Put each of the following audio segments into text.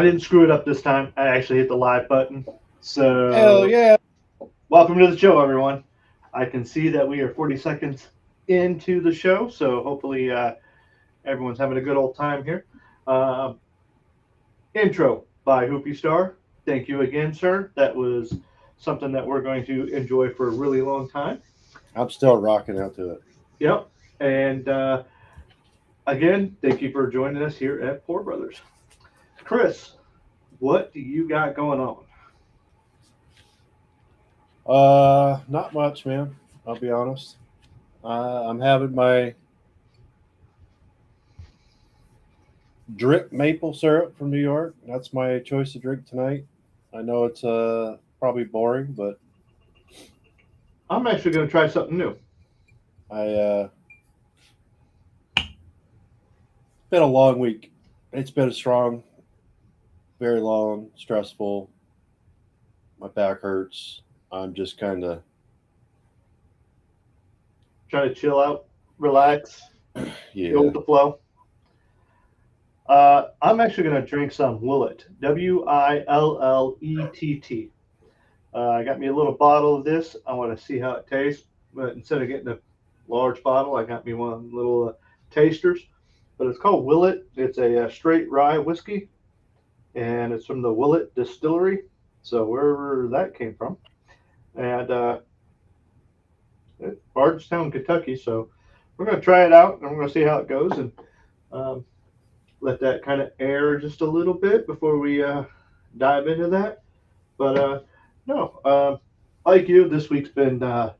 I didn't screw it up this time. I actually hit the live button. Hell So, yeah. welcome to the show, everyone. I can see that we are 40 seconds into the show, so hopefully everyone's having a good old time here. Um, Intro by Hoopy Star. Thank you again, sir. That was something that we're going to enjoy for a really long time. I'm still rocking out to it. Yep. And again, thank you for joining us here at Poor Brothers. Chris, what do you got going on? Not much, man. I'll be honest. I'm having my drip maple syrup from New York. That's my choice to drink tonight. I know it's probably boring, but I'm actually going to try something new. I it's been a long week. It's been a strong, very long, stressful. My back hurts. I'm just kind of Try to chill out, relax, go yeah. with the flow. I'm actually going to drink some Willet, Willett. I got me a little bottle of this. I want to see how it tastes. But instead of getting a large bottle, I got me one little tasters. But it's called Willet. It's a, straight rye whiskey, and it's from the Willet Distillery. So wherever that came from, and Bardstown, Kentucky. So we're going to try it out, and we're going to see how it goes, and um, let that kind of air just a little bit before we dive into that. But no, like you, this week's been Oh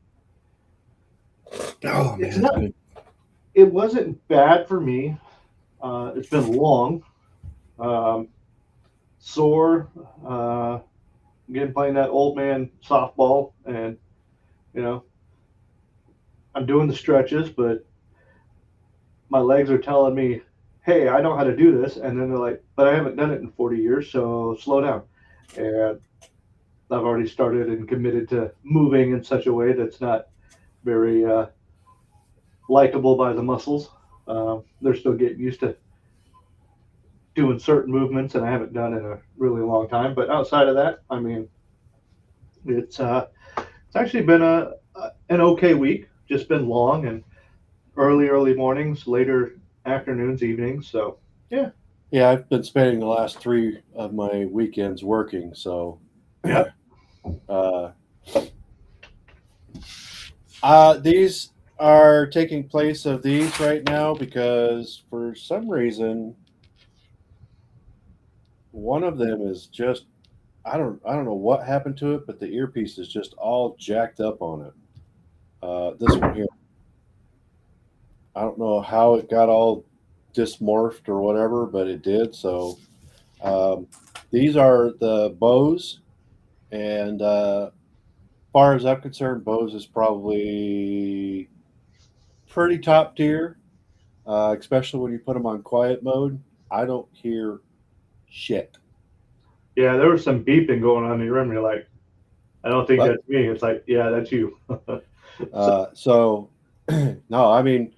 it's man, it's not been it wasn't bad for me. It's been long, um, sore. Again, playing that old man softball, and you know I'm doing the stretches, but my legs are telling me, "Hey, I know how to do this," and then they're like, "But I haven't done it in 40 years, so slow down." And I've already started and committed to moving in such a way that's not very likable by the muscles. They're still getting used to doing certain movements, and I haven't done in a really long time. But outside of that, I mean, it's actually been an okay week. Just been long and early mornings, later afternoons, evenings. So yeah, yeah. I've been spending the last three of my weekends working, so yep. uh, these are taking place of these right now because for some reason one of them is just I don't know what happened to it, but the earpiece is just all jacked up on it. This one here, I don't know how it got all dysmorphed or whatever, but it did. So um, these are the Bose, and far as I'm concerned, Bose is probably pretty top tier, especially when you put them on quiet mode. I don't hear shit. Yeah, there was some beeping going on in your room. You're like, I don't think But that's me. It's like, yeah, that's you. So, so no, I mean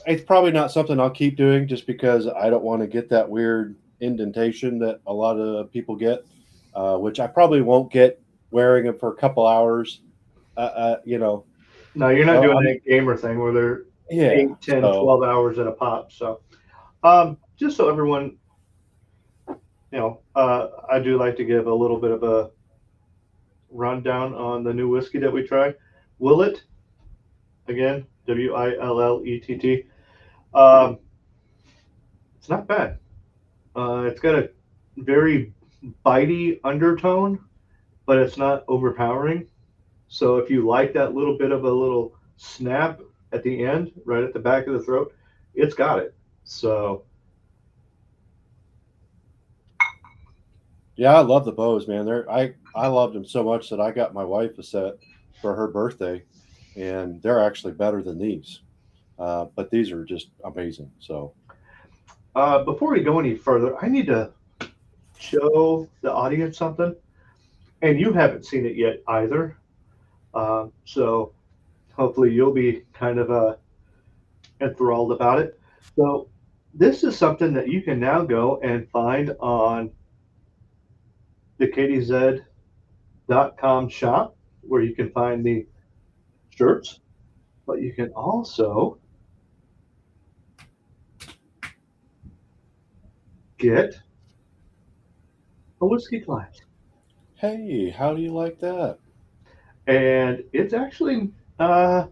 it's probably not something I'll keep doing just because I don't want to get that weird indentation that a lot of people get, which I probably won't get wearing them for a couple hours. You know, no, you're not so doing I'm that gamer thing where they're yeah. 8, 10, So 12 hours at a pop. So, just so everyone, I do like to give a little bit of a rundown on the new whiskey that we tried. Willet, again, Willett. Um, it's not bad. It's got a very bitey undertone, but it's not overpowering. So if you like that little bit of a little snap at the end, right at the back of the throat, it's got it. So yeah, I love the bows, man. I loved them so much that I got my wife a set for her birthday, and they're actually better than these. But these are just amazing. So before we go any further, I need to show the audience something, and you haven't seen it yet either. So hopefully you'll be kind of enthralled about it. So this is something that you can now go and find on. the KDZ.com shop where you can find the shirts, but you can also get a whiskey glass. Hey, how do you like that? And it's actually, let's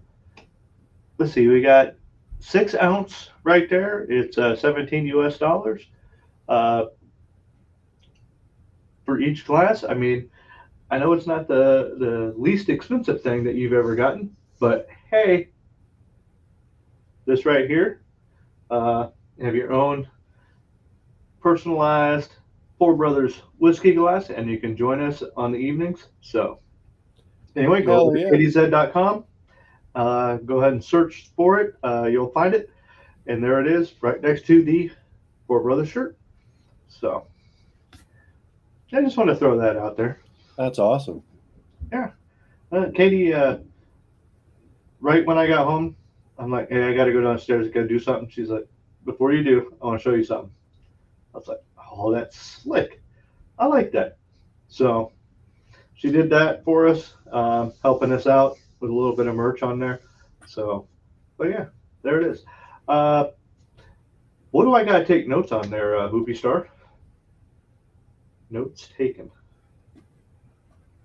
see, we got 6 ounce right there. It's 17 US dollars for each glass. I mean, I know it's not the least expensive thing that you've ever gotten, but hey, this right here, you have your own personalized Four Brothers whiskey glass, and you can join us on the evenings. So anyway, go Hell over to yeah. KDZ.com. Go ahead and search for it. You'll find it, and there it is, right next to the Four Brothers shirt. So I just want to throw that out there. That's awesome. Katie, right when I got home, I'm like, hey, I got to go downstairs. I got to do something. She's like, before you do, I want to show you something. I was like, oh, that's slick. I like that. So she did that for us, helping us out with a little bit of merch on there. So, but yeah, there it is. What do I got to take notes on there, Hoopy Star? Notes taken.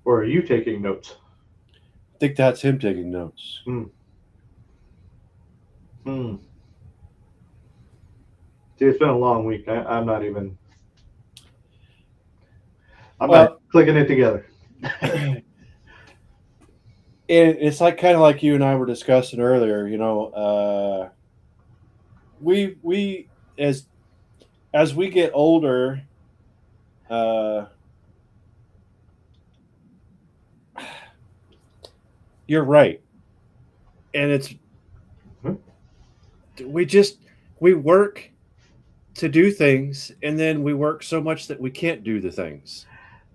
Or are you taking notes? I think that's him taking notes. See, it's been a long week. I'm not even. I'm not clicking it together. And it's like kind of like you and I were discussing earlier. You know, we as we get older, you're right, and it's we work to do things, and then we work so much that we can't do the things.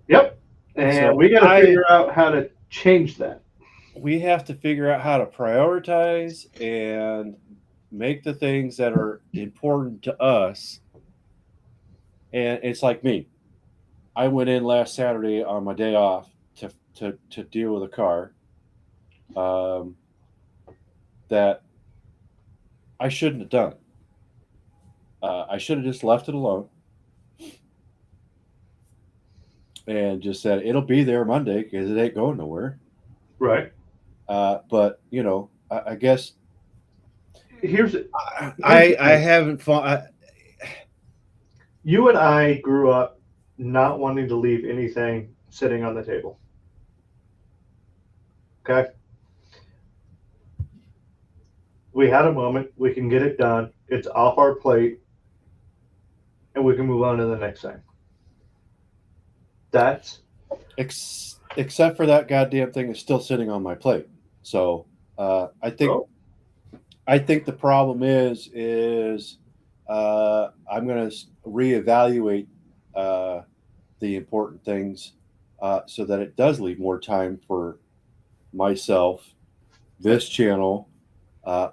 Yep. And So we got to figure out how to change that. We have to figure out how to prioritize and make the things that are important to us. And it's like me. I went in last Saturday on my day off to deal with a car that I shouldn't have done. I should have just left it alone and just said it'll be there Monday because it ain't going nowhere. Right. But you know, I guess I haven't fought. You and I grew up not wanting to leave anything sitting on the table. Okay. We had a moment. We can get it done. It's off our plate, and we can move on to the next thing. That's except for that goddamn thing is still sitting on my plate. So I think the problem is I'm going to reevaluate the important things so that it does leave more time for myself, this channel,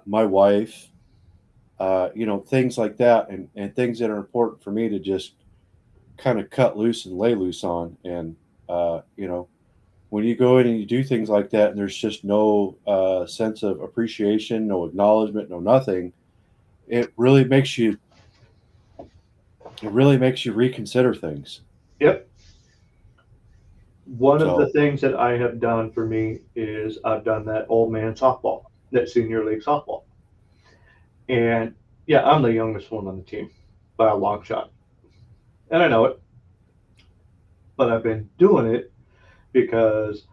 my wife, you know, things like that, and things that are important for me to just kind of cut loose and lay loose on. And you know, when you go in and you do things like that and there's just no sense of appreciation, no acknowledgement, no nothing, it really makes you reconsider things. Yep. One of the things that I have done for me is I've done that old man softball, that senior league softball. And yeah, I'm the youngest one on the team by a long shot. And I know it. But I've been doing it because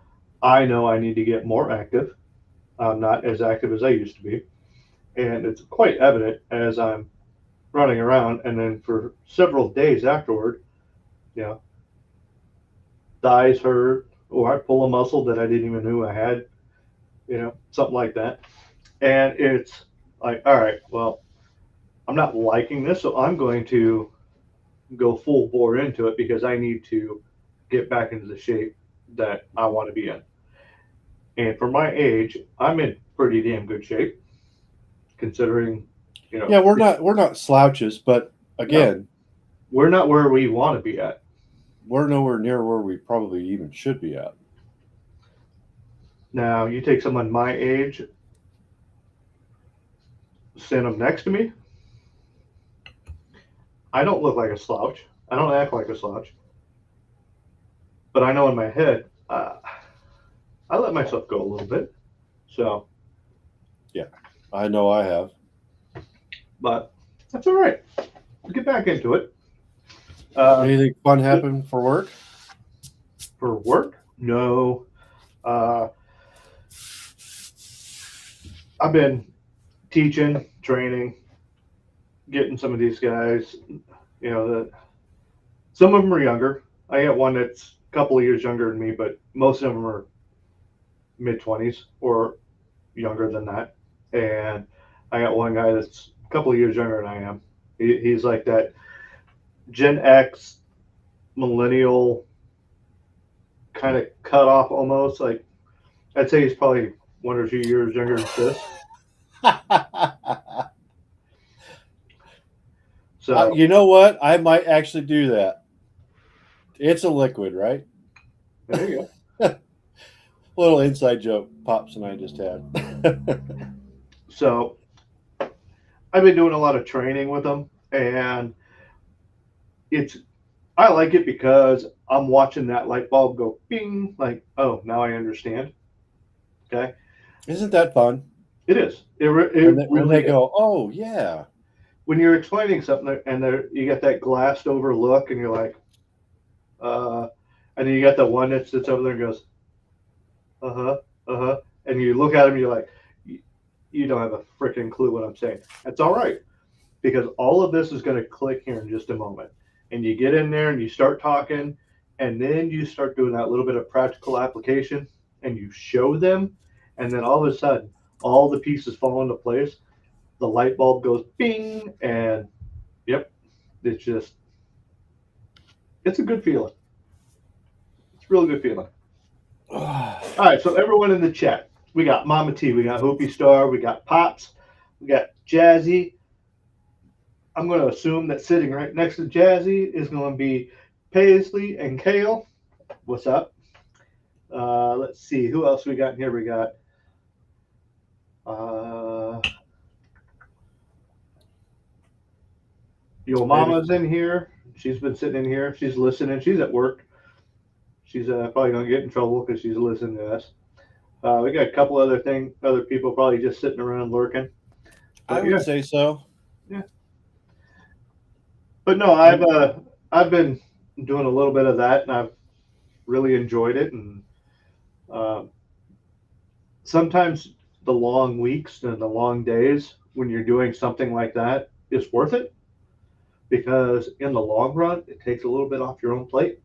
I know I need to get more active. I'm not as active as I used to be. And it's quite evident as I'm running around. And then for several days afterward, you know, thighs hurt, or I pull a muscle that I didn't even know I had, you know, something like that. And it's like, all right, well, I'm not liking this, so I'm going to go full bore into it because I need to get back into the shape that I want to be in. And for my age, I'm in pretty damn good shape, considering, you know. Yeah, we're not slouches, but again, no, we're not where we want to be at. we're nowhere near where we probably even should be at. Now, you take someone my age, stand them next to me. I don't look like a slouch. I don't act like a slouch. But I know in my head, I let myself go a little bit. So, I know I have. but that's all right. We'll get back into it. Anything fun happen for work? For work, no. I've been teaching, training, getting some of these guys. You know, some of them are younger. I got one that's a couple of years younger than me, but most of them are mid-20s or younger than that. And I got one guy that's a couple of years younger than I am. He's like that Gen X millennial kind of cut off almost. Like, I'd say he's probably 1 or 2 years younger than Sis. So You know what? I might actually do that. It's a liquid, right? there you go. Little inside joke Pops and I just had. So I've been doing a lot of training with them, and I like it because I'm watching that light bulb go bing, like, oh, now I understand. Okay, Isn't that fun? it is. It When really they is. go, oh yeah. When you're explaining something and you get that glassed over look, and you're like, and then you got the one that sits over there and goes, and you look at him, you're like, you don't have a freaking clue what I'm saying. That's all right, because all of this is going to click here in just a moment. And you get in there and you start talking, and then you start doing that little bit of practical application, and you show them, and then all of a sudden, all the pieces fall into place. The light bulb goes bing, and yep, it's a good feeling. It's a really good feeling. All right, so everyone in the chat, we got Mama T, we got Hoopy Star, we got Pops, we got Jazzy. I'm going to assume that sitting right next to Jazzy is going to be Paisley and Kale. What's up? Let's see, who else we got in here? We got Yo Mama's in here. She's been sitting in here. She's listening. She's at work. She's probably going to get in trouble because she's listening to us. We got a couple other people probably just sitting around lurking. I would say so. Yeah. But no, I've been doing a little bit of that, and I've really enjoyed it. And sometimes the long weeks and the long days when you're doing something like that is worth it, because in the long run, it takes a little bit off your own plate.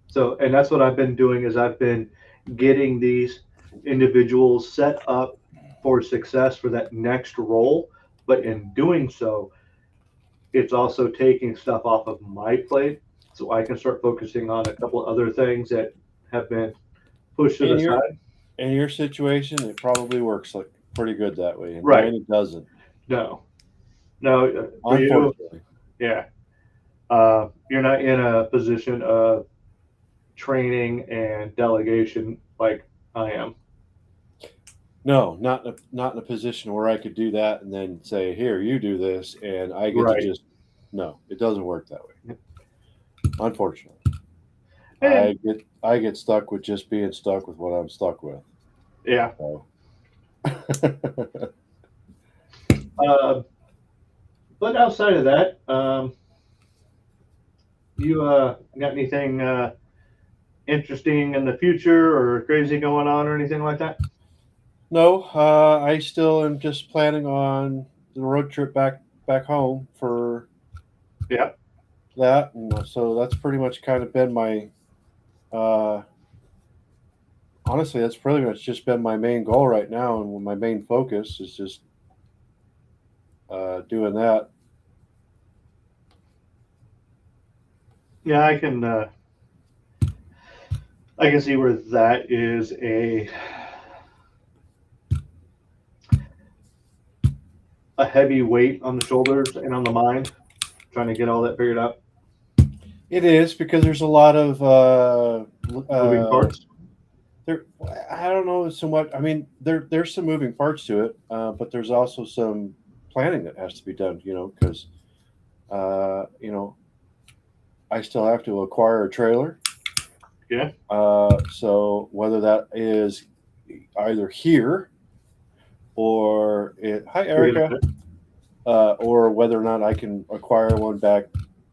So, and that's what I've been doing, is I've been getting these individuals set up for success for that next role. But in doing so, it's also taking stuff off of my plate, so I can start focusing on a couple other things that have been pushed to the side. In your situation, it probably works like pretty good that way. And Right. mine, it doesn't. No. Unfortunately. Yeah. You're not in a position of training and delegation like I am. No, not in a position where I could do that and then say, "Here, you do this," and I get Right. to just. No, it doesn't work that way. Unfortunately, And, I get stuck with just being stuck with what I'm stuck with. yeah. So. But outside of that, you got anything interesting in the future or crazy going on or anything like that? No, I still am just planning on the road trip back home for that, and so that's pretty much kind of been my. Honestly, that's pretty much just been my main goal right now, and my main focus is just doing that. Yeah, I can see where that is a heavy weight on the shoulders and on the mind, trying to get all that figured out. It is because there's a lot of moving parts. there. I don't know so much. I mean, there's some moving parts to it, but there's also some planning that has to be done. Because you know, I still have to acquire a trailer. Yeah. So whether that is either here or hi You're gonna Erica, or whether or not I can acquire one back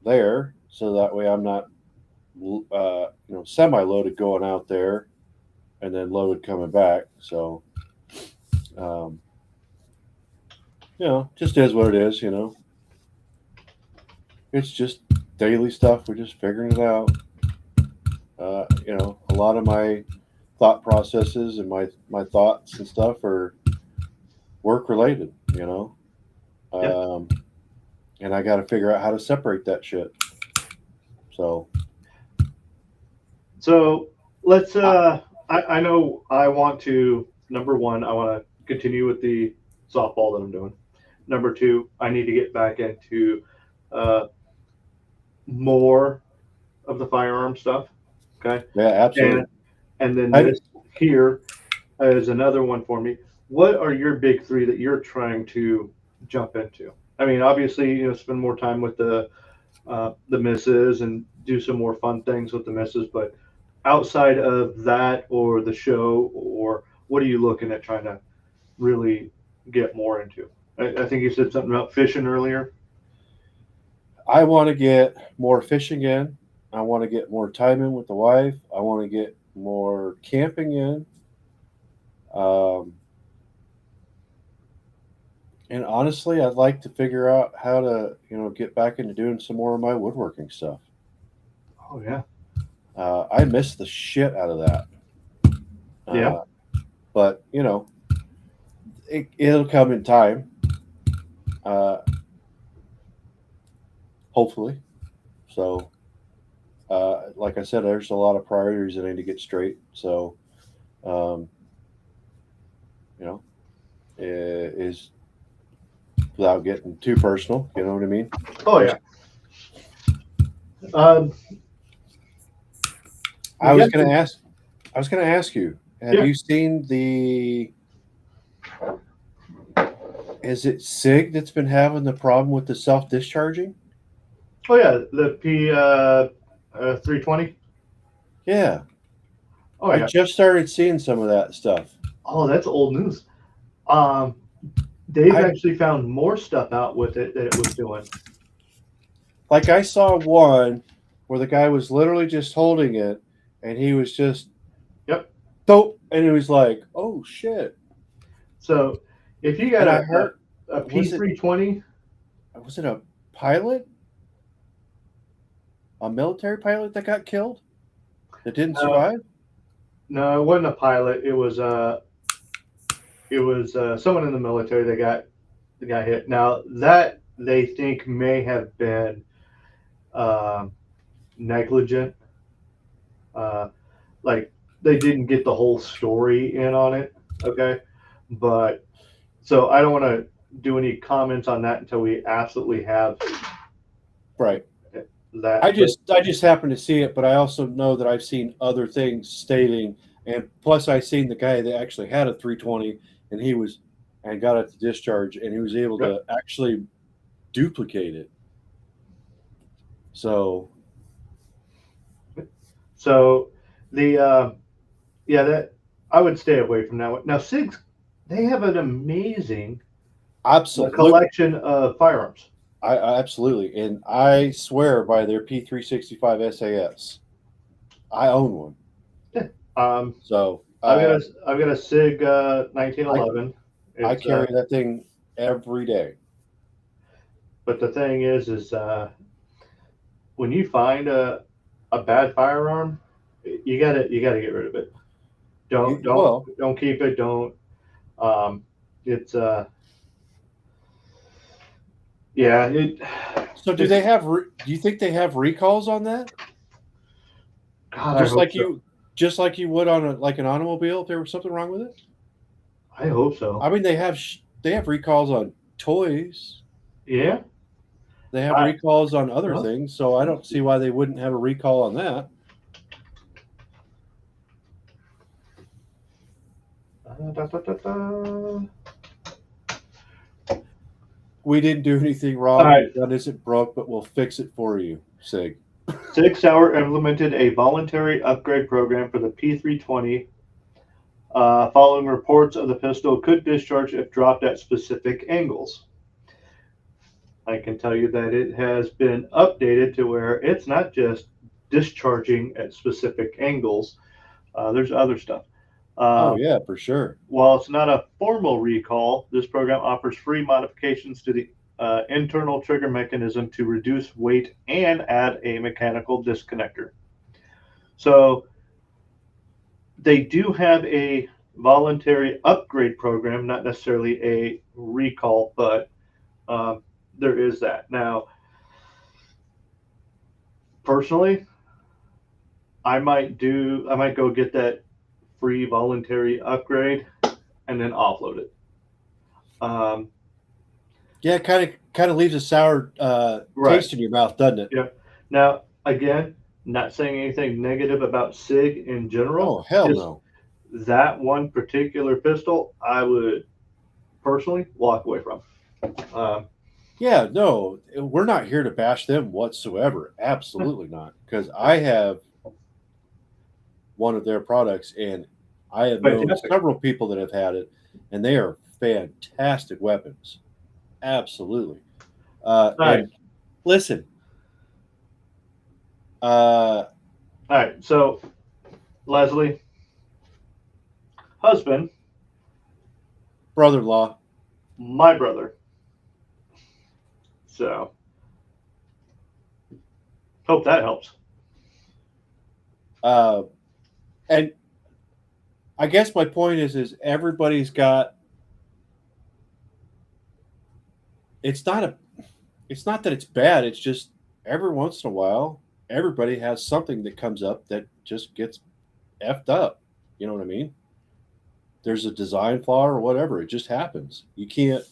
there, so that way I'm not semi-loaded going out there and then loaded coming back. So um, just is what it is. It's just daily stuff. We're just figuring it out. A lot of my thought processes and my thoughts and stuff are work related. Yeah. And I got to figure out how to separate that shit. So let's. I know I want to. Number one, I want to continue with the softball that I'm doing. Number two, I need to get back into more of the firearm stuff. Okay. yeah, absolutely. And then I, this here is another one for me. What are your big three that you're trying to jump into? I mean, obviously, spend more time with the misses and do some more fun things with the misses. But outside of that, or the show, or what are you looking at trying to really get more into? I think you said something about fishing earlier. I want to get more fishing in. I want to get more time in with the wife. I want to get more camping in. Um, and honestly, I'd like to figure out how to, get back into doing some more of my woodworking stuff. Oh yeah. I miss the shit out of that. Yeah. But it'll come in time. Hopefully. So, like I said, there's a lot of priorities that I need to get straight. So, um, is without getting too personal. You know what I mean? Oh yeah. Um, I was going to ask you. Have Yeah. you seen the? Is it SIG that's been having the problem with the self discharging? oh yeah, the P 320. Yeah, Oh I yeah. just started seeing some of that stuff. Oh, that's old news. Um, they've I actually found more stuff out with it that it was doing. Like I saw one where the guy was literally just holding it, and he was just Yep. dope, and he was like, "Oh shit!" So if you got And I heard, a was it P320, a pilot, a military pilot that got killed that didn't no, survive? no, it wasn't a pilot. It was someone in the military that got hit. Now that they think may have been um, negligent. Like they didn't get the whole story in on it. Okay, but so I don't want to do any comments on that until we absolutely have Right. that. I just happened to see it, but I also know that I've seen other things stating, and plus I seen the guy that actually had a 320, and and got it to discharge, and he was able to actually duplicate it. So the that I would stay away from that one. Now SIGs, they have an amazing absolutely, collection of firearms. I absolutely, and I swear by their P365 SAS. I own one. So I've got a SIG 1911. I carry that thing every day. But the thing is when you find a bad firearm, you gotta get rid of it. Don't keep it. Don't. It's yeah. So do they have? Do you think they have recalls on that? God, Just I like hope so. just like you would on an automobile if there was something wrong with it. I hope so. I mean, they have recalls on toys. Yeah. They have Right. recalls on other Huh? things, so I don't see why they wouldn't have a recall on that. Da, da, da, da. We didn't do anything All wrong. right. Your gun isn't broke, but we'll fix it for you, Sig. Sig Sauer implemented a voluntary upgrade program for the P320. Following reports of the pistol could discharge if dropped at specific angles. I can tell you that it has been updated to where it's not just discharging at specific angles. There's other stuff. Oh Uh, yeah, for sure. While it's not a formal recall, this program offers free modifications to the internal trigger mechanism to reduce weight and add a mechanical disconnector. So they do have a voluntary upgrade program, not necessarily a recall, but there is that. Now, personally, I might go get that free voluntary upgrade and then offload it. Yeah, kind of leaves a sour Right. taste in your mouth, doesn't it? Yeah. Now, again, not saying anything negative about SIG in general. Oh hell Just no. that one particular pistol, I would personally walk away from. Yeah, no, we're not here to bash them whatsoever. Absolutely not. Because I have one of their products, and I have known Fantastic. several people that have had it, and they are fantastic weapons. Absolutely. Right. And listen, All right. So, Leslie, husband, brother-in-law, my brother. So, hope that helps. and I guess my point is everybody's got. It's not a. It's not that it's bad. It's just every once in a while, everybody has something that comes up that just gets effed up. You know what I mean? There's a design flaw or whatever. It just happens. You can't.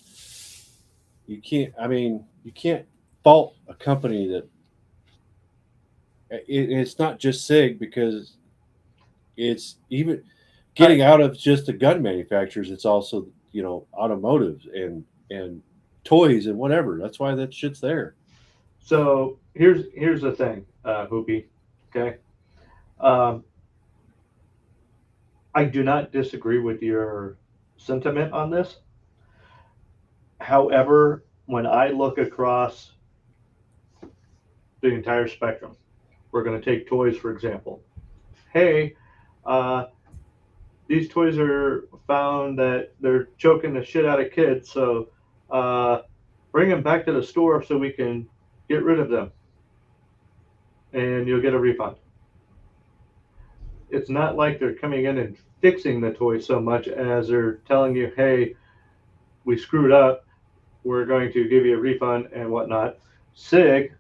You can't. I mean, you can't fault a company that. It's not just Sig because it's even getting out of just the gun manufacturers. It's also automotive and toys and whatever. That's why that shit's there. So here's the thing, Hoopy. Okay. Um, I do not disagree with your sentiment on this. However, when I look across the entire spectrum, we're going to take toys for example. Hey, uh, these toys are found that they're choking the shit out of kids, so bring them back to the store so we can get rid of them, and you'll get a refund. It's not like they're coming in and fixing the toy so much as they're telling you, hey, we screwed up, we're going to give you a refund and whatnot. SIG,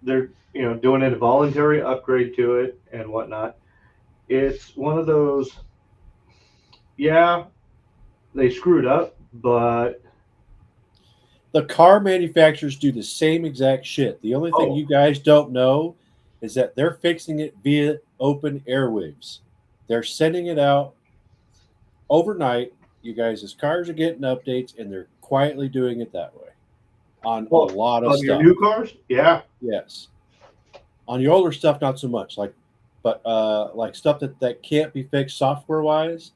they're doing a voluntary upgrade to it and whatnot. It's one of those, yeah, they screwed up, but The car manufacturers do the same exact shit. The only thing oh, you guys don't know is that they're fixing it via open airwaves. They're sending it out overnight. You guys' cars are getting updates, and they're quietly doing it that way on a well, lot of on your stuff. new cars, yeah, Yes, on your older stuff, not so much. But like stuff that can't be fixed software wise,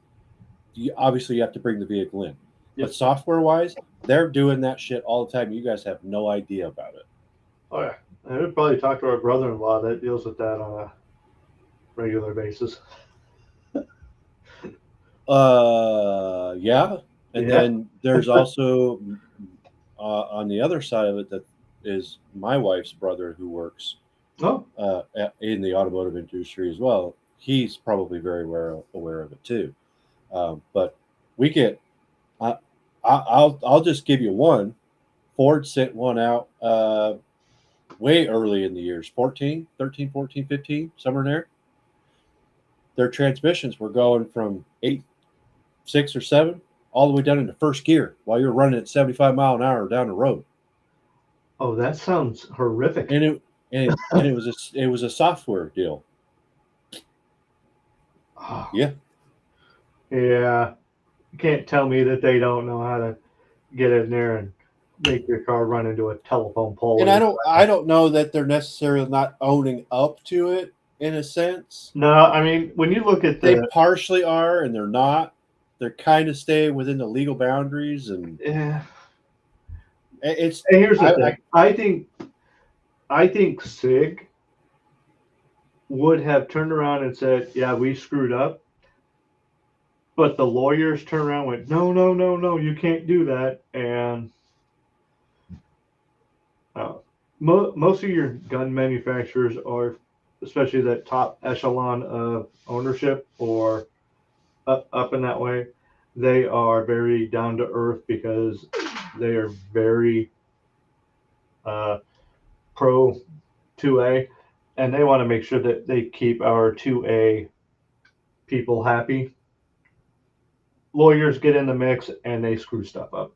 obviously you have to bring the vehicle in. yep. But software wise, they're doing that shit all the time. You guys have no idea about it. Oh yeah, and we'd probably talk to our brother-in-law that deals with that on a regular basis. Yeah, and Yeah. then there's also on the other side of it that is my wife's brother who works Oh, in the automotive industry as well. He's probably very aware of it too. But we get, I'll just give you one. Ford sent one out way early in the years, 14, 13, 14, 15, somewhere in there. Their transmissions were going from 8, 6 or 7 all the way down into first gear while you're running at 75 mile an hour down the road. Oh, that sounds horrific. And it was a software deal. Oh, Yeah. yeah, you can't tell me that they don't know how to get in there and make your car run into a telephone pole. And Or I don't know that they're necessarily not owning up to it in a sense. no, I mean when you look at They the, partially are and they're not. They're kind of staying within the legal boundaries, and yeah. it's And here's the I thing, I think Sig would have turned around and said, "Yeah, we screwed up," but the lawyers turned around and went, "No, no, no, no, you can't do that." And uh, most of your gun manufacturers are, especially that top echelon of ownership or up in that way, they are very down to earth because they are very uh, pro 2A, and they want to make sure that they keep our 2A people happy. Lawyers get in the mix and they screw stuff up.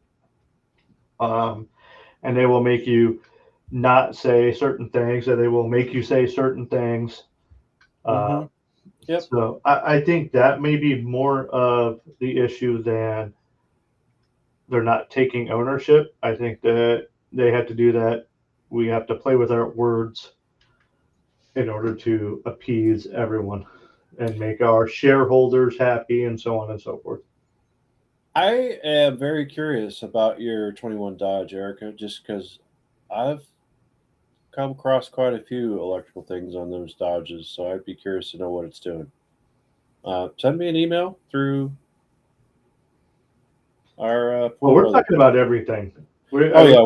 Um, and they will make you not say certain things, or they will make you say certain things. Uh, mm-hmm. Yep. so I think that may be more of the issue than they're not taking ownership. I think that they have to do that. We have to play with our words in order to appease everyone and make our shareholders happy and so on and so forth. I am very curious about your 21 Dodge, Erica, just because I've come across quite a few electrical things on those Dodges, so I'd be curious to know what it's doing. Send me an email through our Well, poor we're other. talking about everything. Oh yeah,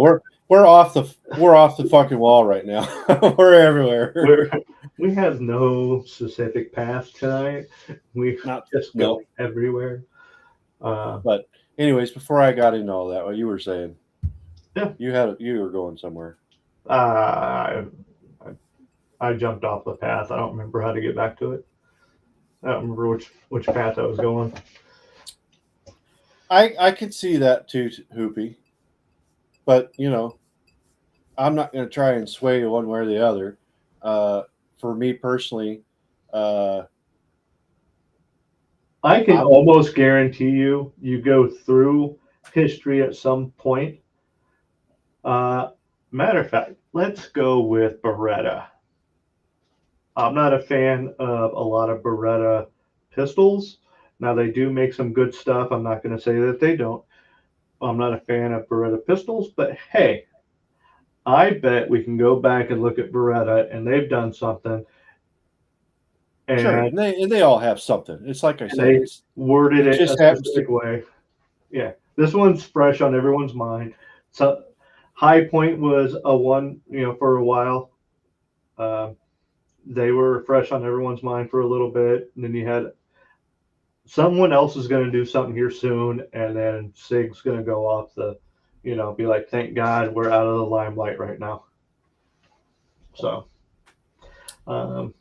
we're off the fucking wall right now. We're everywhere. we're we have no specific path tonight. We Not just go no, everywhere. Uh, but anyways, before I got into all that, what you were saying, yeah, you were going somewhere. I, I jumped off the path. I don't remember how to get back to it. I don't remember which path I was going. I could see that too, Hoopy, but I'm not going to try and sway you one way or the other. For me personally, uh, I can I'm almost guarantee you go through history at some point. Uh, Matter of fact, let's go with Beretta. I'm not a fan of a lot of Beretta pistols. Now they do make some good stuff. I'm not going to say that they don't. I'm not a fan of Beretta pistols, but hey, I bet we can go back and look at Beretta and they've done something sure, and, and they all have something. It's like I and said, they worded it it a just happens to. specific way. Yeah, this one's fresh on everyone's mind. So High Point was a one, for a while. Um, they were fresh on everyone's mind for a little bit, and then you had someone else is going to do something here soon, and then Sig's going to go off be like, thank God we're out of the limelight right now. So, um,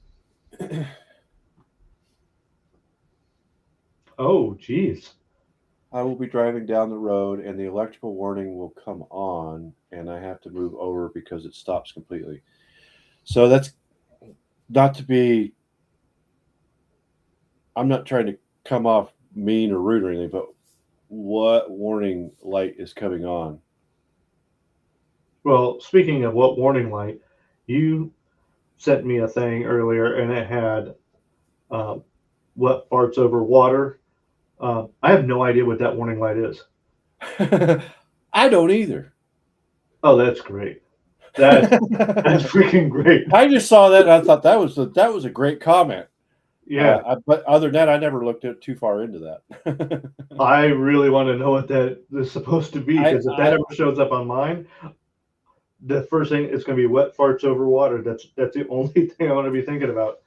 oh, geez. I will be driving down the road, and the electrical warning will come on, and I have to move over because it stops completely. So that's not to be. I'm not trying to come off mean or rude or anything, but what warning light is coming on? Well, speaking of what warning light, you sent me a thing earlier, and it had um, wet farts over water. I have no idea what that warning light is. I don't either. Oh, that's great. That's that's freaking great. I just saw that and I thought that was a great comment. Yeah, But other than that, I never looked too far into that. I really want to know what that is supposed to be I, because if that I ever shows up on mine, the first thing is going to be wet farts over water. That's the only thing I want to be thinking about.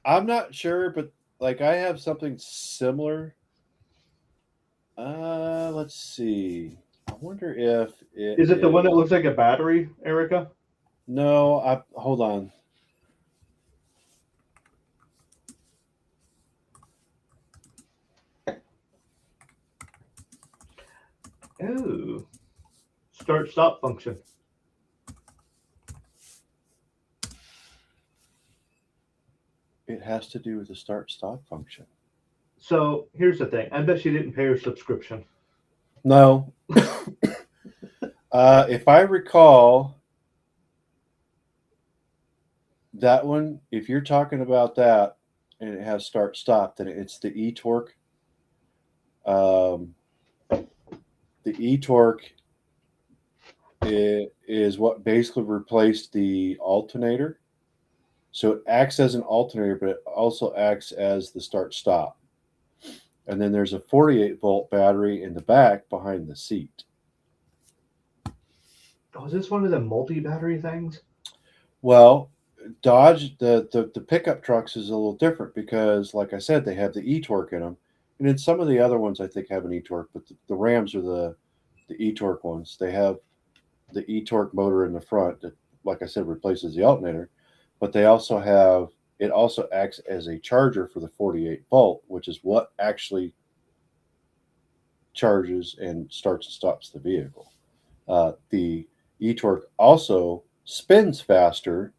I'm not sure, but like I have something similar. Let's see. I wonder if it Is it the one that is. looks like a battery, Erica? No, I hold on. Oh, start stop function. has to do with the start-stop function. So here's the thing. I bet she didn't pay her subscription. No. If I recall, that one, if you're talking about that and it has start-stop, then it's the eTorque. The eTorque is what basically replaced the alternator. So it acts as an alternator, but it also acts as the start-stop. And then there's a 48-volt battery in the back behind the seat. Oh, is this one of the multi-battery things? Well, Dodge, the pickup trucks is a little different because, like I said, they have the eTorque in them. And then some of the other ones, I think, have an eTorque, but the Rams are the eTorque ones. They have the eTorque motor in the front that, like I said, replaces the alternator. But they also have, it also acts as a charger for the 48 volt, which is what actually charges and starts and stops the vehicle. The eTorque also spins faster,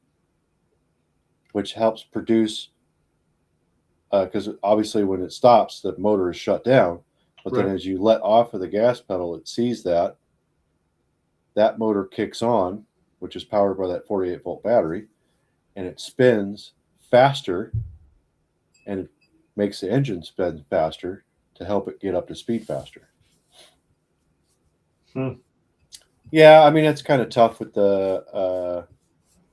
which helps produce, because obviously when it stops, the motor is shut down. But then Right. as you let off of the gas pedal, it sees that motor kicks on, which is powered by that 48 volt battery, and it spins faster, and it makes the engine spin faster to help it get up to speed faster. Yeah, I mean, it's kind of tough with the,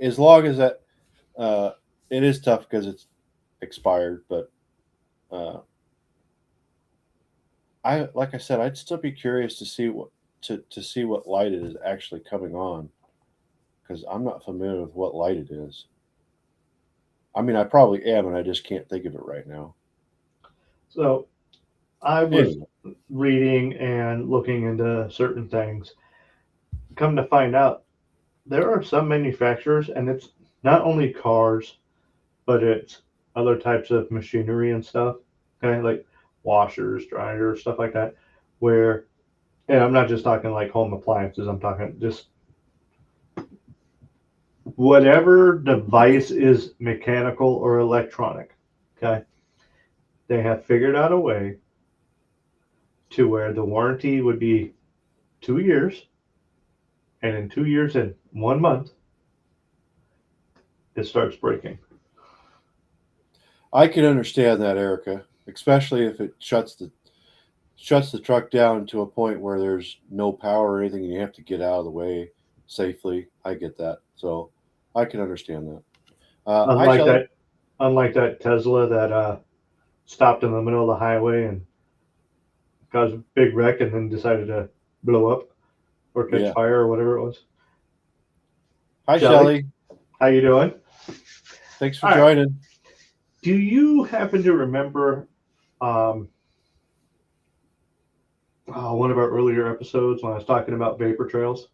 as long as that, it is tough because it's expired, but like I said, I'd still be curious to see what light it is actually coming on, because I'm not familiar with what light it is. I mean, I probably am, and I just can't think of it right now. So I was Anyway, reading and looking into certain things. Come to find out, there are some manufacturers, and it's not only cars, but it's other types of machinery and stuff. Okay, like washers, dryers, stuff like that. Where, and I'm not just talking like home appliances. I'm talking just whatever device is mechanical or electronic. Okay, they have figured out a way to where the warranty would be 2 years, and in 2 years and 1 month, it starts breaking. I can understand that, Erica, especially if it shuts the truck down to a point where there's no power or anything, and you have to get out of the way safely. I get that, so I can understand that. Hi, Unlike Shelly. that, unlike that Tesla that stopped in the middle of the highway and caused a big wreck, and then decided to blow up or catch Yeah. fire or whatever it was. Hi, Shelly? Shelly. How you doing? Thanks for All right. joining. Do you happen to remember one of our earlier episodes when I was talking about vapor trails?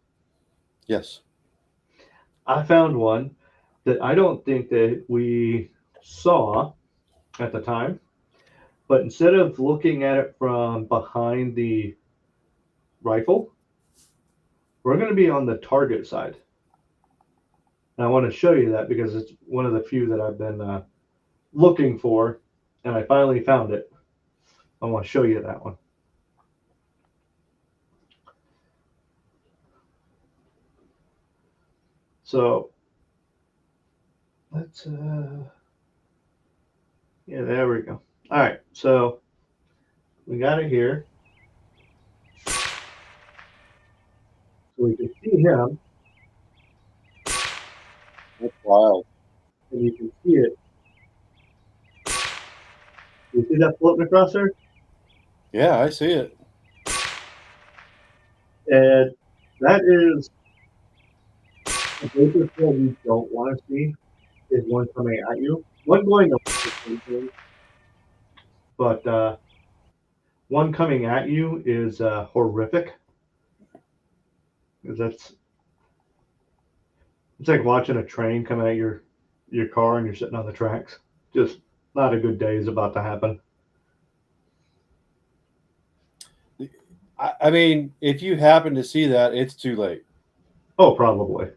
Yes. I found one that I don't think that we saw at the time, but instead of looking at it from behind the rifle, we're going to be on the target side. And I want to show you that because it's one of the few that I've been looking for, and I finally found it. I want to show you that one. So let's, yeah, there we go. All right, so we got it here. So we can see him, That's wild. and you can see it. You see that floating across there? Yeah, I see it. And that is a vapor trail you don't want to see, is one coming at you. One going away, but one coming at you is horrific. Because it's like watching a train come at your car and you're sitting on the tracks. Just not a good day is about to happen. I mean, if you happen to see that, it's too late. Oh, probably.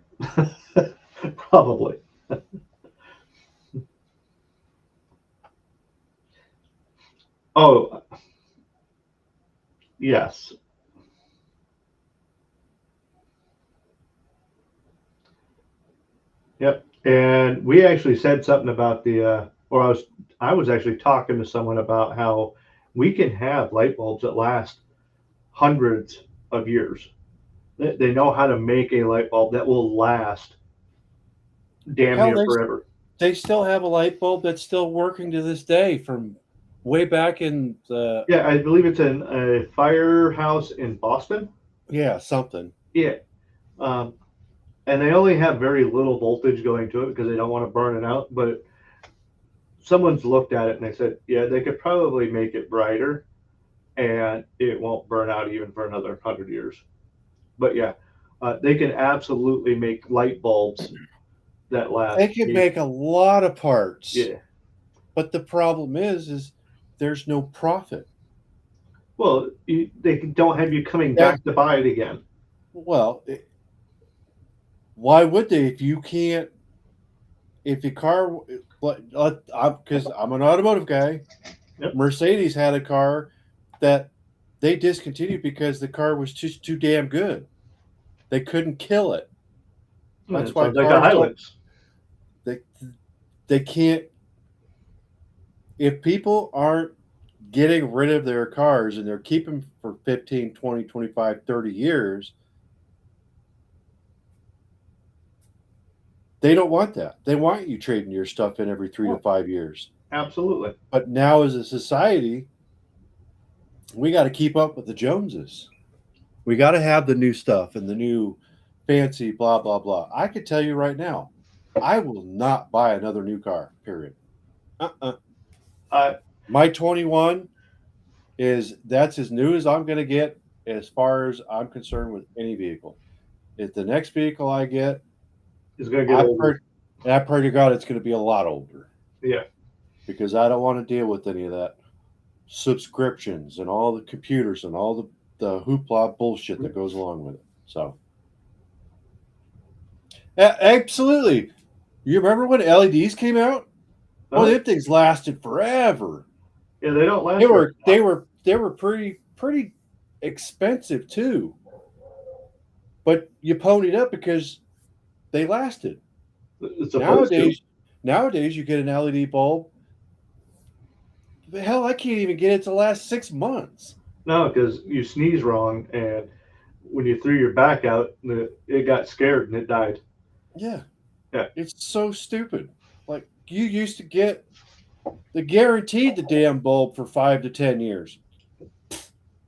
Probably. Oh, yes. Yep. And we actually said something about or I was actually talking to someone about how we can have light bulbs that last hundreds of years. They know how to make a light bulb that will last damn Hell, near forever. they still have a light bulb that's still working to this day from way back in the Yeah, I believe it's in a firehouse in Boston. something. Yeah. Um, and they only have very little voltage going to it because they don't want to burn it out. But someone's looked at it and they said, yeah, they could probably make it brighter and it won't burn out even for another 100 years. But yeah, they can absolutely make light bulbs that last. They could make a lot of parts, Yeah. but the problem is there's no profit. Well, they don't have you coming That back to buy it again. well, why would they if you can't? If your car, because I'm an automotive guy, Yep. Mercedes had a car that they discontinued because the car was just too damn good. They couldn't kill it. That's It why sounds like a cars don't. Hilux. They they can't. If people aren't getting rid of their cars and they're keeping them for 15, 20, 25, 30 years, they don't want that. They want you trading your stuff in every 3 to 5 years. Absolutely. But now, as a society, we got to keep up with the Joneses. We got to have the new stuff and the new fancy blah, blah, blah. I could tell you right now, I will not buy another new car, period. Uh, My 21 that's as new as I'm going to get as far as I'm concerned with any vehicle. If the next vehicle I get, is going to get older. I pray to God it's going to be a lot older. Yeah. Because I don't want to deal with any of that subscriptions and all the computers and all the hoopla bullshit that goes along with it. So, absolutely. You remember when LEDs came out? Oh, them things lasted forever. Yeah, they don't last. They were pretty expensive too. But you ponied up because they lasted. Nowadays you get an LED bulb. Hell, I can't even get it to last 6 months. No, because you sneeze wrong, and when you threw your back out, it got scared and it died. Yeah. Yeah. It's so stupid. Like, you used to get the guaranteed the damn bulb for 5 to 10 years.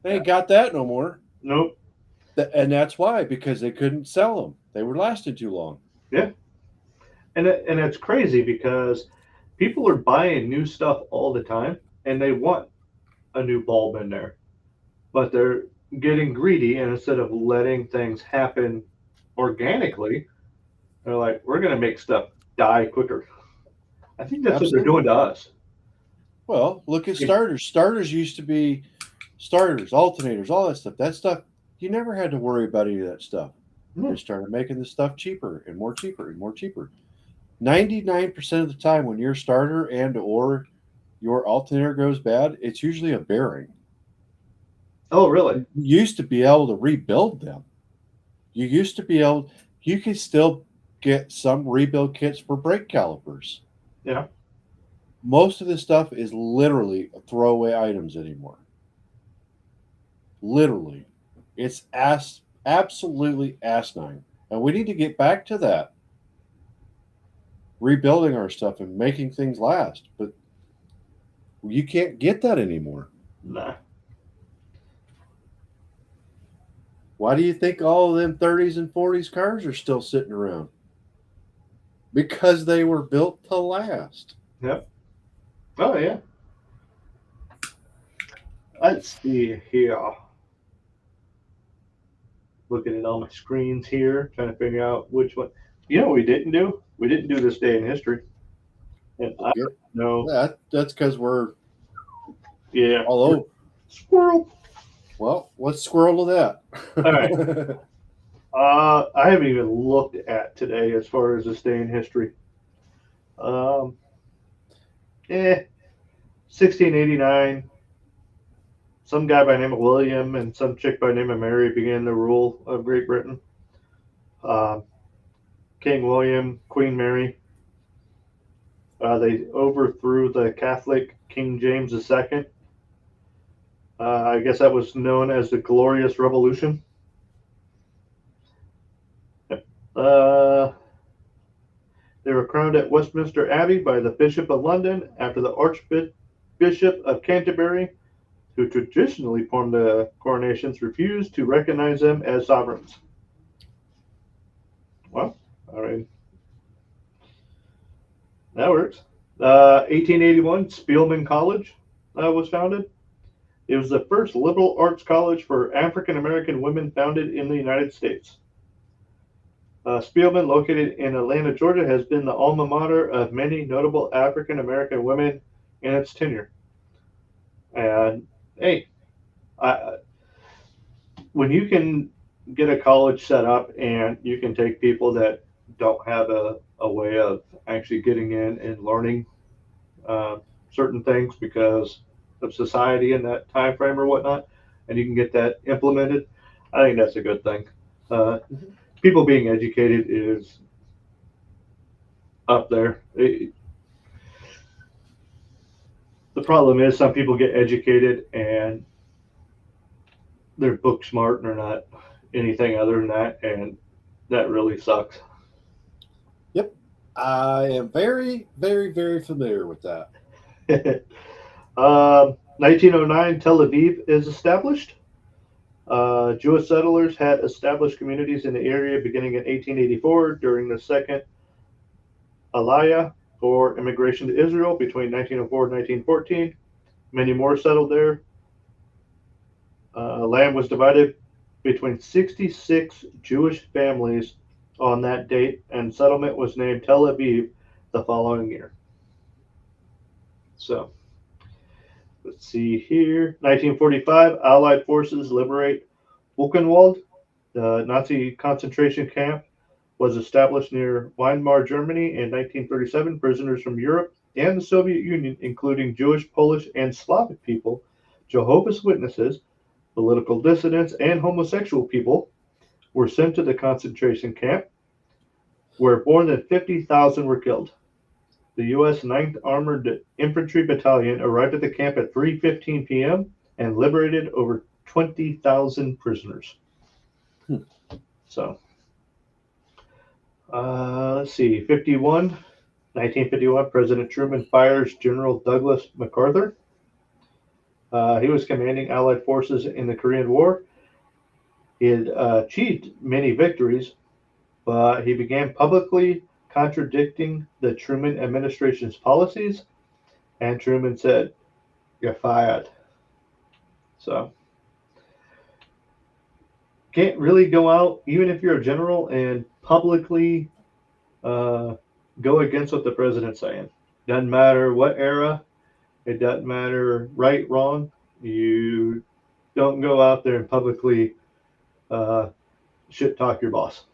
They ain't got that no more. Nope. And that's why, because they couldn't sell them. They were lasting too long. Yeah. And it's crazy because people are buying new stuff all the time and they want a new bulb in there. But they're getting greedy, and instead of letting things happen organically, they're like, we're going to make stuff die quicker. I think that's what they're doing to us. Well, look at starters. Starters used to be starters, alternators, all that stuff. That stuff, you never had to worry about any of that stuff. They started making the stuff cheaper and more cheaper and more cheaper. 99% of the time when your starter and or your alternator goes bad, it's usually a bearing. Oh, really? You used to be able to rebuild them. You could still get some rebuild kits for brake calipers. Yeah. Most of this stuff is literally throwaway items anymore. Literally. It's absolutely asinine. And we need to get back to that. Rebuilding our stuff and making things last. But you can't get that anymore. Nah. Why do you think all of them 30s and 40s cars are still sitting around? Because they were built to last. Yep. Oh, yeah. Let's see here. Looking at all my screens here, trying to figure out which one. You know what we didn't do? We didn't do this day in history. And I don't know. That's because we're all over. Squirrel. Well, let's squirrel to that. All right. I haven't even looked at today as far as this day in history. 1689, some guy by the name of William and some chick by the name of Mary began the rule of Great Britain. King William, Queen Mary. They overthrew the Catholic King James II. I guess that was known as the Glorious Revolution. They were crowned at Westminster Abbey by the Bishop of London after the Archbishop of Canterbury, who traditionally performed the coronations, refused to recognize them as sovereigns. Well, all right. That works. 1881, Spielman College was founded. It was the first liberal arts college for African American women founded in the United States. Spielman, located in Atlanta, Georgia, has been the alma mater of many notable African American women in its tenure. And hey, when you can get a college set up and you can take people that don't have a way of actually getting in and learning certain things because of society in that time frame or whatnot, and you can get that implemented, I think that's a good thing. People being educated is up there. The problem is some people get educated and they're book smart and they're not anything other than that, and that really sucks. Yep. I am very, very, very familiar with that. 1909, Tel Aviv is established. Jewish settlers had established communities in the area beginning in 1884 during the second Aliyah for immigration to Israel between 1904 and 1914. Many more settled there. Land was divided between 66 Jewish families on that date, and settlement was named Tel Aviv the following year. So, let's see here. 1945, Allied forces liberate Buchenwald. The Nazi concentration camp was established near Weimar, Germany in 1937. Prisoners from Europe and the Soviet Union, including Jewish, Polish, and Slavic people, Jehovah's Witnesses, political dissidents, and homosexual people, were sent to the concentration camp, where more than 50,000 were killed. The U.S. 9th Armored Infantry Battalion arrived at the camp at 3:15 p.m. and liberated over 20,000 prisoners. So, let's see, 1951, President Truman fires General Douglas MacArthur. He was commanding Allied forces in the Korean War. He had achieved many victories, but he began publicly contradicting the Truman administration's policies, and Truman said, "You're fired." So, can't really go out, even if you're a general, and publicly go against what the president's saying. Doesn't matter what era, it doesn't matter right, wrong. You don't go out there and publicly shit talk your boss.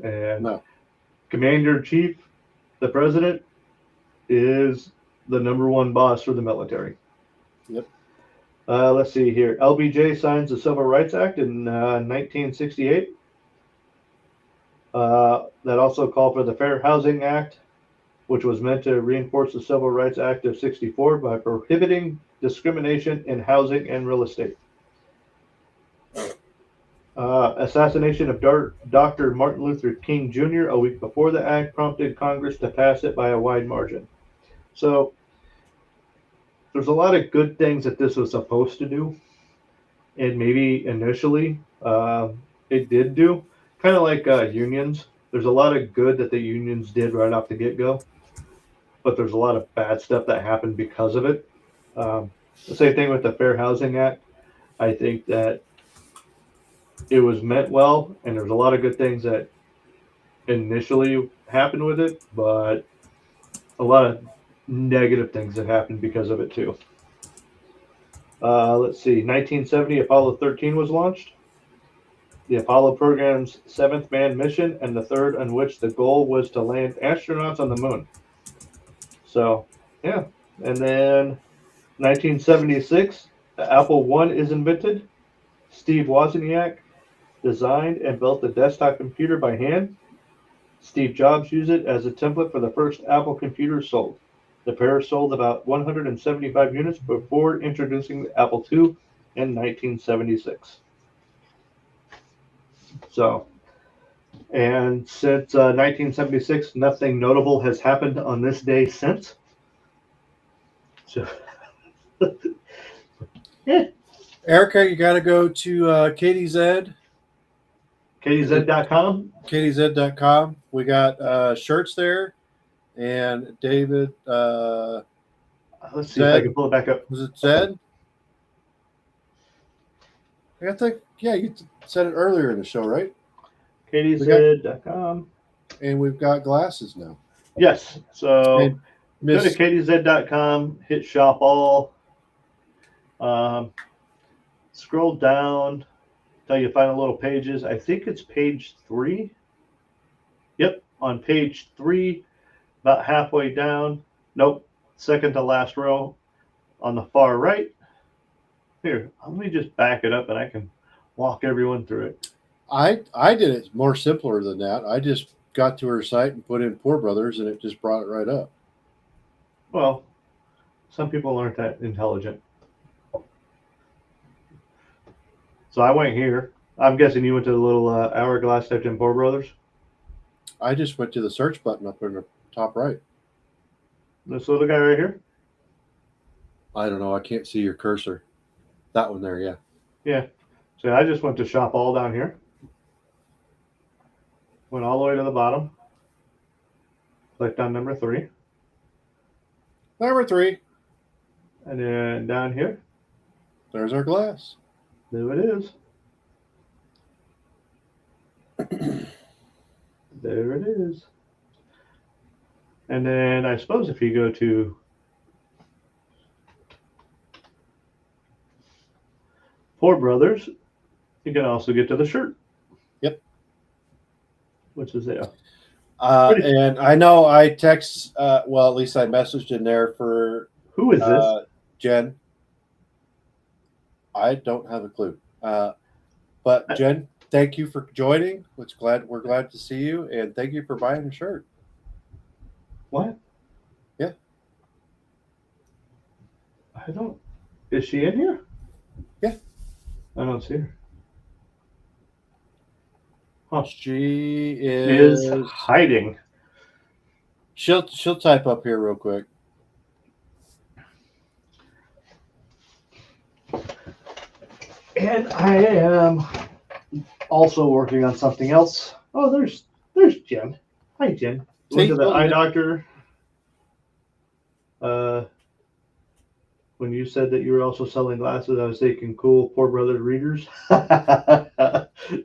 And No. Commander-in-Chief, the president, is the number one boss for the military. Yep. Let's see here. LBJ signs the Civil Rights Act in 1968. That also called for the Fair Housing Act, which was meant to reinforce the Civil Rights Act of 64 by prohibiting discrimination in housing and real estate. Assassination of Dr. Martin Luther King Jr. a week before the act prompted Congress to pass it by a wide margin. So there's a lot of good things that this was supposed to do, and maybe initially it did do. Kind of like unions. There's a lot of good that the unions did right off the get-go, but there's a lot of bad stuff that happened because of it. The same thing with the Fair Housing Act. I think that it was meant well, and there's a lot of good things that initially happened with it, but a lot of negative things that happened because of it too. Let's see, 1970, Apollo 13 was launched. The Apollo program's seventh manned mission, and the third on which the goal was to land astronauts on the moon. So, yeah. And then 1976, The Apple I is invented. Steve Wozniak designed and built the desktop computer by hand. Steve Jobs used it as a template for the first Apple computer sold. The pair sold about 175 units before introducing the Apple II in 1976. So, and since 1976, nothing notable has happened on this day since. So, yeah, Erica, you got to go to KDZ, KDZ.com. KDZ.com. We got shirts there. And David, Let's see if I can pull it back up. was it Zed? I think, yeah, you said it earlier in the show, right? KDZ.com. And we've got glasses now. Yes. So And go to Miss, KDZ.com, hit shop all. Scroll down till you find a little pages. I think it's page 3. Yep, on page 3, about halfway down. Nope, second to last row on the far right. Here, let me just back it up and I can walk everyone through it. I did it more simpler than that. I just got to her site and put in Poor Brothers, and it just brought it right up. Well, some people aren't that intelligent. So I went here. I'm guessing you went to the little hourglass, typed in Poor Brothers. I just went to the search button up in the top right. This little guy right here. I don't know. I can't see your cursor. That one there, yeah. Yeah. So I just went to shop all down here. Went all the way to the bottom. Clicked on number 3. Number 3. And then down here, There's our glass. there it is. There it is. And then I suppose if you go to Poor Brothers, you can also get to the shirt. Yep. Which is there. And I know I text, well, at least I messaged in there for Who is this? Jen. I don't have a clue. But Jen, thank you for joining. We're glad to see you, and thank you for buying a shirt. What? Yeah. I don't. Is she in here? Yeah. I don't see her. She Is is hiding. She'll type up here real quick. And I am also working on something else. Oh, there's Jen. Hi, Jen. Went to the eye doctor. When you said that you were also selling glasses, I was thinking, cool, Poor Brothers readers.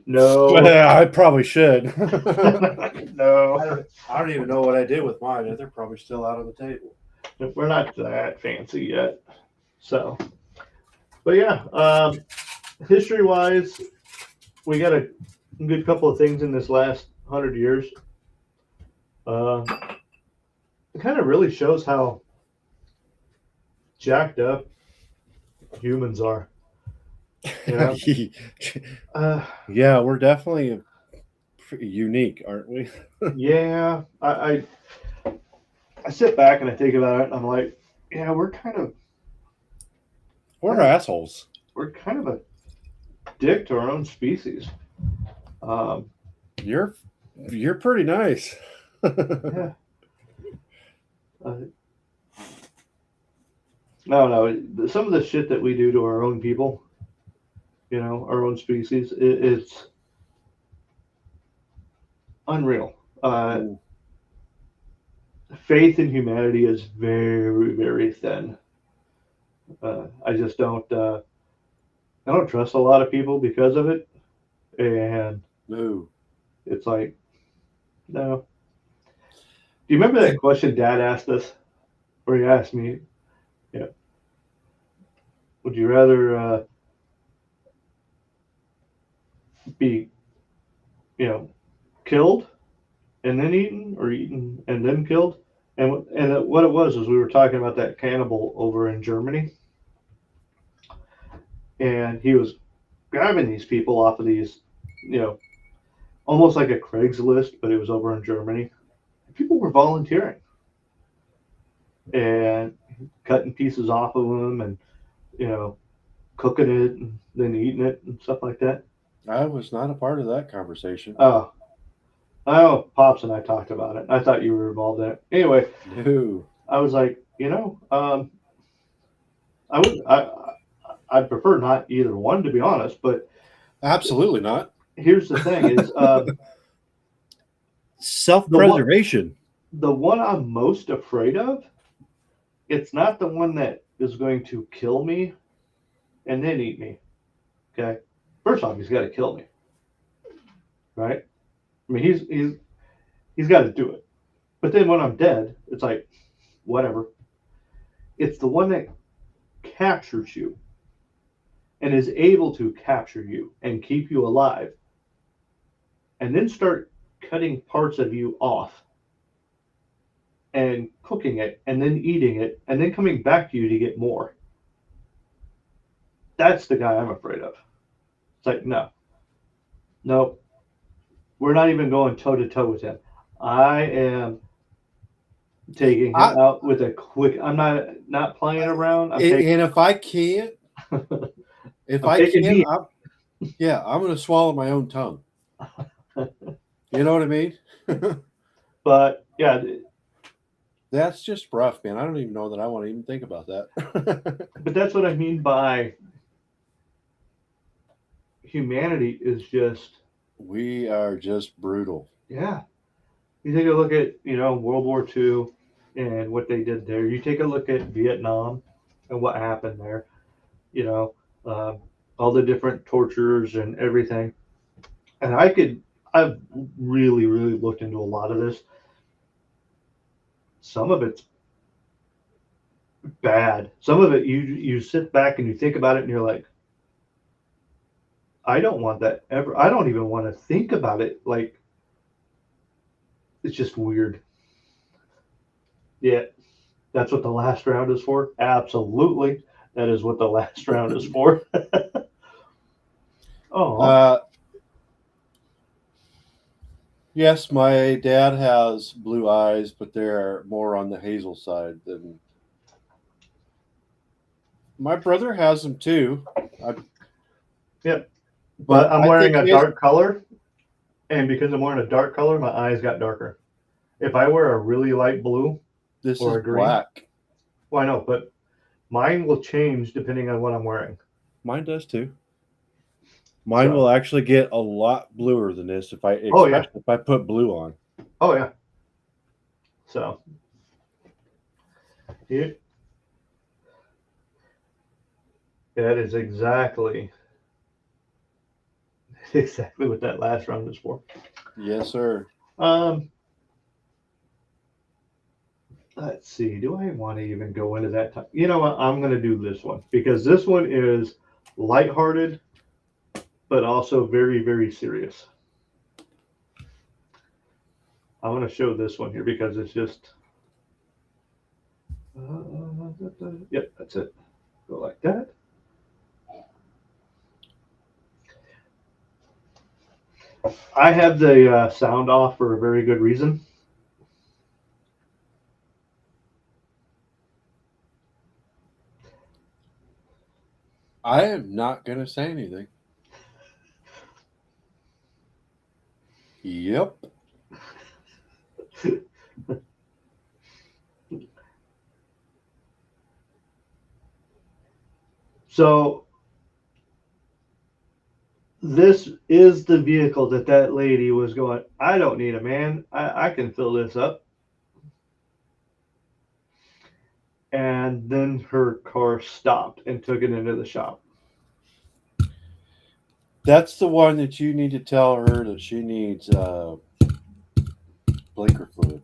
No. I probably should. No. I don't even know what I did with mine. They're probably still out on the table. We're not that fancy yet. So, but yeah, history-wise, we got a good couple of things in this last 100 years. It kind of really shows how jacked up humans are. You know? Yeah, we're definitely unique, aren't we? Yeah, I sit back and I think about it, and I'm like, yeah, we're assholes. We're kind of a dick to our own species. You're pretty nice. Yeah. No. Some of the shit that we do to our own people, you know, our own species, it's unreal. Faith in humanity is very, very thin. I just don't. I don't trust a lot of people because of it, and No. it's like, no. Do you remember that question Dad asked us, or he asked me? Yeah. Would you rather be, killed and then eaten, or eaten and then killed? And what it was we were talking about that cannibal over in Germany, and he was grabbing these people off of these, you know, almost like a Craigslist, but it was over in Germany. People were volunteering and cutting pieces off of them, and you know, cooking it and then eating it and stuff like that. I was not a part of that conversation. Oh, Pops and I talked about it. I thought you were involved in it. Anyway, No, I was like, I would, I'd prefer not either one, to be honest. But absolutely not. here's the thing: is Self-preservation. the one I'm most afraid of? It's not the one that is going to kill me and then eat me. Okay, first off, he's got to kill me, right? I mean, he's got to do it. But then when I'm dead, it's like, whatever. It's the one that captures you and is able to capture you and keep you alive and then start cutting parts of you off and cooking it and then eating it and then coming back to you to get more. That's the guy I'm afraid of. It's like, no, we're not even going toe to toe with him. I am taking him out with a quick. I'm not playing around. And if I can't, if I'm I taking can, heat. I'm going to swallow my own tongue. You know what I mean? But yeah, That's just rough, man. I don't even know that I want to even think about that. but that's what I mean by humanity is just, We are just brutal. yeah. You take a look at, World War II and what they did there. You take a look at Vietnam and what happened there. You know, all the different tortures and everything. And I've really, really looked into a lot of this. Some of it's bad. Some of it you sit back and you think about it and you're like, I don't want that ever. I don't even want to think about it. Like, it's just weird. Yeah, that's what the last round is for. Absolutely, that is what the last round is for. Oh, Yes, my dad has blue eyes, but they're more on the hazel side than my brother has them too. yep. But I'm I wearing think a dark color, and because I'm wearing a dark color, my eyes got darker. If I wear a really light blue, this or is a green. black. well, I know, but mine will change depending on what I'm wearing. Mine does too. Mine So- will actually get a lot bluer than this if Oh, yeah. if I put blue on. Oh yeah. So, yeah, that is exactly what that last round is for. Yes, sir. Let's see. Do I want to even go into that time? You know what? I'm going to do this one because this one is lighthearted, but also very, very serious. I want to show this one here because it's just. Yep, that's it. Go like that. I have the sound off for a very good reason. I am not going to say anything. Yep. So this is the vehicle that lady was going, I don't need a man. I can fill this up. And then her car stopped and took it into the shop. That's the one that you need to tell her that she needs blinker fluid.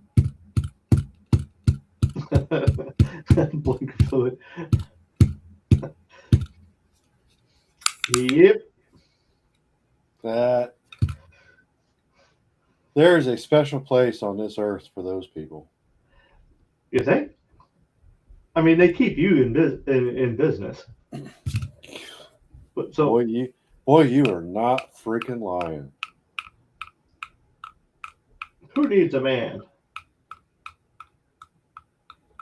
Blinker fluid. Yep. That there is a special place on this earth for those people. You think? I mean, they keep you in business. But so boy, you are not freaking lying. who needs a man?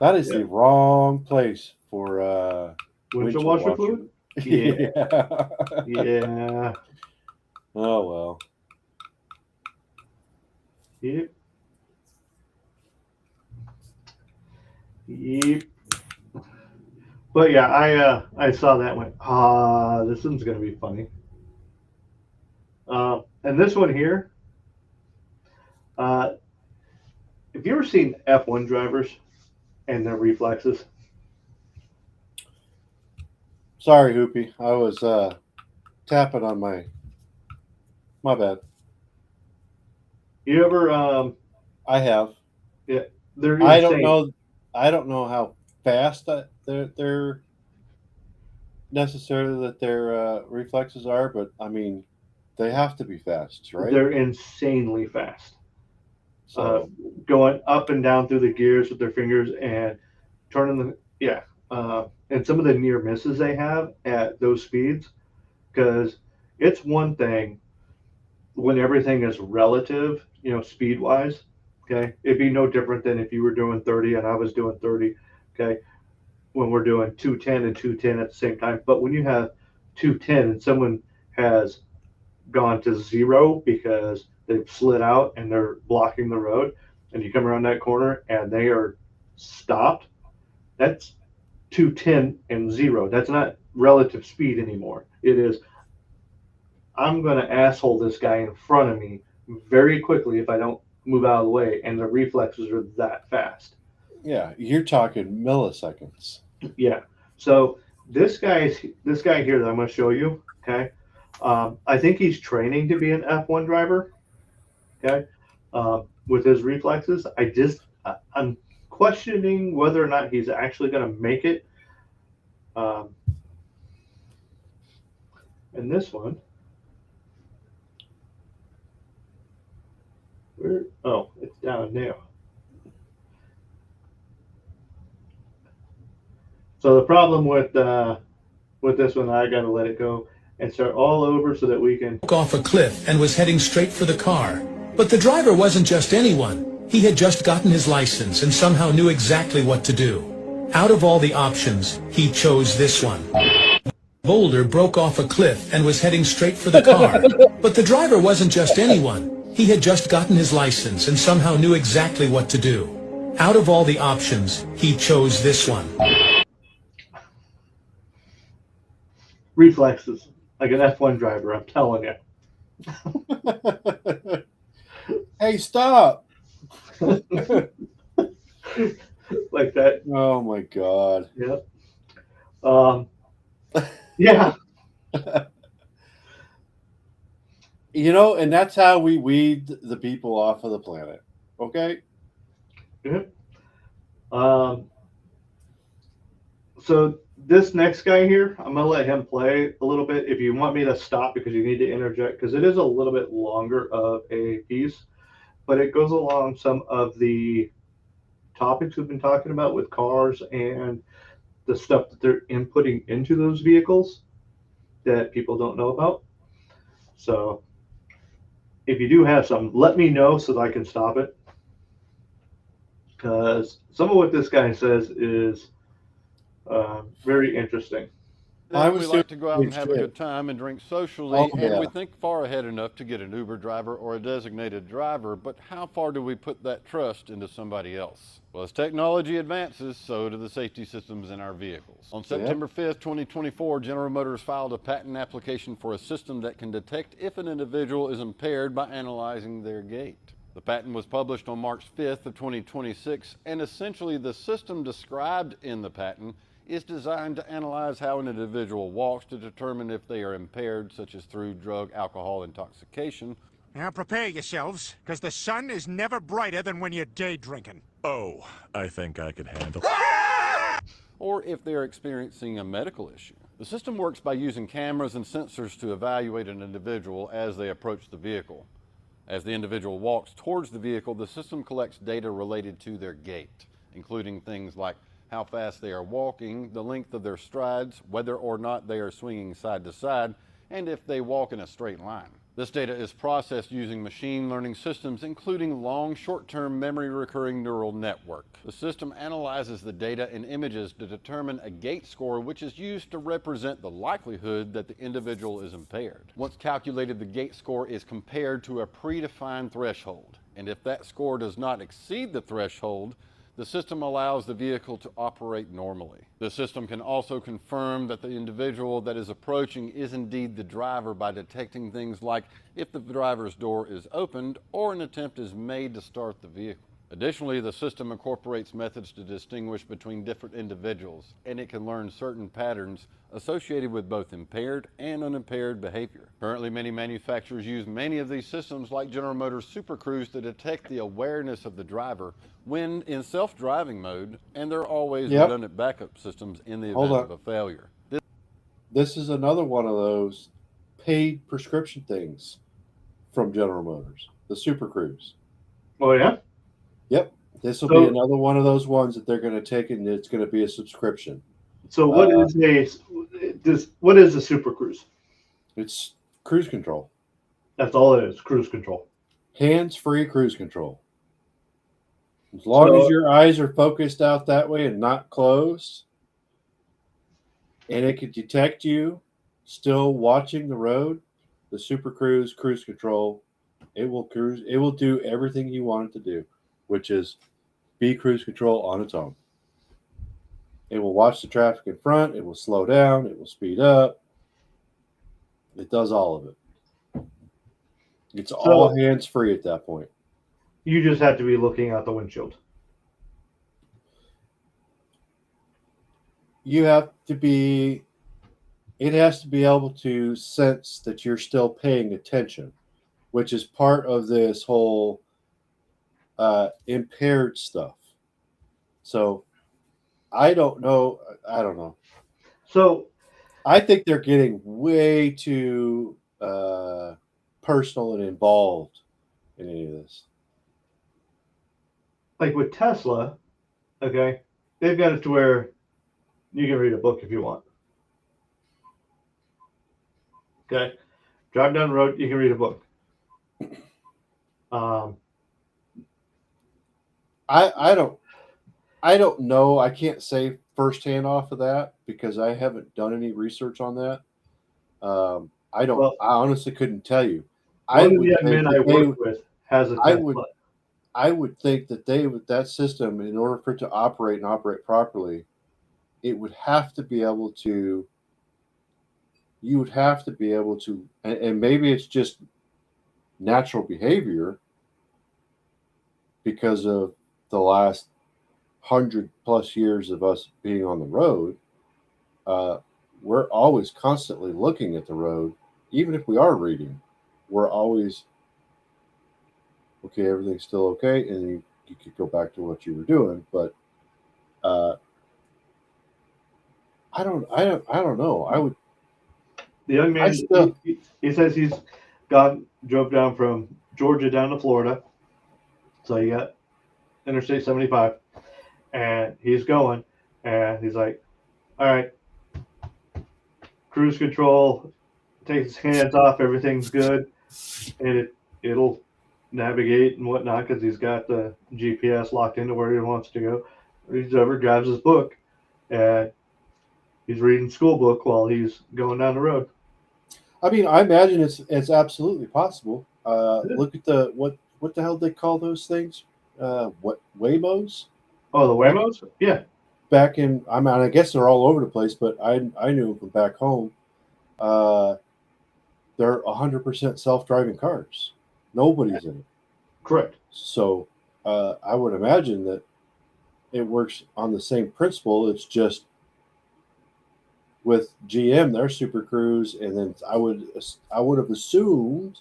That is Yeah. the wrong place for Windshield washer fluid? Yeah. Yeah. Yeah. Oh well. Yep. Yep. But yeah, I saw that and went, this one's gonna be funny. And this one here, have you ever seen F1 drivers and their reflexes? Sorry, Hoopy. I was tapping on my bad. You ever I have. yeah, they're I don't insane. know. I don't know how fast that they're necessarily that their reflexes are, but I mean, they have to be fast, right? They're insanely fast. So Going up and down through the gears with their fingers and turning the and some of the near misses they have at those speeds, because it's one thing when everything is relative, speed wise. Okay, it'd be no different than if you were doing 30 and I was doing 30. Okay, when we're doing 210 and 210 at the same time. But when you have 210 and someone has gone to zero because they've slid out and they're blocking the road, and you come around that corner and they are stopped, that's 210 and zero. That's not relative speed anymore. It is, I'm going to asshole this guy in front of me very quickly if I don't move out of the way, and the reflexes are that fast. yeah, you're talking milliseconds. Yeah. So this guy here that I'm going to show you. Okay. I think he's training to be an F1 driver. Okay. With his reflexes, I'm questioning whether or not he's actually going to make it. And this one, it's down there. So the problem with this one, I got to let it go and start all over so that we can. Off a cliff and was heading straight for the car. But the driver wasn't just anyone. He had just gotten his license and somehow knew exactly what to do. Out of all the options, he chose this one. Boulder broke off a cliff and was heading straight for the car. But the driver wasn't just anyone. He had just gotten his license and somehow knew exactly what to do. Out of all the options, he chose this one. Reflexes, like an F1 driver, I'm telling you. Hey, stop! Like that. Oh my god. Yep. Yeah. And that's how we weed the people off of the planet. Okay. Yep. So this next guy here, I'm gonna let him play a little bit. If you want me to stop because you need to interject, because it is a little bit longer of a piece, but it goes along some of the topics we've been talking about with cars and the stuff that they're inputting into those vehicles that people don't know about. So if you do have some, let me know so that I can stop it. Because some of what this guy says is very interesting. We like to go out and have a good time and drink socially, Oh, yeah. and we think far ahead enough to get an Uber driver or a designated driver, but how far do we put that trust into somebody else? Well, as technology advances, so do the safety systems in our vehicles. On September 5th, 2024, General Motors filed a patent application for a system that can detect if an individual is impaired by analyzing their gait. The patent was published on March 5th of 2026, and essentially the system described in the patent is designed to analyze how an individual walks to determine if they are impaired, such as through drug, alcohol intoxication. Now prepare yourselves, because the sun is never brighter than when you're day drinking. Oh, I think I could handle. Or if they're experiencing a medical issue. The system works by using cameras and sensors to evaluate an individual as they approach the vehicle. As the individual walks towards the vehicle, the system collects data related to their gait, including things like how fast they are walking, the length of their strides, whether or not they are swinging side to side, and if they walk in a straight line. This data is processed using machine learning systems, including long, short-term memory recurring neural network. The system analyzes the data and images to determine a gait score, which is used to represent the likelihood that the individual is impaired. Once calculated, the gait score is compared to a predefined threshold, and if that score does not exceed the threshold, the system allows the vehicle to operate normally. The system can also confirm that the individual that is approaching is indeed the driver by detecting things like if the driver's door is opened or an attempt is made to start the vehicle. Additionally, the system incorporates methods to distinguish between different individuals, and it can learn certain patterns associated with both impaired and unimpaired behavior. Currently, many manufacturers use many of these systems, like General Motors Super Cruise, to detect the awareness of the driver when in self-driving mode, and there are always redundant backup systems in the event of a failure. This is another one of those paid prescription things from General Motors, the Super Cruise. Oh yeah. Yep. This will be another one of those ones that they're going to take, and it's going to be a subscription. So what is a Super Cruise? It's cruise control. That's all it is, cruise control. Hands-free cruise control. As long as your eyes are focused out that way and not closed, and it can detect you still watching the road, the Super Cruise cruise control, it will cruise. It will do everything you want it to do, which is be cruise control on its own. It will watch the traffic in front. It will slow down. It will speed up. It does all of it. It's all hands-free at that point. You just have to be looking out the windshield. You have to be, it has to be able to sense that you're still paying attention, which is part of this whole impaired stuff. So I don't know. So I think they're getting way too personal and involved in any of this. Like with Tesla, okay, they've got it to where you can read a book if you want. Okay, drive down the road, you can read a book. I don't know. I can't say firsthand off of that because I haven't done any research on that. I honestly couldn't tell you. One of the young men I work with has a Tesla. I would think that that system, in order for it to operate and operate properly, it would have to be able to. You would have to be able to, and maybe it's just natural behavior because of the last 100+ years of us being on the road. We're always constantly looking at the road, even if we are reading. We're always okay. Everything's still okay, and you could go back to what you were doing. But I don't know. I would. The young man, he says he's drove down from Georgia down to Florida. So you got Interstate 75, and he's going, and he's like, all right, cruise control, takes his hands off, everything's good, and it'll navigate and whatnot because he's got the GPS locked into where he wants to go. He's over, grabs his book, and he's reading school book while he's going down the road. I mean, I imagine it's absolutely possible. Look at what the hell they call those things? What, Waymos? Oh, the Waymos? Yeah. Back in, I guess they're all over the place, but I knew them from back home. They're 100% self-driving cars. Nobody's in it. Correct. So I would imagine that it works on the same principle. It's just with GM, their Super Cruise, and then I would have assumed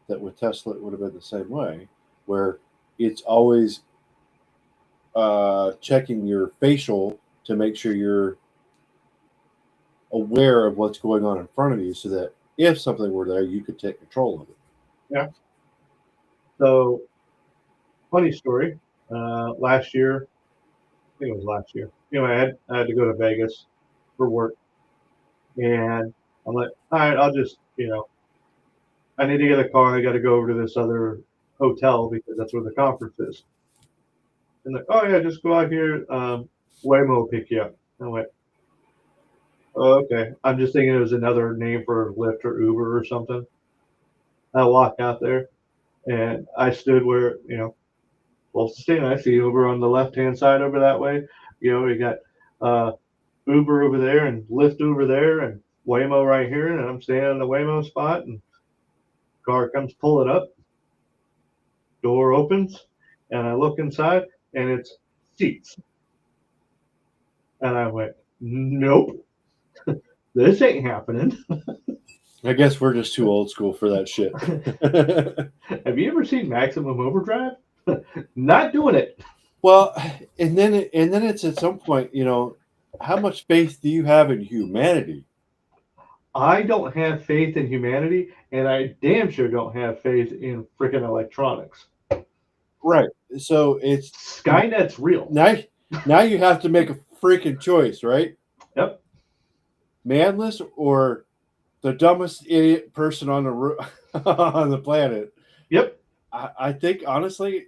that with Tesla it would have been the same way, where it's always checking your facial to make sure you're aware of what's going on in front of you, so that if something were there, you could take control of it. Yeah. So, funny story. Last year, I think it was last year, I had to go to Vegas for work, and I'm like, all right, I'll just, I need to get a car. I got to go over to this other hotel because that's where the conference is. And like, oh yeah, just go out here. Waymo will pick you up. I went, oh, okay. I'm just thinking it was another name for Lyft or Uber or something. I walk out there, and I stood where, well, stand. I see over on the left hand side over that way. We got uh, Uber over there and Lyft over there and Waymo right here, and I'm standing in the Waymo spot, and car comes pulling up, door opens, and I look inside, and it's seats. And I went, nope, this ain't happening. I guess we're just too old school for that shit. Have you ever seen Maximum Overdrive? Not doing it. Well, and then it's at some point, how much faith do you have in humanity? I don't have faith in humanity, and I damn sure don't have faith in freaking electronics. Right. So it's Skynet's real. Now you have to make a freaking choice, right? Yep. Manless or the dumbest idiot person on on the planet. Yep. I think honestly,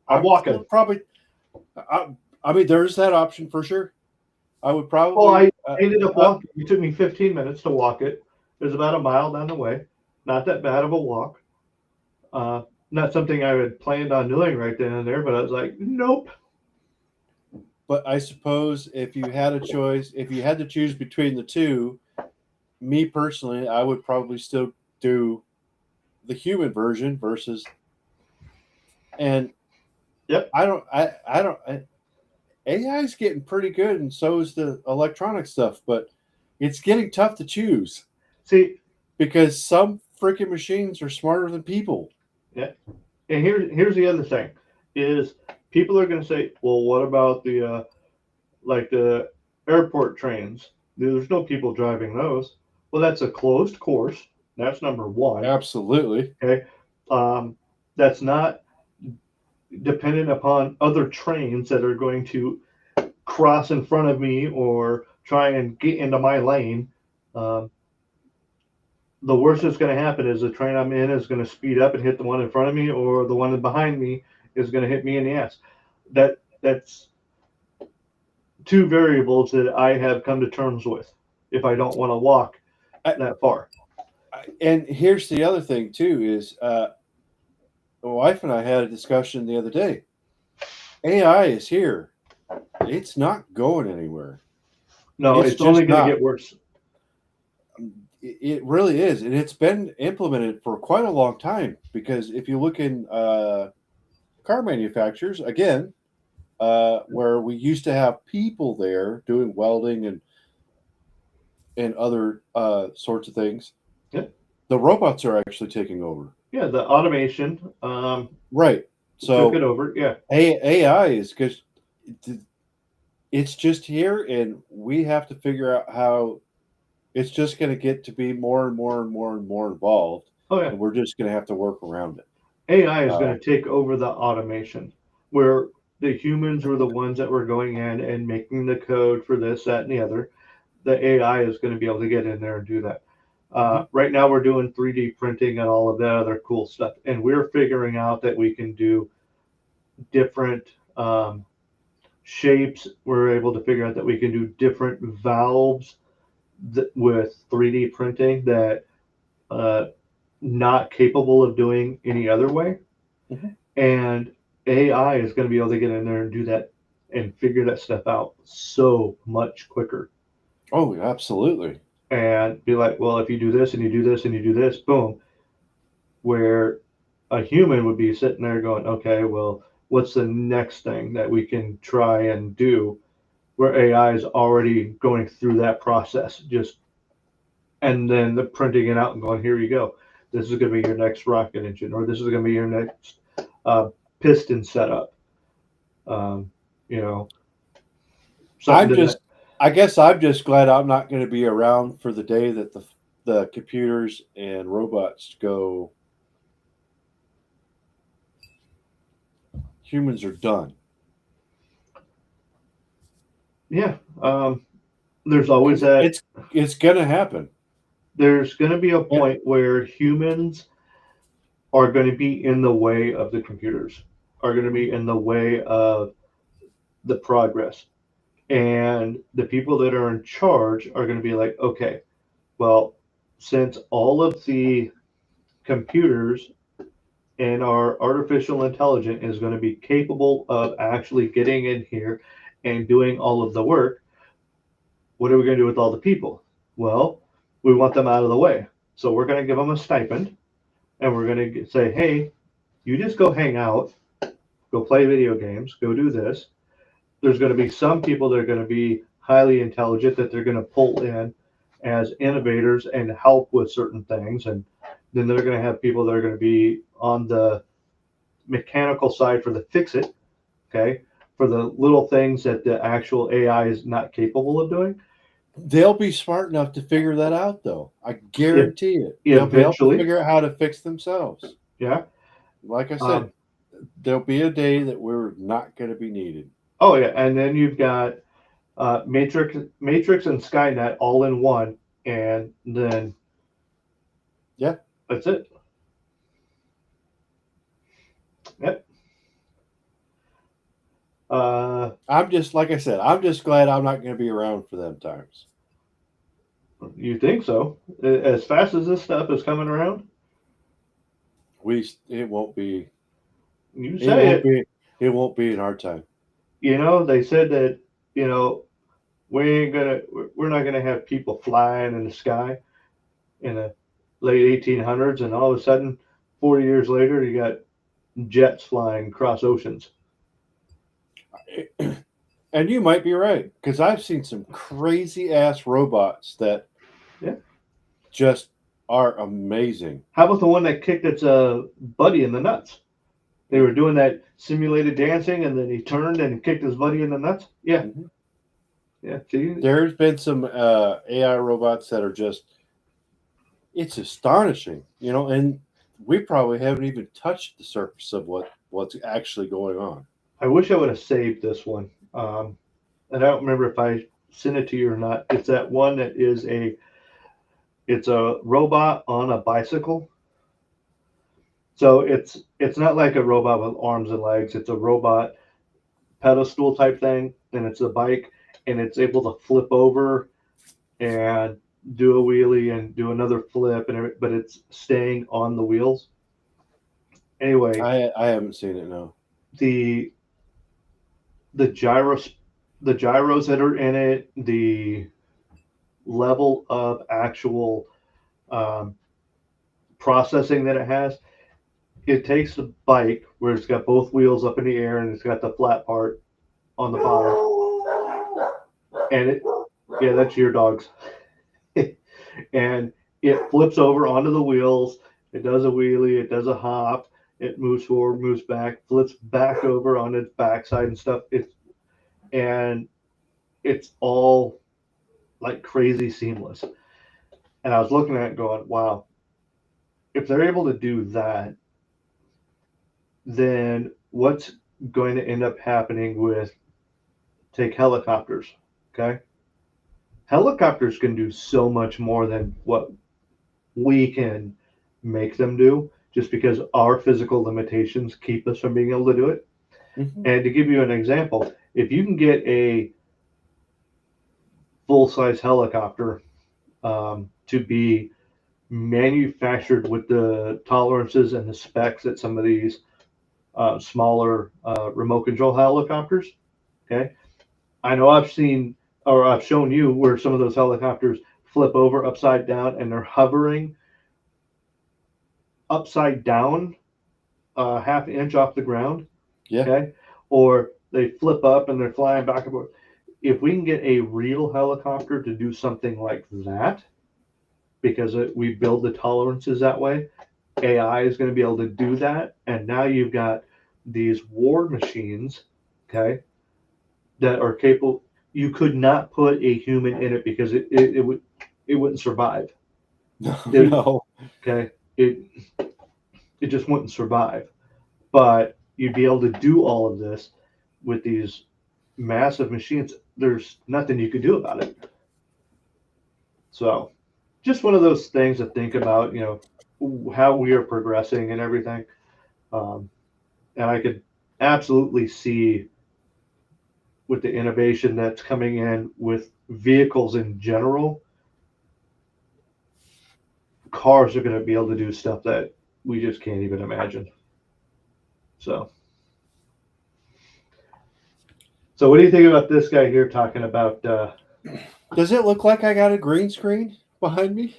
I'm walking. Probably. I mean, there's that option for sure. I would probably. Well, I ended up walking. It took me 15 minutes to walk it. It was about a mile down the way. Not that bad of a walk. Not something I had planned on doing right then and there, but I was like, nope. But I suppose if you had a choice, if you had to choose between the two, me personally, I would probably still do the human version versus. And yep, I don't. AI is getting pretty good, and so is the electronic stuff, but it's getting tough to choose. See, because some freaking machines are smarter than people. Yeah, and here's the other thing: is people are going to say, well, what about the like the airport trains? There's no people driving those. Well, that's a closed course. That's number one. Absolutely. Okay, that's not dependent upon other trains that are going to cross in front of me or try and get into my lane. The worst that's going to happen is the train I'm in is going to speed up and hit the one in front of me, or the one behind me is going to hit me in the ass. That's two variables that I have come to terms with if I don't want to walk that far. And here's the other thing too is my wife and I had a discussion the other day. AI is here. It's not going anywhere. No, it's only going to get worse. It really is. And it's been implemented for quite a long time, because if you look in car manufacturers, again, where we used to have people there doing welding and other sorts of things, the robots are actually taking over. Yeah, the automation. Right. So took it over. Yeah. AI is because it's just here, and we have to figure out how it's just going to get to be more and more and more and more involved. Oh yeah. And we're just going to have to work around it. AI is going to take over the automation, where the humans were the ones that were going in and making the code for this, that, and the other. The AI is going to be able to get in there and do that. Right now we're doing 3D printing and all of that other cool stuff. And we're figuring out that we can do different shapes. We're able to figure out that we can do different valves with 3D printing that not capable of doing any other way. Mm-hmm. And AI is going to be able to get in there and do that and figure that stuff out so much quicker. Oh, absolutely. And be like, well, if you do this and you do this and you do this, boom. Where a human would be sitting there going, okay, well, what's the next thing that we can try and do? Where AI is already going through that process, and then the printing it out and going, here you go. This is going to be your next rocket engine, or this is going to be your next piston setup. I guess I'm just glad I'm not going to be around for the day that the computers and robots go. Humans are done. Yeah. There's always that. It's gonna happen. There's going to be a Yeah. point where humans are going to be in the way of the computers, are going to be in the way of the progress. And the people that are in charge are going to be like, okay, well, since all of the computers and our artificial intelligence is going to be capable of actually getting in here and doing all of the work, what are we going to do with all the people? Well, we want them out of the way. So we're going to give them a stipend and we're going to say, hey, you just go hang out, go play video games, go do this. There's going to be some people that are going to be highly intelligent that they're going to pull in as innovators and help with certain things. And then they're going to have people that are going to be on the mechanical side for the fix it, okay, for the little things that the actual AI is not capable of doing. They'll be smart enough to figure that out, though. I guarantee it. They'll be able to Eventually, figure out how to fix themselves. yeah. Like I said, there'll be a day that we're not going to be needed. Oh yeah, and then you've got Matrix and Skynet all in one, and then Yeah. that's it. Yep. I'm just, like I said, I'm just glad I'm not going to be around for them times. You think so? As fast as this stuff is coming around, It won't be. you It say won't it. be. It won't be in our time. You know, they said that, you know, we're not gonna have people flying in the sky in the late 1800s, and all of a sudden, 40 years later, you got jets flying across oceans. And you might be right, because I've seen some crazy ass robots that Yeah. just are amazing. How about the one that kicked its buddy in the nuts? They were doing that simulated dancing, and then he turned and kicked his buddy in the nuts. Yeah, Mhm. yeah. See, There's been some AI robots that are just, it's astonishing, and we probably haven't even touched the surface of what's actually going on. I wish I would have saved this one. And I don't remember if I sent it to you or not. It's that one that is it's a robot on a bicycle. So it's not like a robot with arms and legs. It's a robot pedestal type thing, and it's a bike, and it's able to flip over and do a wheelie and do another flip, but it's staying on the wheels. Anyway, I haven't seen it, no. the the gyros the gyros that are in it, the level of actual um, processing that it has, it takes the bike where it's got both wheels up in the air and it's got the flat part on the bottom, and yeah, that's your dogs, and it flips over onto the wheels. It does a wheelie, it does a hop, it moves forward, moves back, flips back over on its backside and stuff. And it's all like crazy seamless. And I was looking at it going, wow, if they're able to do that, then what's going to end up happening with, take helicopters, okay? Helicopters can do so much more than what we can make them do, just because our physical limitations keep us from being able to do it. Mhm. And to give you an example, if you can get a full-size helicopter to be manufactured with the tolerances and the specs that some of these smaller remote control helicopters, okay? I know I've seen, or I've shown you where some of those helicopters flip over upside down and they're hovering upside down half inch off the ground. Yeah. Okay. Or they flip up and they're flying back and forth. If we can get a real helicopter to do something like that, because we build the tolerances that way, AI is going to be able to do that. And now you've got these war machines, okay, that are capable. You could not put a human in it because it wouldn't survive. No. Okay, it just wouldn't survive. But you'd be able to do all of this with these massive machines, there's nothing you could do about it. So, just one of those things to think about, how we are progressing and everything. Um, and I could absolutely see with the innovation that's coming in with vehicles in general, cars are going to be able to do stuff that we just can't even imagine. So what do you think about this guy here talking about? Does it look like I got a green screen behind me?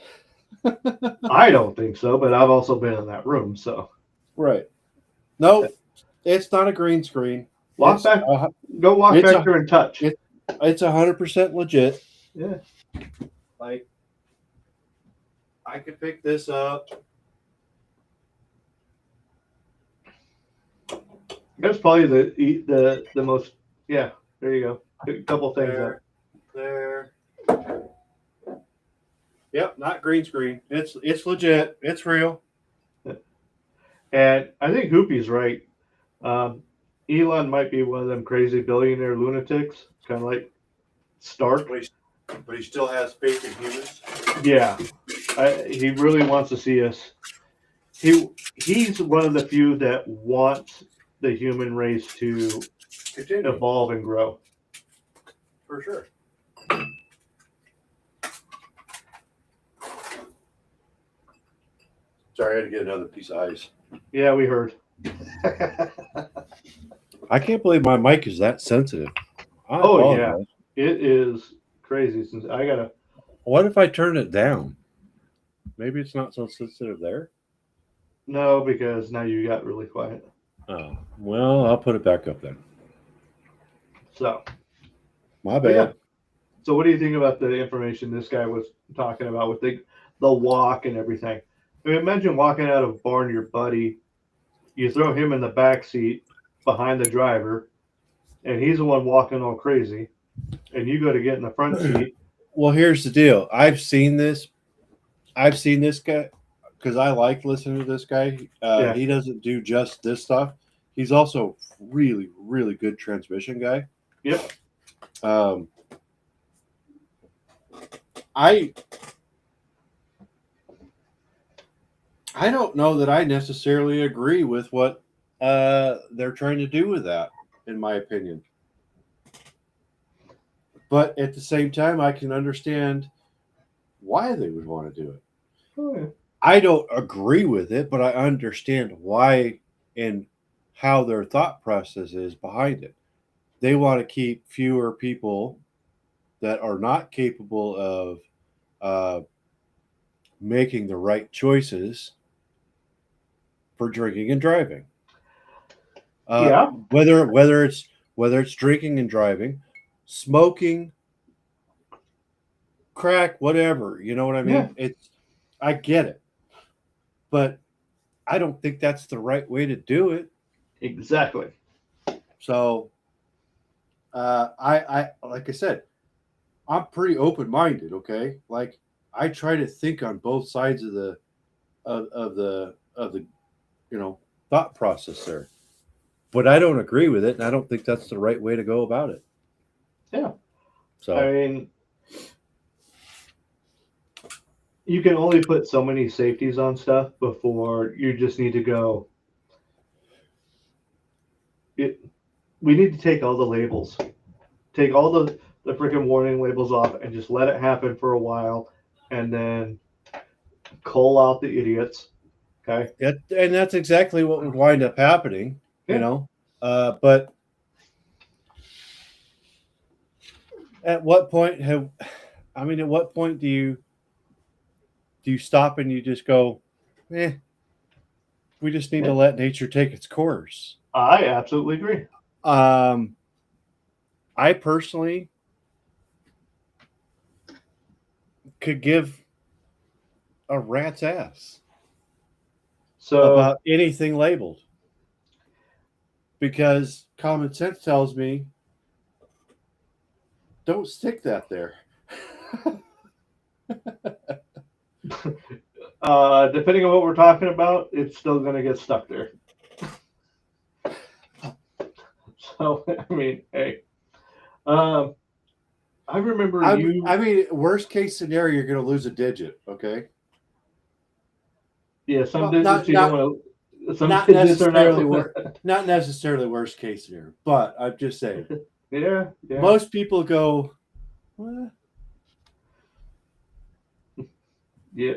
I don't think so, but I've also been in that room. So Right. No, it's not a green screen. walk It's, back, uh, go walk it's back there and touch. it's 100% legit. Yeah, Like, I could pick this up. that's probably the most. Yeah, there you go. A couple things There. there. There. Yep, not green screen. It's legit. It's real. And I think Hoopy's right. Elon might be one of them crazy billionaire lunatics, kind of like Stark. But he still has faith in humans. Yeah, he really wants to see us. He's one of the few that wants the human race to Continue. evolve and grow. For sure. Sorry, I had to get another piece of ice. Yeah, we heard. I can't believe my mic is that sensitive. Oh, yeah. It is crazy. Since I gotta. What if I turn it down? Maybe it's not so sensitive there. No, because now you got really quiet. Oh, well, I'll put it back up then. So. My bad. Yeah. So what do you think about the information this guy was talking about with the walk and everything? I mean, imagine walking out of a bar and your buddy, you throw him in the back seat behind the driver, and he's the one walking all crazy, and you go to get in the front seat. Well, here's the deal. I've seen this guy because I like listening to this guy. Yeah. He doesn't do just this stuff. He's also really, really good transmission guy. Yep. I don't know that I necessarily agree with what they're trying to do with that, in my opinion. But at the same time, I can understand why they would want to do it. Oh, yeah. I don't agree with it, but I understand why and how their thought process is behind it. They want to keep fewer people that are not capable of making the right choices for drinking and driving. Yeah. Whether it's drinking and driving, smoking, crack, whatever, you know what I mean? Yeah. I get it, but I don't think that's the right way to do it. Exactly. So, I like I said, I'm pretty open-minded. Okay, like I try to think on both sides of the thought process there, but I don't agree with it, and I don't think that's the right way to go about it. Yeah. So I mean, you can only put so many safeties on stuff before you just need to go. We need to take all the labels, take all the freaking warning labels off, and just let it happen for a while, and then cull out the idiots. Okay. and that's exactly what would wind up happening, Yeah. you know. But at what point do you stop and you just go, we just need to let nature take its course? I absolutely agree. I personally could give a rat's ass So about anything labeled, because common sense tells me don't stick that there. depending on what we're talking about, it's still going to get stuck there. So, I mean, hey, I remember I you. mean, worst case scenario, you're going to lose a digit. Okay. Yeah, some Well, digits you don't want to. Some not digits are not. not necessarily worst case scenario, but I'm just saying. Yeah, yeah. Most people go, Yeah.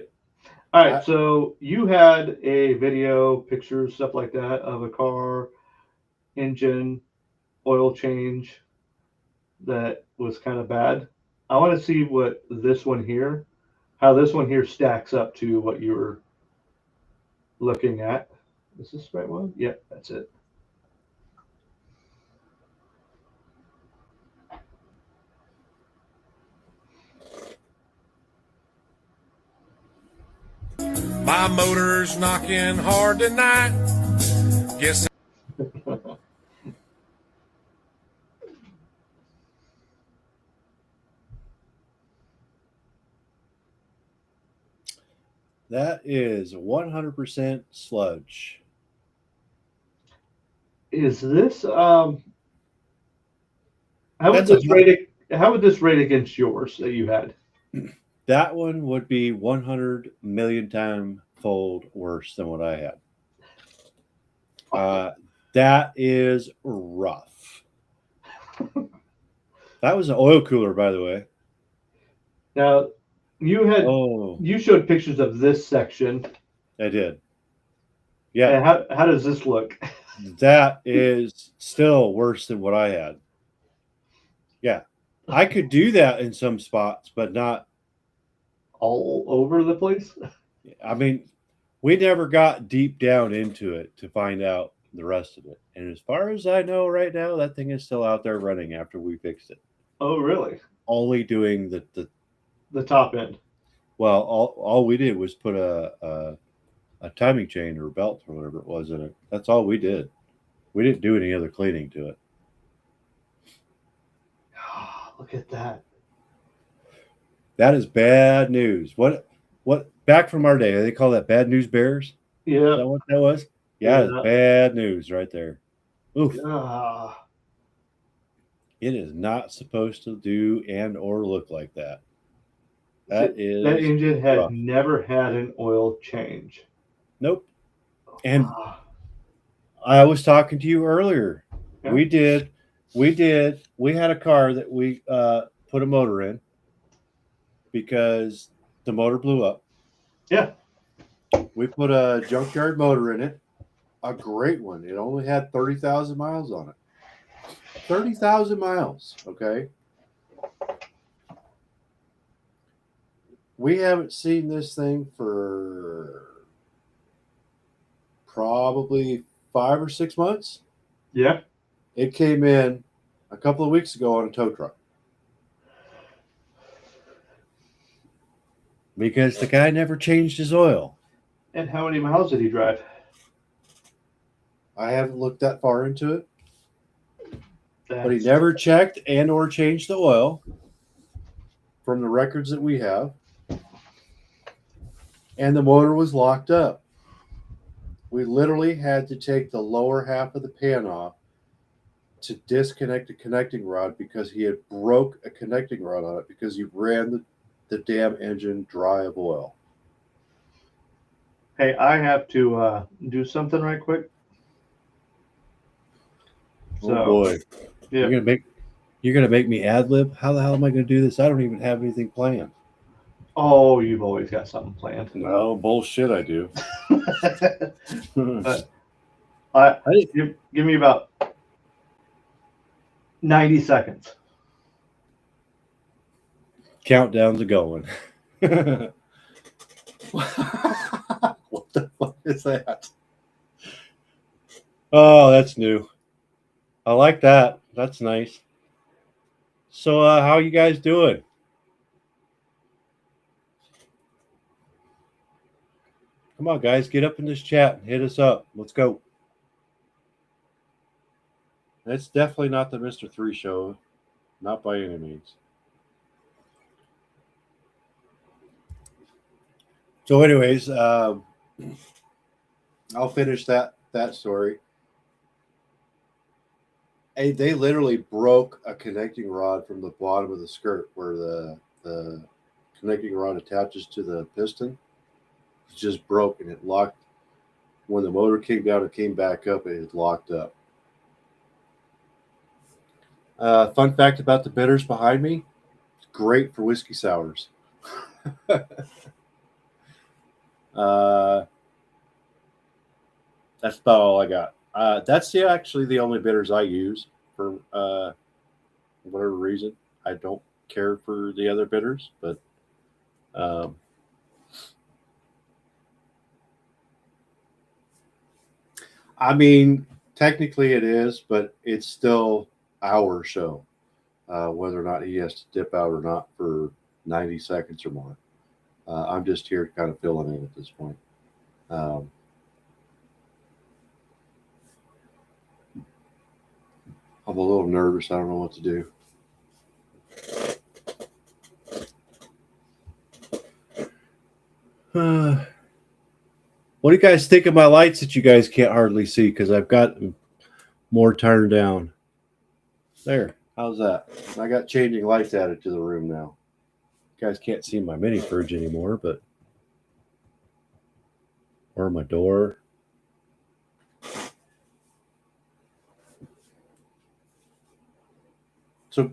All right. So you had a video, pictures, stuff like that of a car engine oil change that was kind of bad. I want to see what this one here, how this one here stacks up to what you were looking at. Is this the right one? Yep, that's it. My motor's knocking hard tonight. Guess that is 100% sludge. Is this how would That's a this rate? How would this rate against yours that you had? That one would be 100 million time fold worse than what I had. That is rough. That was an oil cooler, by the way. Now, you showed pictures of this section. I did. Yeah. And how does this look? That is still worse than what I had. Yeah. I could do that in some spots, but not all over the place. I mean, we never got deep down into it to find out the rest of it. And as far as I know right now, that thing is still out there running after we fixed it. Oh, really? Only doing the top end. Well, all we did was put a timing chain or belt or whatever it was in it. That's all we did. We didn't do any other cleaning to it. Look at that. That is bad news. What back from our day, they call that bad news bears? Yeah. Is that what that was? Yeah, it's bad news right there. Oof. It is not supposed to do and or look like that. That engine had never had an oil change. Nope. And I was talking to you earlier. Yeah. We had a car that we put a motor in because the motor blew up. Yeah. We put a junkyard motor in it. A great one. It only had 30,000 miles on it. 30,000 miles. Okay. We haven't seen this thing for probably 5 or 6 months. Yeah. It came in a couple of weeks ago on a tow truck. Because the guy never changed his oil. And how many miles did he drive? I haven't looked that far into it. But he never checked and or changed the oil from the records that we have. And the motor was locked up. We literally had to take the lower half of the pan off to disconnect the connecting rod because he had broke a connecting rod on it because he ran the damn engine dry of oil. Hey, I have to do something right quick. Oh boy. Yeah. You're gonna make me ad lib? How the hell am I gonna do this? I don't even have anything planned. Oh, you've always got something planned. No, bullshit, I do. Give me about 90 seconds. Countdowns are going. What the fuck is that? Oh, that's new. I like that. That's nice. So, how you guys doing? Come on, guys, get up in this chat and hit us up. Let's go. That's definitely not the Mr. 3 show. Not by any means. So anyways, I'll finish that story. They literally broke a connecting rod from the bottom of the skirt where the connecting rod attaches to the piston. It just broke and it locked. When the motor came down and came back up, it had locked up. Fun fact about the bitters behind me: it's great for whiskey sours. That's about all I got. That's actually the only bitters I use for whatever reason. I don't care for the other bitters, but I mean, technically it is, but it's still our show, whether or not he has to dip out or not for 90 seconds or more. I'm just here kind of filling in at this point. I'm a little nervous. I don't know what to do. What do you guys think of my lights that you guys can't hardly see? Because I've got them more turned down. There. How's that? I got changing lights added to the room now. You guys can't see my mini fridge anymore, but or my door. So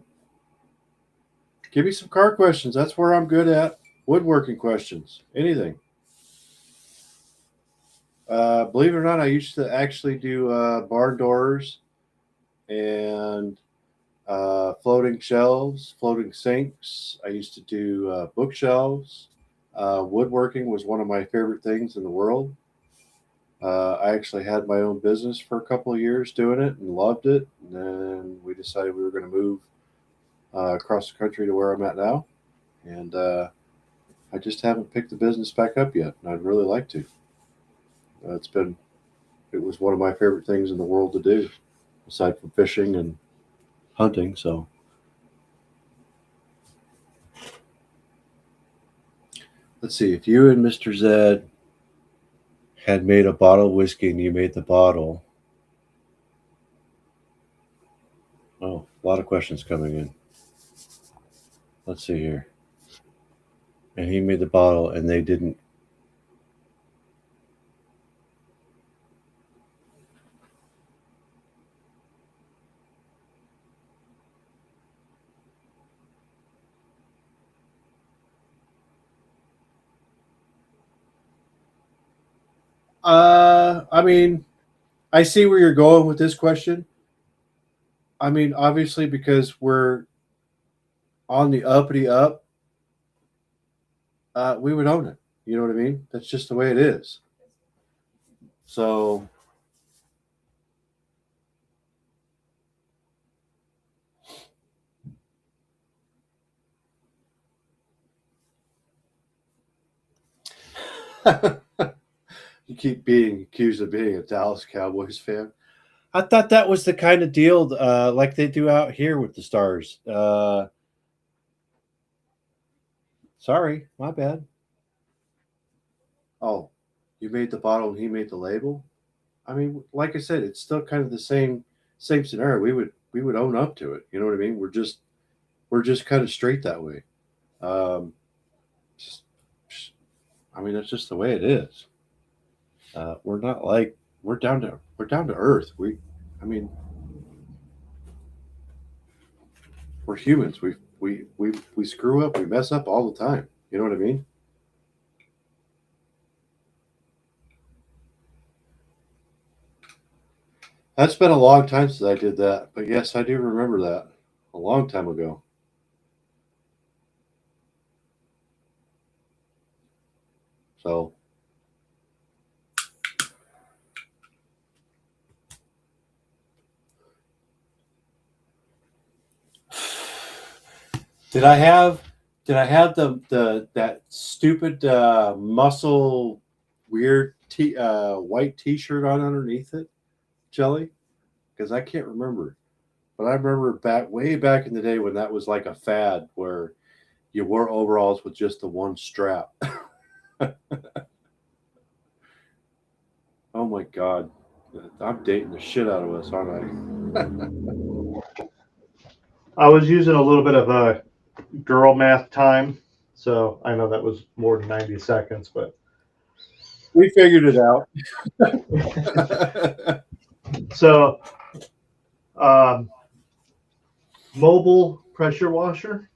give me some car questions. That's where I'm good at. Woodworking questions. Anything. Believe it or not, I used to actually do barn doors and floating shelves, floating sinks. I used to do bookshelves. Woodworking was one of my favorite things in the world. I actually had my own business for a couple of years doing it and loved it. And then we decided we were going to move across the country to where I'm at now. And I just haven't picked the business back up yet. And I'd really like to. It was one of my favorite things in the world to do, aside from fishing and hunting. So let's see. If you and Mr. Zed had made a bottle of whiskey and you made the bottle. Oh, a lot of questions coming in. Let's see here. And he made the bottle and they didn't. I mean, I see where you're going with this question. I mean, obviously, because we're on the uppity up, we would own it. You know what I mean? That's just the way it is. So, you keep being accused of being a Dallas Cowboys fan. I thought that was the kind of deal like they do out here with the Stars. Sorry, my bad. Oh, you made the bottle and he made the label? I mean, like I said, it's still kind of the same scenario. We would own up to it. You know what I mean? We're just kind of straight that way. I mean, that's just the way it is. We're not like we're down to earth. I mean, we're humans. We screw up. We mess up all the time. You know what I mean? That's been a long time since I did that, but yes, I do remember that a long time ago. So. Did I have the that stupid muscle weird white T-shirt on underneath it, Jelly? Because I can't remember, but I remember way back in the day when that was like a fad where you wore overalls with just the one strap. Oh my God, I'm dating the shit out of us, aren't I? I was using a little bit of a girl math time, so I know that was more than 90 seconds, but We figured it out. so mobile pressure washer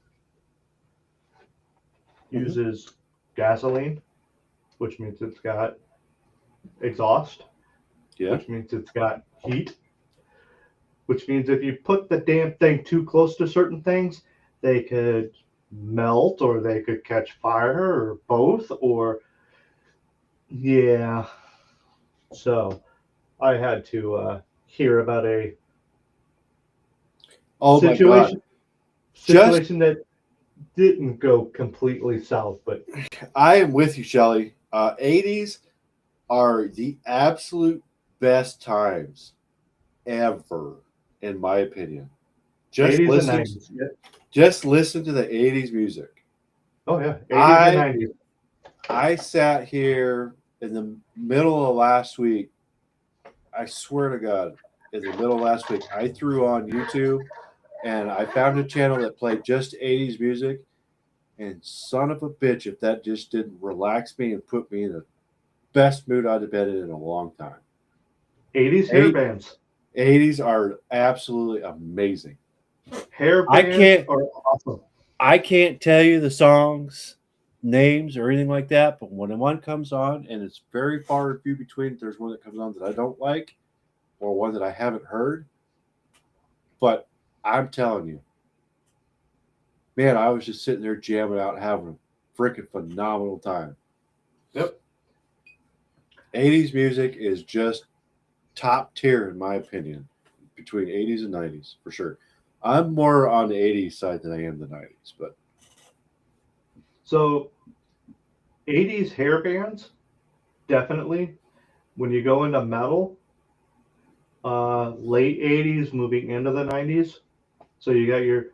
uses gasoline, which means it's got exhaust, Yeah. which means it's got heat, which means if you put the damn thing too close to certain things, they could melt or they could catch fire or both, or yeah. So I had to hear about a Oh my God. situation that didn't go completely south, but I am with you, Shelly. 80s are the absolute best times ever, in my opinion. Just 80s listen, and 90s. Yeah. just listen to the 80s music. Oh yeah, 80s and 90s. I sat here in the middle of last week. I swear to God, in the middle of last week, I threw on YouTube and I found a channel that played just 80s music. And son of a bitch, if that just didn't relax me and put me in the best mood I'd have been in a long time. 80s hair bands. 80s are absolutely amazing. Hair I bands can't- are awesome. I can't tell you the songs names or anything like that, but when one comes on, And it's very far and few between if there's one that comes on that I don't like or one that I haven't heard. But I'm telling you, man, I was just sitting there jamming out, having a freaking phenomenal time. Yep. 80s music is just top tier, in my opinion, between 80s and 90s, for sure. I'm more on the 80s side than I am the 90s, but So 80s hair bands, definitely. When you go into metal, late 80s moving into the 90s. So you got your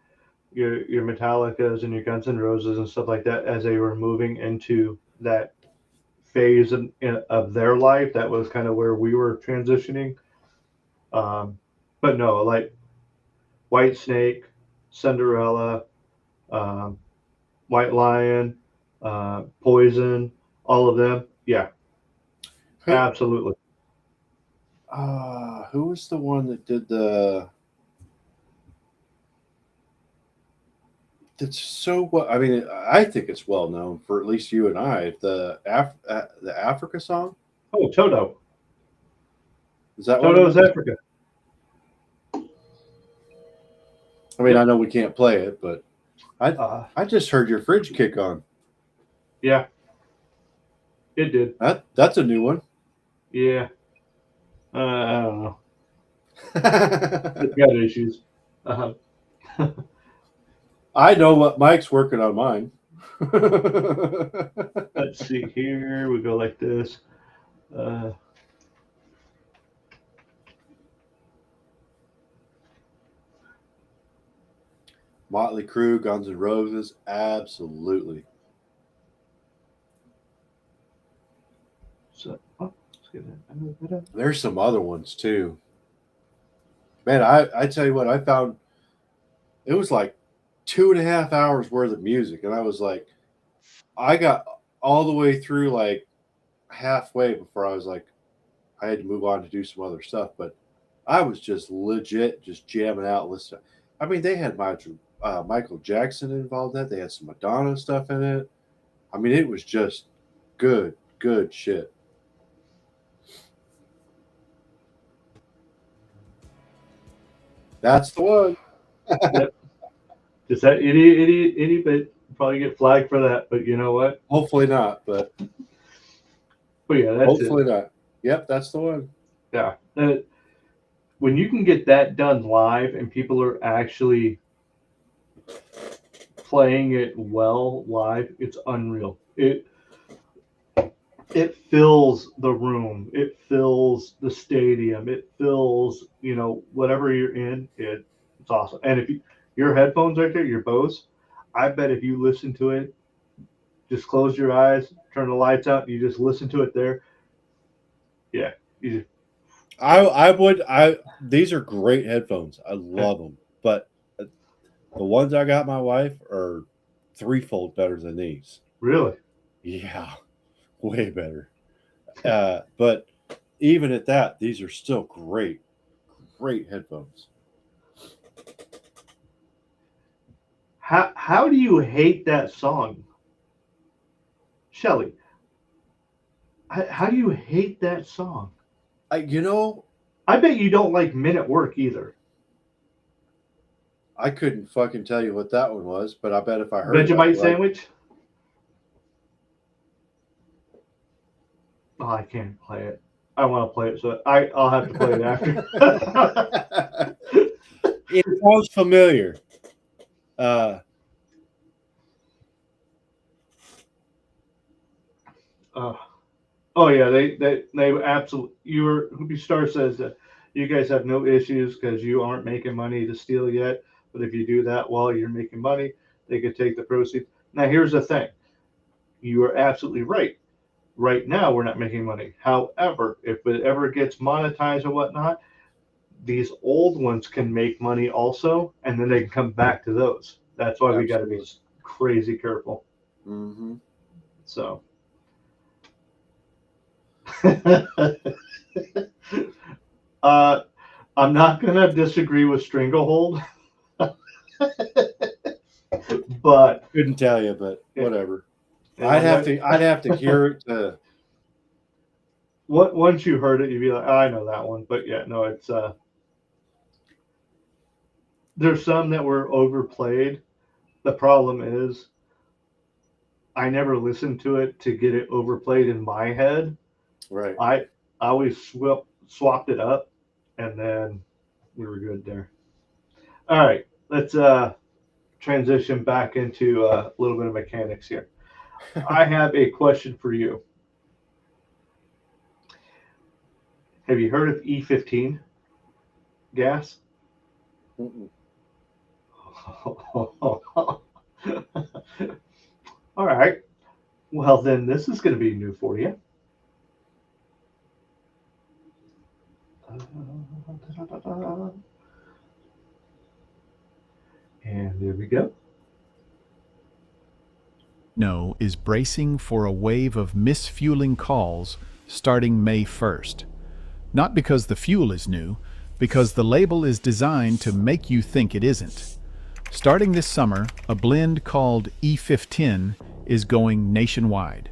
Metallicas and your Guns N' Roses and stuff like that as they were moving into that phase of their life. That was kind of where we were transitioning. But no, like White Snake, Cinderella, White Lion, Poison, all of them. Yeah, absolutely. who was the one that did the? That's so well. I mean, I think it's well known for at least you and I. The Africa song, Oh, Toto. is that one? Toto's Africa. I mean, I know we can't play it, but Uh, I just heard your fridge kick on. yeah, it did. That's a new one. Yeah. I don't know. It's got issues. I know what Mike's working on mine. Let's see here. We go like this. Motley Crue, Guns N' Roses, absolutely. So, let's get that. There's some other ones too. Man, I tell you what, I found it was like 2.5 hours worth of music, and I was like, I got all the way through like halfway before I was like, I had to move on to do some other stuff, but I was just legit just jamming out, listening. I mean, they had Michael Jackson involved in that. They had some Madonna stuff in it. I mean, it was just good shit. That's the one. Just that itty bit. Probably get flagged for that, but you know what? Hopefully not, but But yeah, that's hopefully not. Yep, that's the one. Yeah. When you can get that done live and people are actually playing it well live, it's unreal. It fills the room. It fills the stadium. It fills, whatever you're in. It's awesome. And if your headphones right there, your Bose, I bet if you listen to it, just close your eyes, turn the lights out, and you just listen to it there. Yeah. You these are great headphones. I love them, but The ones I got my wife are threefold better than these. Really? Yeah, way better. But even at that, these are still great headphones. How do you hate that song, Shelly? How do you hate that song? I bet you don't like Men at Work either. I couldn't fucking tell you what that one was, but I bet if I heard Vegemite sandwich. Oh, I can't play it. I want to play it, so I'll have to play it after. It sounds familiar. Oh yeah, they absolutely. Hoopy Star says that you guys have no issues because you aren't making money to steal yet. But if you do that while you're making money, they could take the proceeds. Now here's the thing: you are absolutely right. Right now, we're not making money. However, if it ever gets monetized or whatnot, these old ones can make money also, and then they can come back to those. That's why we got to be crazy careful. Mm-hmm. So, I'm not gonna disagree with Stranglehold, but Couldn't tell you, but whatever. Yeah, I'd have to hear it to. Once you heard it, you'd be like, oh, I know that one. But yeah, no, it's there's some that were overplayed. The problem is I never listened to it to get it overplayed in my head. Right. I always swapped it up, and then we were good there. All right, let's transition back into a little bit of mechanics here. I have a question for you. Have you heard of E15 gas? Mm-mm. All right. Well, then this is going to be new for you. And there we go. No is bracing for a wave of misfueling calls starting May 1st. Not because the fuel is new, because the label is designed to make you think it isn't. Starting this summer, a blend called E15 is going nationwide.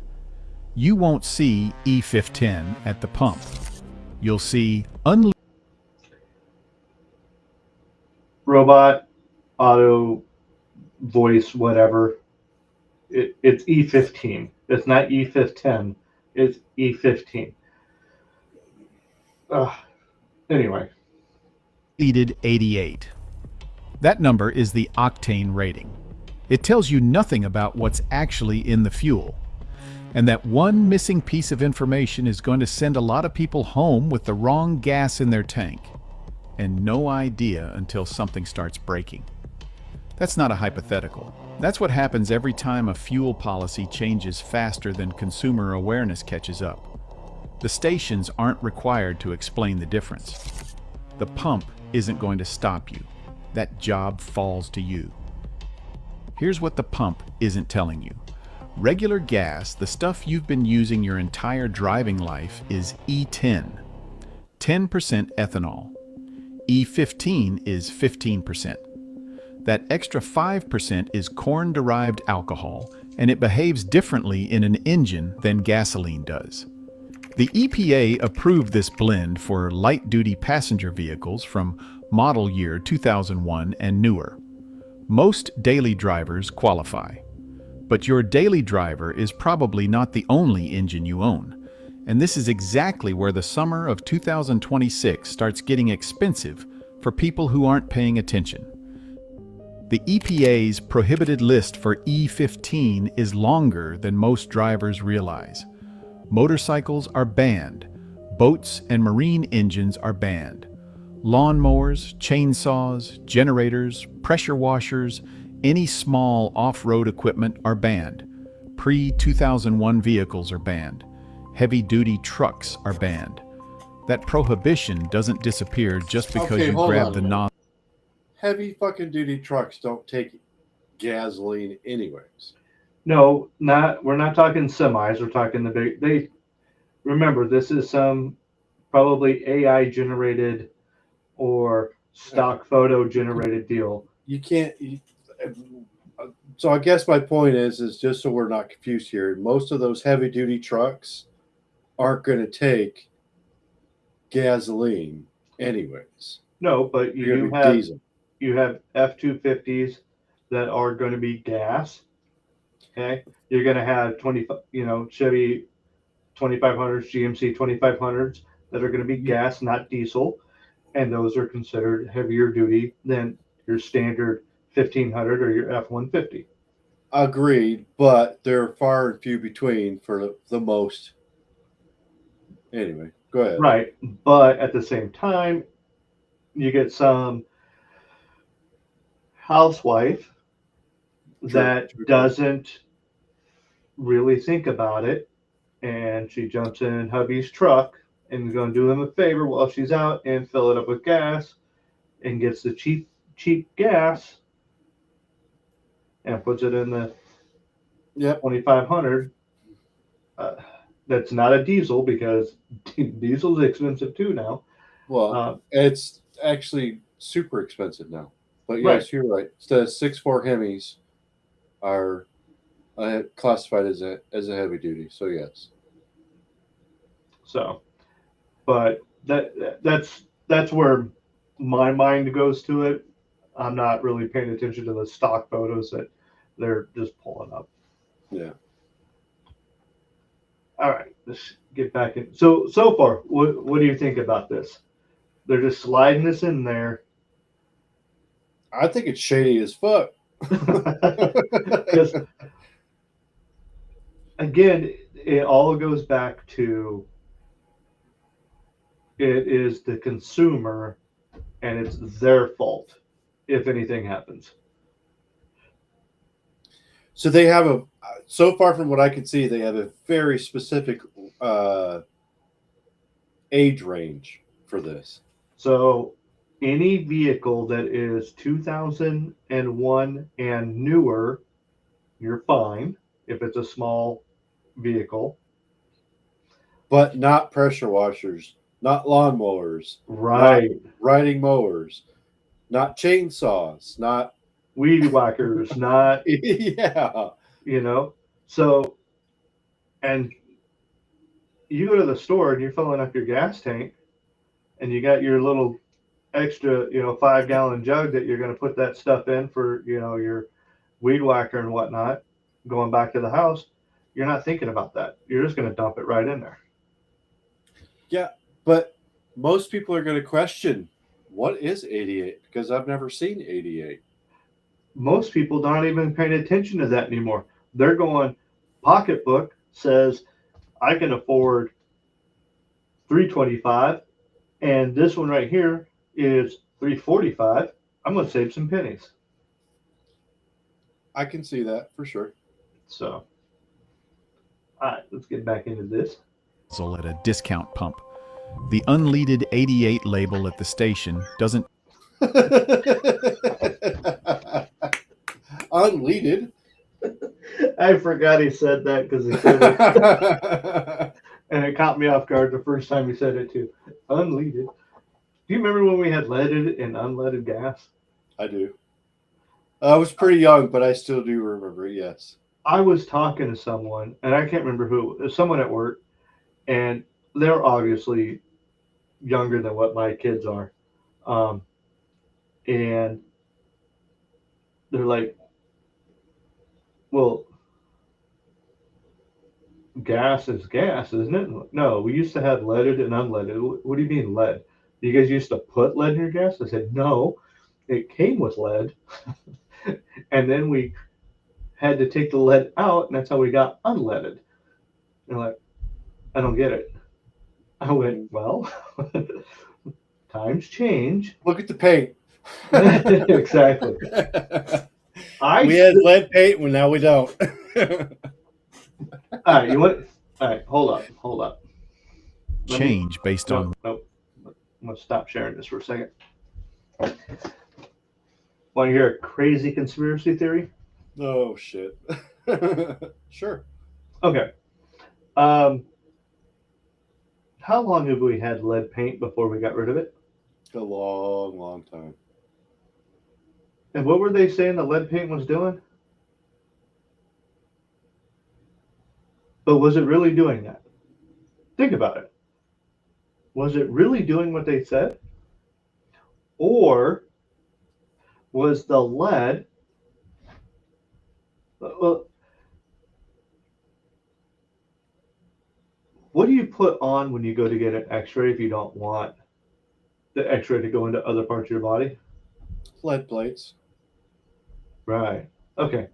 You won't see E15 at the pump. You'll see Robot, auto, voice, whatever. It's E15. It's not E15. It's E15. Anyway. Depleted 88. That number is the octane rating. It tells you nothing about what's actually in the fuel. And that one missing piece of information is going to send a lot of people home with the wrong gas in their tank. And no idea until something starts breaking. That's not a hypothetical. That's what happens every time a fuel policy changes faster than consumer awareness catches up. The stations aren't required to explain the difference. The pump isn't going to stop you. That job falls to you. Here's what the pump isn't telling you. Regular gas, the stuff you've been using your entire driving life, is E10, 10% ethanol. E15 is 15%. That extra 5% is corn-derived alcohol, and it behaves differently in an engine than gasoline does. The EPA approved this blend for light-duty passenger vehicles from model year 2001 and newer. Most daily drivers qualify. But your daily driver is probably not the only engine you own. And this is exactly where the summer of 2026 starts getting expensive for people who aren't paying attention. The EPA's prohibited list for E15 is longer than most drivers realize. Motorcycles are banned. Boats and marine engines are banned. Lawnmowers, chainsaws, generators, pressure washers, any small off-road equipment are banned. Pre-2001 vehicles are banned. Heavy-duty trucks are banned. That prohibition doesn't disappear just because you grab the nozzle. heavy fucking duty trucks don't take gasoline anyways. No, we're not talking semis. We're talking the big. Remember, this is some probably AI generated or stock photo generated deal. You can't. So I guess my point is just so we're not confused here. Most of those heavy duty trucks aren't going to take gasoline anyways. No, but They're you gonna be diesel. have F-250s that are going to be gas. Okay, you're going to have Chevy 2500s, GMC 2500s that are going to be gas, not diesel, and those are considered heavier duty than your standard 1500 or your F-150. Agreed, but they're far and few between for the most. Anyway, go ahead. Right, but at the same time, you get some housewife that doesn't really think about it, and she jumps in hubby's truck and is going to do him a favor while she's out and fill it up with gas and gets the cheap gas and puts it in the 2500. That's not a diesel because diesel's expensive too now. Well, it's actually super expensive now. But yes, you're right. The 6.4 Hemis are classified as a heavy duty. So yes. So, but that's where my mind goes to it. I'm not really paying attention to the stock photos that they're just pulling up. Yeah. All right, let's get back in. So far, what do you think about this? They're just sliding this in there. I think it's shady as fuck. Because again, it all goes back to it is the consumer and it's their fault if anything happens. So they have so far from what I can see, they have a very specific age range for this. So any vehicle that is 2001 and newer, you're fine if it's a small vehicle. But not pressure washers, not lawnmowers, Right. not riding mowers, not chainsaws, not Weed whackers, not, yeah. So, and you go to the store and you're filling up your gas tank and you got your little extra, 5-gallon jug that you're going to put that stuff in for, your weed whacker and whatnot, going back to the house. You're not thinking about that. You're just going to dump it right in there. Yeah, but most people are going to question, what is 88? Because I've never seen 88. Most people aren't even paying attention to that anymore. They're going, pocketbook says I can afford $325, and this one right here is $345. I'm going to save some pennies. I can see that for sure. So, all right, let's get back into this. At a discount pump. The unleaded 88 label at the station doesn't Unleaded. I forgot he said that because he said it. And it caught me off guard the first time he said it too. Unleaded. Do you remember when we had leaded and unleaded gas? I do. I was pretty young, but I still do remember it, yes. I was talking to someone, and I can't remember who, someone at work, and they're obviously younger than what my kids are. And they're like, well, gas is gas, isn't it? No, we used to have leaded and unleaded. What do you mean lead? You guys used to put lead in your gas? I said, no, it came with lead. And then we had to take the lead out, and that's how we got unleaded. And like, I don't get it. I went, well, times change. Look at the paint. Exactly. We had lead paint, well, now we don't. All right, all right, hold up. change based on Nope. I'm gonna stop sharing this for a second. Want to hear a crazy conspiracy theory? Oh shit. Sure. Okay. How long have we had lead paint before we got rid of it? A long, long time. And what were they saying the lead paint was doing? But was it really doing that? Think about it. Was it really doing what they said? Or was the lead, well, what do you put on when you go to get an x-ray if you don't want the x-ray to go into other parts of your body? Lead plates. Right. Okay.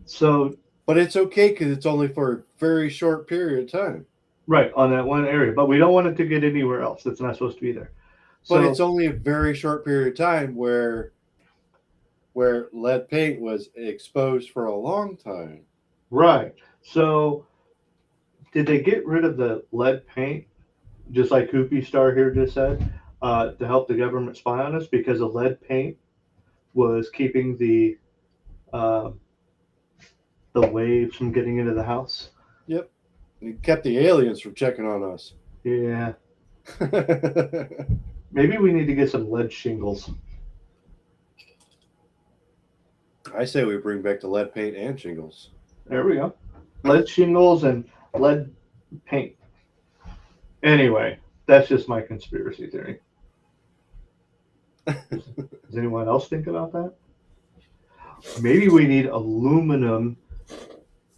So, But it's okay because it's only for a very short period of time. right, on that one area. But we don't want it to get anywhere else. It's not supposed to be there. But So, it's only a very short period of time where lead paint was exposed for a long time. right. So, did they get rid of the lead paint, just like Hoopy Star here just said, to help the government spy on us? Because the lead paint was keeping the waves from getting into the house. Yep. And it kept the aliens from checking on us. Yeah. Maybe we need to get some lead shingles. I say we bring back the lead paint and shingles. There we go. Lead shingles and lead paint. Anyway, that's just my conspiracy theory. Does anyone else think about that? Maybe we need aluminum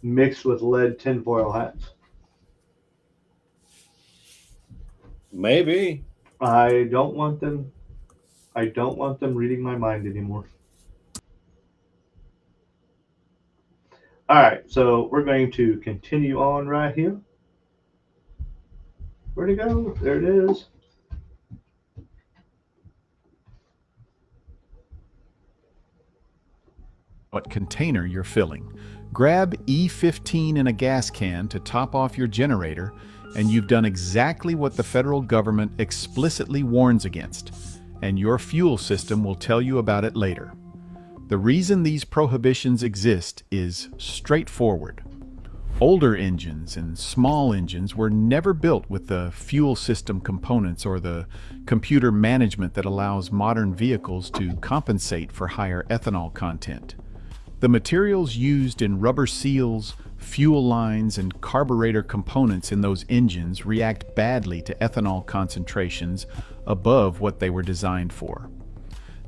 mixed with lead tinfoil hats. Maybe. I don't want them reading my mind anymore. All right, so we're going to continue on right here. Where'd it go? There it is. What container you're filling. Grab E15 in a gas can to top off your generator, and you've done exactly what the federal government explicitly warns against, and your fuel system will tell you about it later. The reason these prohibitions exist is straightforward. Older engines and small engines were never built with the fuel system components or the computer management that allows modern vehicles to compensate for higher ethanol content. The materials used in rubber seals, fuel lines, and carburetor components in those engines react badly to ethanol concentrations above what they were designed for.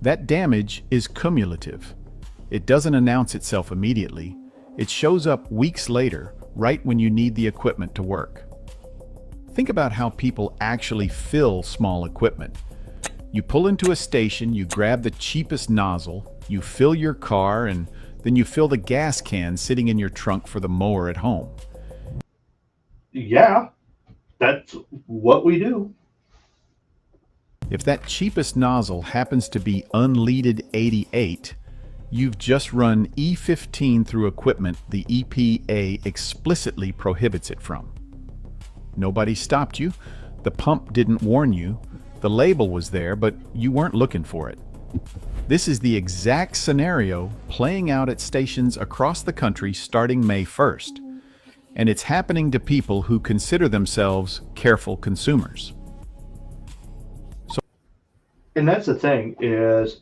That damage is cumulative. It doesn't announce itself immediately. It shows up weeks later, right when you need the equipment to work. Think about how people actually fill small equipment. You pull into a station, you grab the cheapest nozzle, you fill your car, and then you fill the gas can sitting in your trunk for the mower at home. Yeah, that's what we do. If that cheapest nozzle happens to be unleaded 88, you've just run E15 through equipment the EPA explicitly prohibits it from. Nobody stopped you. The pump didn't warn you. The label was there, but you weren't looking for it. This is the exact scenario playing out at stations across the country starting May 1st. And it's happening to people who consider themselves careful consumers. And that's the thing is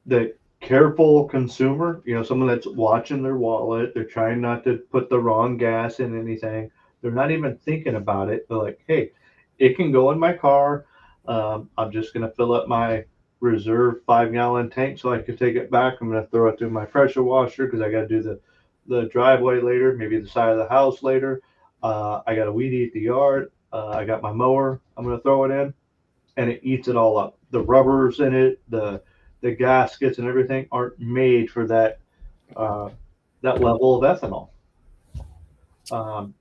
the careful consumer, someone that's watching their wallet, they're trying not to put the wrong gas in anything. They're not even thinking about it. They're like, hey, it can go in my car. I'm just going to fill up my reserve 5-gallon tank so I can take it back. I'm going to throw it through my pressure washer because I got to do the driveway later, maybe the side of the house later. I got to weed eat the yard. I got my mower. I'm going to throw it in, and it eats it all up. The rubbers in it, the gaskets and everything aren't made for that level of ethanol.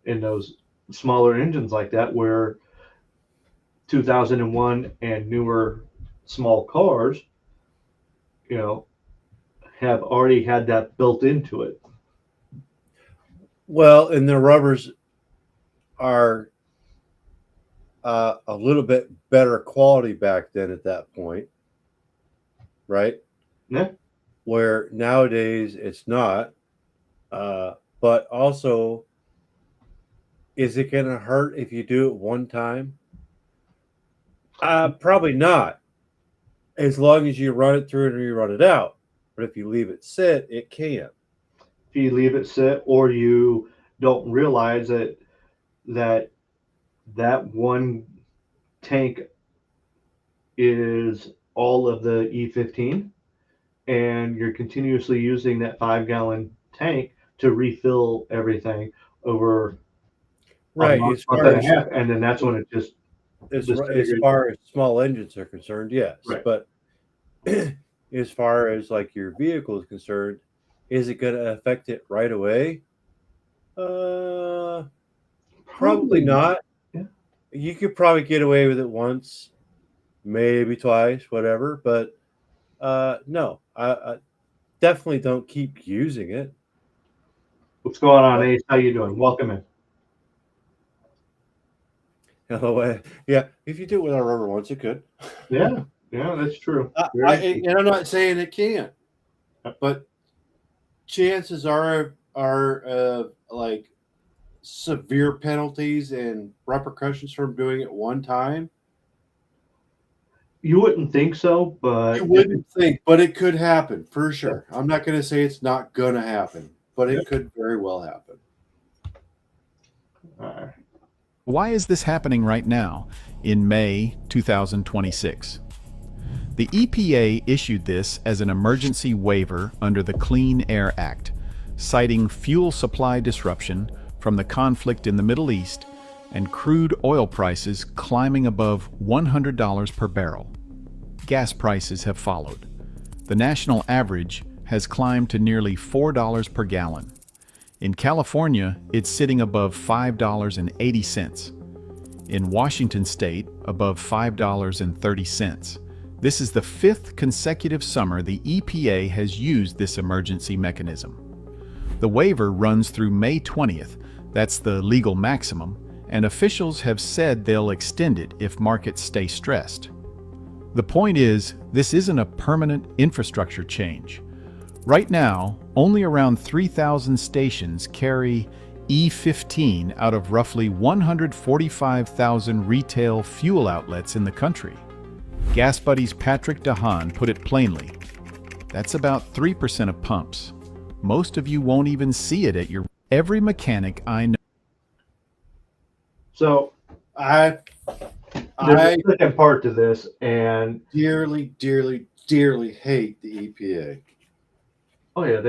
In those smaller engines like that, where 2001 and newer small cars, have already had that built into it. Well, and the rubbers are a little bit better quality back then at that point. right? Yeah. Where nowadays it's not. But also, is it going to hurt if you do it one time? Probably not, as long as you run it through and you run it out. But if you leave it sit, it can. If you leave it sit, or you don't realize that one tank is all of the E15, and you're continuously using that 5-gallon tank to refill everything over Right. a month, As month far and a as half, and then that's when it just as disintegrates. far as small engines are concerned, yes. Right. But as far as like your vehicle is concerned, is it going to affect it right away? Probably not. Yeah. You could probably get away with it once, maybe twice, whatever. But no, I definitely don't keep using it. What's going on, Ace? How you doing? Welcome in. Yeah, if you do it with a rubber once, it could. Yeah, that's true. And I'm not saying it can't, but chances are like severe penalties and repercussions from doing it one time. You wouldn't think so, but You wouldn't think, but it could happen for sure. I'm not going to say it's not going to happen, but it could very well happen. Why is this happening right now, in May 2026? The EPA issued this as an emergency waiver under the Clean Air Act, citing fuel supply disruption from the conflict in the Middle East and crude oil prices climbing above $100 per barrel. Gas prices have followed. The national average has climbed to nearly $4 per gallon. In California, it's sitting above $5.80. In Washington state, above $5.30. This is the 5th consecutive summer the EPA has used this emergency mechanism. The waiver runs through May 20th, that's the legal maximum, and officials have said they'll extend it if markets stay stressed. The point is, this isn't a permanent infrastructure change. Right now, only around 3,000 stations carry E15 out of roughly 145,000 retail fuel outlets in the country. Gas Buddy's Patrick DeHaan put it plainly. That's about 3% of pumps. Most of you won't even see it at your... Every mechanic I know... So there's a second part to this, and dearly hate the EPA. Oh yeah,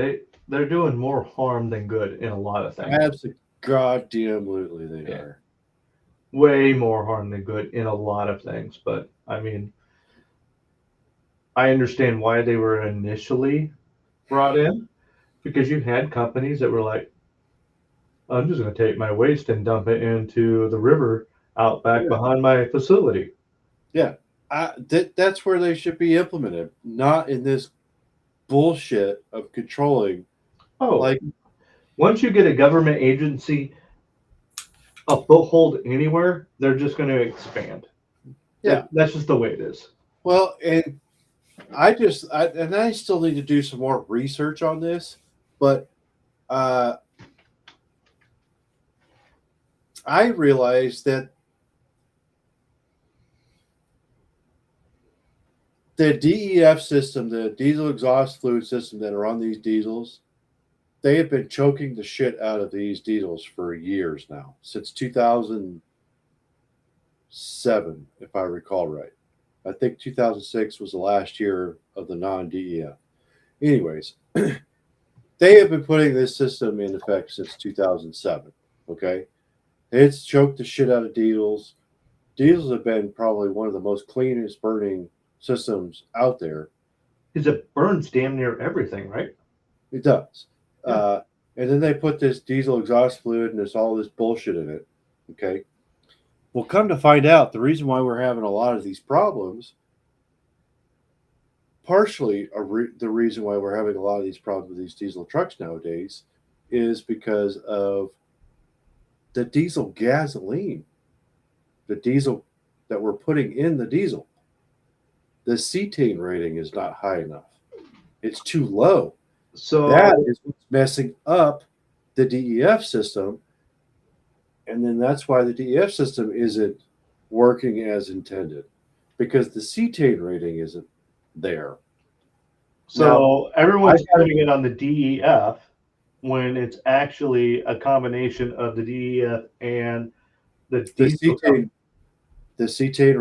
they're doing more harm than good in a lot of things. Absolutely, goddamnly they are. Way more harm than good in a lot of things. But I mean, I understand why they were initially brought in, because you had companies that were like, I'm just going to take my waste and dump it into the river out back behind my facility. Yeah, that's where they should be implemented, not in this bullshit of controlling. Oh, like once you get a government agency a foothold anywhere, they're just going to expand. Yeah, that's just the way it is. Well, and I still need to do some more research on this, but I realized that the DEF system, the diesel exhaust fluid system that are on these diesels, they have been choking the shit out of these diesels for years now, since 2007, if I recall right. I think 2006 was the last year of the non-DEF. Anyways, they have been putting this system in effect since 2007, okay? It's choked the shit out of diesels. Diesels have been probably one of the most cleanest burning systems out there. Because it burns damn near everything, right? It does. Yeah. And then they put this diesel exhaust fluid and there's all this bullshit in it. Okay. Well, come to find out, the reason why we're having a lot of these problems, partially the reason why we're having a lot of these problems with these diesel trucks nowadays is because of the diesel gasoline, the diesel that we're putting in the diesel. the cetane rating is not high enough. It's too low. So That is what's messing up the DEF system. And then that's why the DEF system isn't working as intended, because the cetane rating isn't there. So everyone's putting it on the DEF when it's actually a combination of the DEF and the diesel. The cetane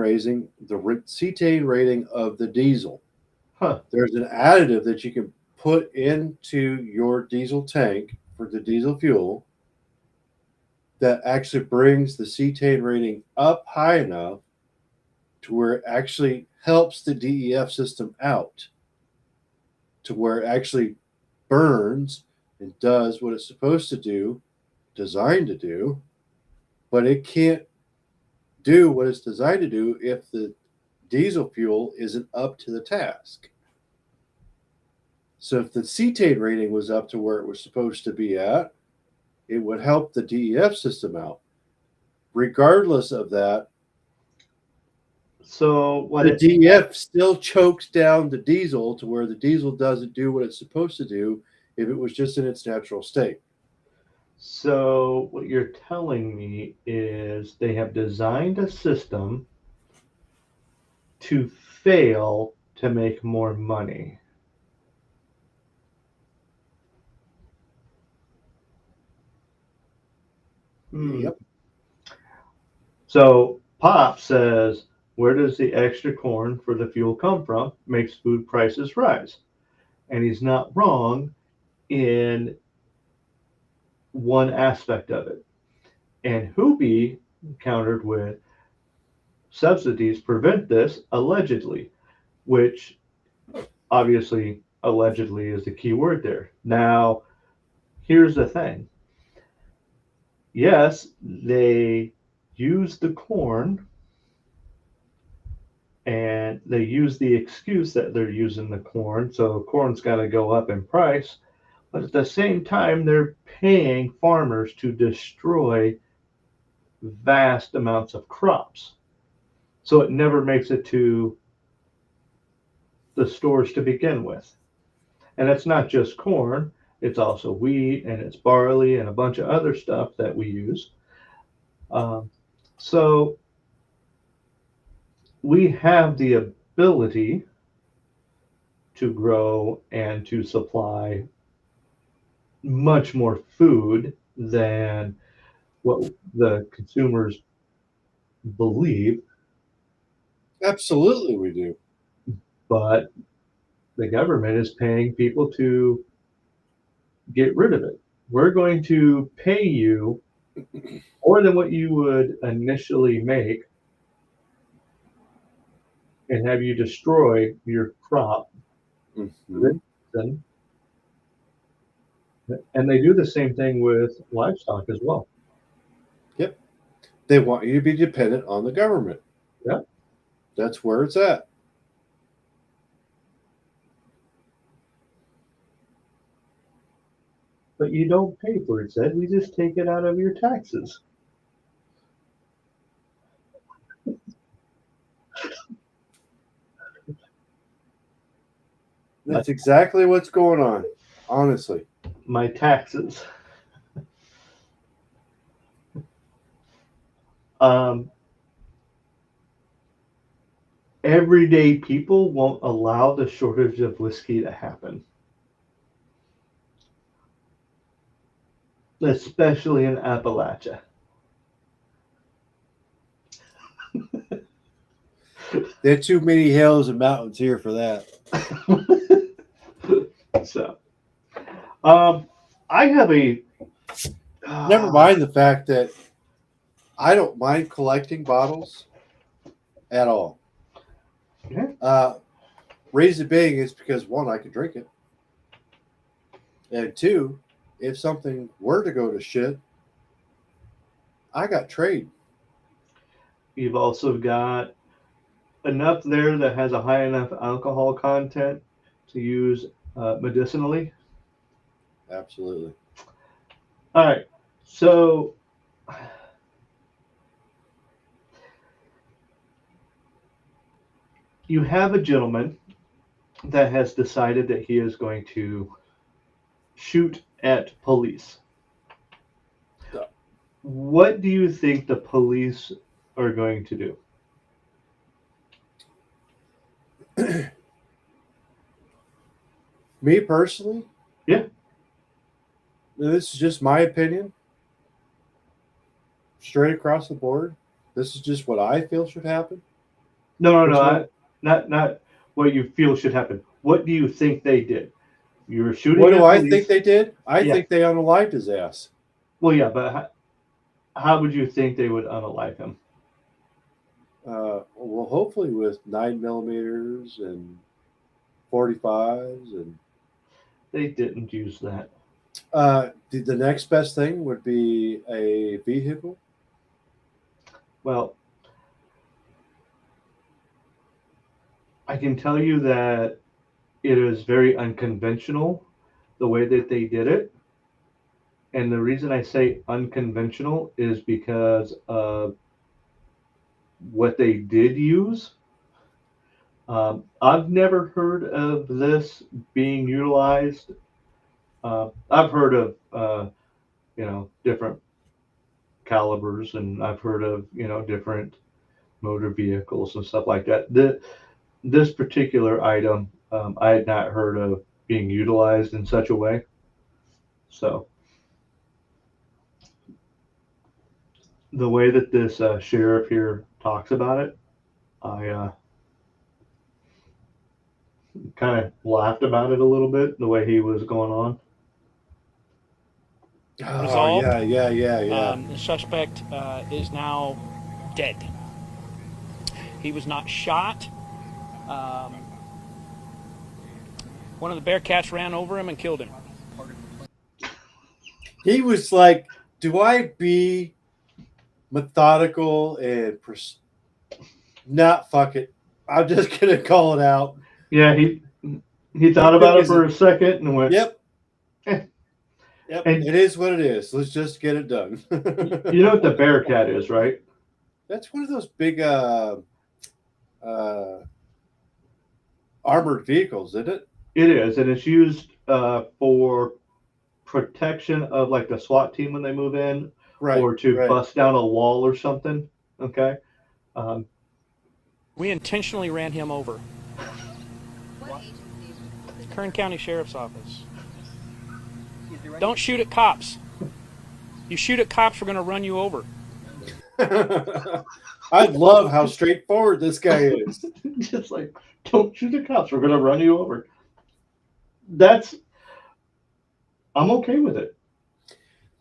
rating of the diesel. Huh. There's an additive that you can put into your diesel tank for the diesel fuel that actually brings the cetane rating up high enough to where it actually helps the DEF system out, to where it actually burns and does what it's supposed to do, designed to do, but it can't do what it's designed to do if the diesel fuel isn't up to the task. So if the cetane rating was up to where it was supposed to be at, it would help the DEF system out. Regardless of that, So what the DEF still chokes down the diesel to where the diesel doesn't do what it's supposed to do if it was just in its natural state. So what you're telling me is they have designed a system to fail to make more money. Yep. So Pop says, where does the extra corn for the fuel come from? Makes food prices rise. And he's not wrong in one aspect of it. And Hoopy countered with subsidies prevent this allegedly, which obviously allegedly is the key word there. Now, here's the thing. Yes, they use the corn and they use the excuse that they're using the corn, so corn's got to go up in price. But at the same time, they're paying farmers to destroy vast amounts of crops. So it never makes it to the stores to begin with. And it's not just corn, it's also wheat and it's barley and a bunch of other stuff that we use. So we have the ability to grow and to supply much more food than what the consumers believe. Absolutely, we do. But the government is paying people to get rid of it. We're going to pay you more than what you would initially make and have you destroy your crop. Mm-hmm. And they do the same thing with livestock as well. Yep. They want you to be dependent on the government. Yep. That's where it's at. But you don't pay for it, Ed. We just take it out of your taxes. That's exactly what's going on, honestly. My taxes. Everyday people won't allow the shortage of whiskey to happen. Especially in Appalachia. There are too many hills and mountains here for that. So, I have a. Never mind the fact that I don't mind collecting bottles at all. Yeah. Reason being is because, one, I can drink it. And two, if something were to go to shit, I got trade. You've also got enough there that has a high enough alcohol content to use medicinally. Absolutely. All right. So you have a gentleman that has decided that he is going to shoot at police. What do you think the police are going to do? Me personally, Yeah. this is just my opinion. Straight across the board, this is just what I feel should happen. No, Which one? not what you feel should happen. What do you think they did? You were shooting. What at do I police. think they did? I Yeah. think they unalived his ass. Well, yeah, but how would you think they would unalive him? Well, hopefully with 9mm and 45s, and They didn't use that. the next best thing would be a vehicle. Well, I can tell you that it is very unconventional the way that they did it. And the reason I say unconventional is because of what they did use. I've never heard of this being utilized. I've heard of, different calibers, and I've heard of, different motor vehicles and stuff like that. This particular item, I had not heard of being utilized in such a way. So the way that this sheriff here talks about it, I kind of laughed about it a little bit, the way he was going on. Resolved. Yeah. The suspect is now dead. He was not shot. One of the Bearcats ran over him and killed him. He was like, "Do I be methodical and not fuck it? I'm just gonna call it out." Yeah, he thought about it for a second and went, Yep. Eh. Yep. And- it is what it is. Let's just get it done. You know what the Bearcat is, right? That's one of those big armored vehicles, isn't it? It is, and it's used for protection of like the SWAT team when they move in, Right. or to right. bust down a wall or something. Okay. We intentionally ran him over. Kern County Sheriff's Office. Don't shoot at cops. You shoot at cops, we're going to run you over. I love how straightforward this guy is. Just like, don't shoot the cops. We're going to run you over. I'm okay with it.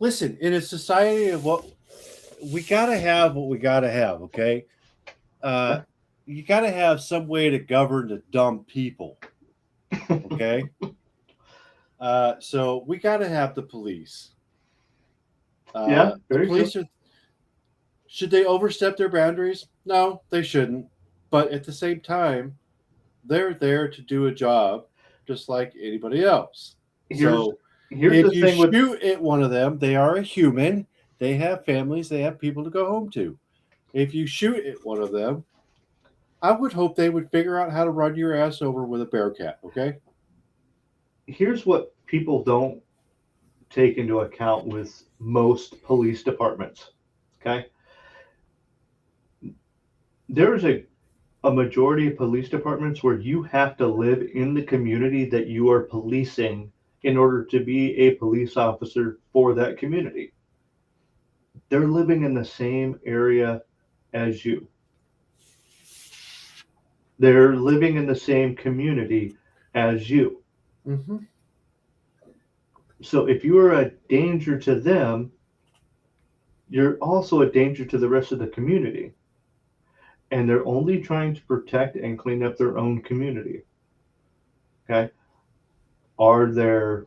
Listen, in a society of what we gotta have, okay? You gotta have some way to govern the dumb people. Okay. So we gotta have the police. Yeah, very the police should they overstep their boundaries? No, they shouldn't. But at the same time, they're there to do a job just like anybody else. Here's If the you thing with shoot at one of them, they are a human. They have families. They have people to go home to. If you shoot at one of them, I would hope they would figure out how to run your ass over with a Bearcat. Okay. here's what people don't take into account with most police departments. Okay. There's a majority of police departments where you have to live in the community that you are policing in order to be a police officer for that community. They're living in the same area as you. They're living in the same community as you. Mm-hmm. So if you are a danger to them, you're also a danger to the rest of the community. And they're only trying to protect and clean up their own community. Okay? Are there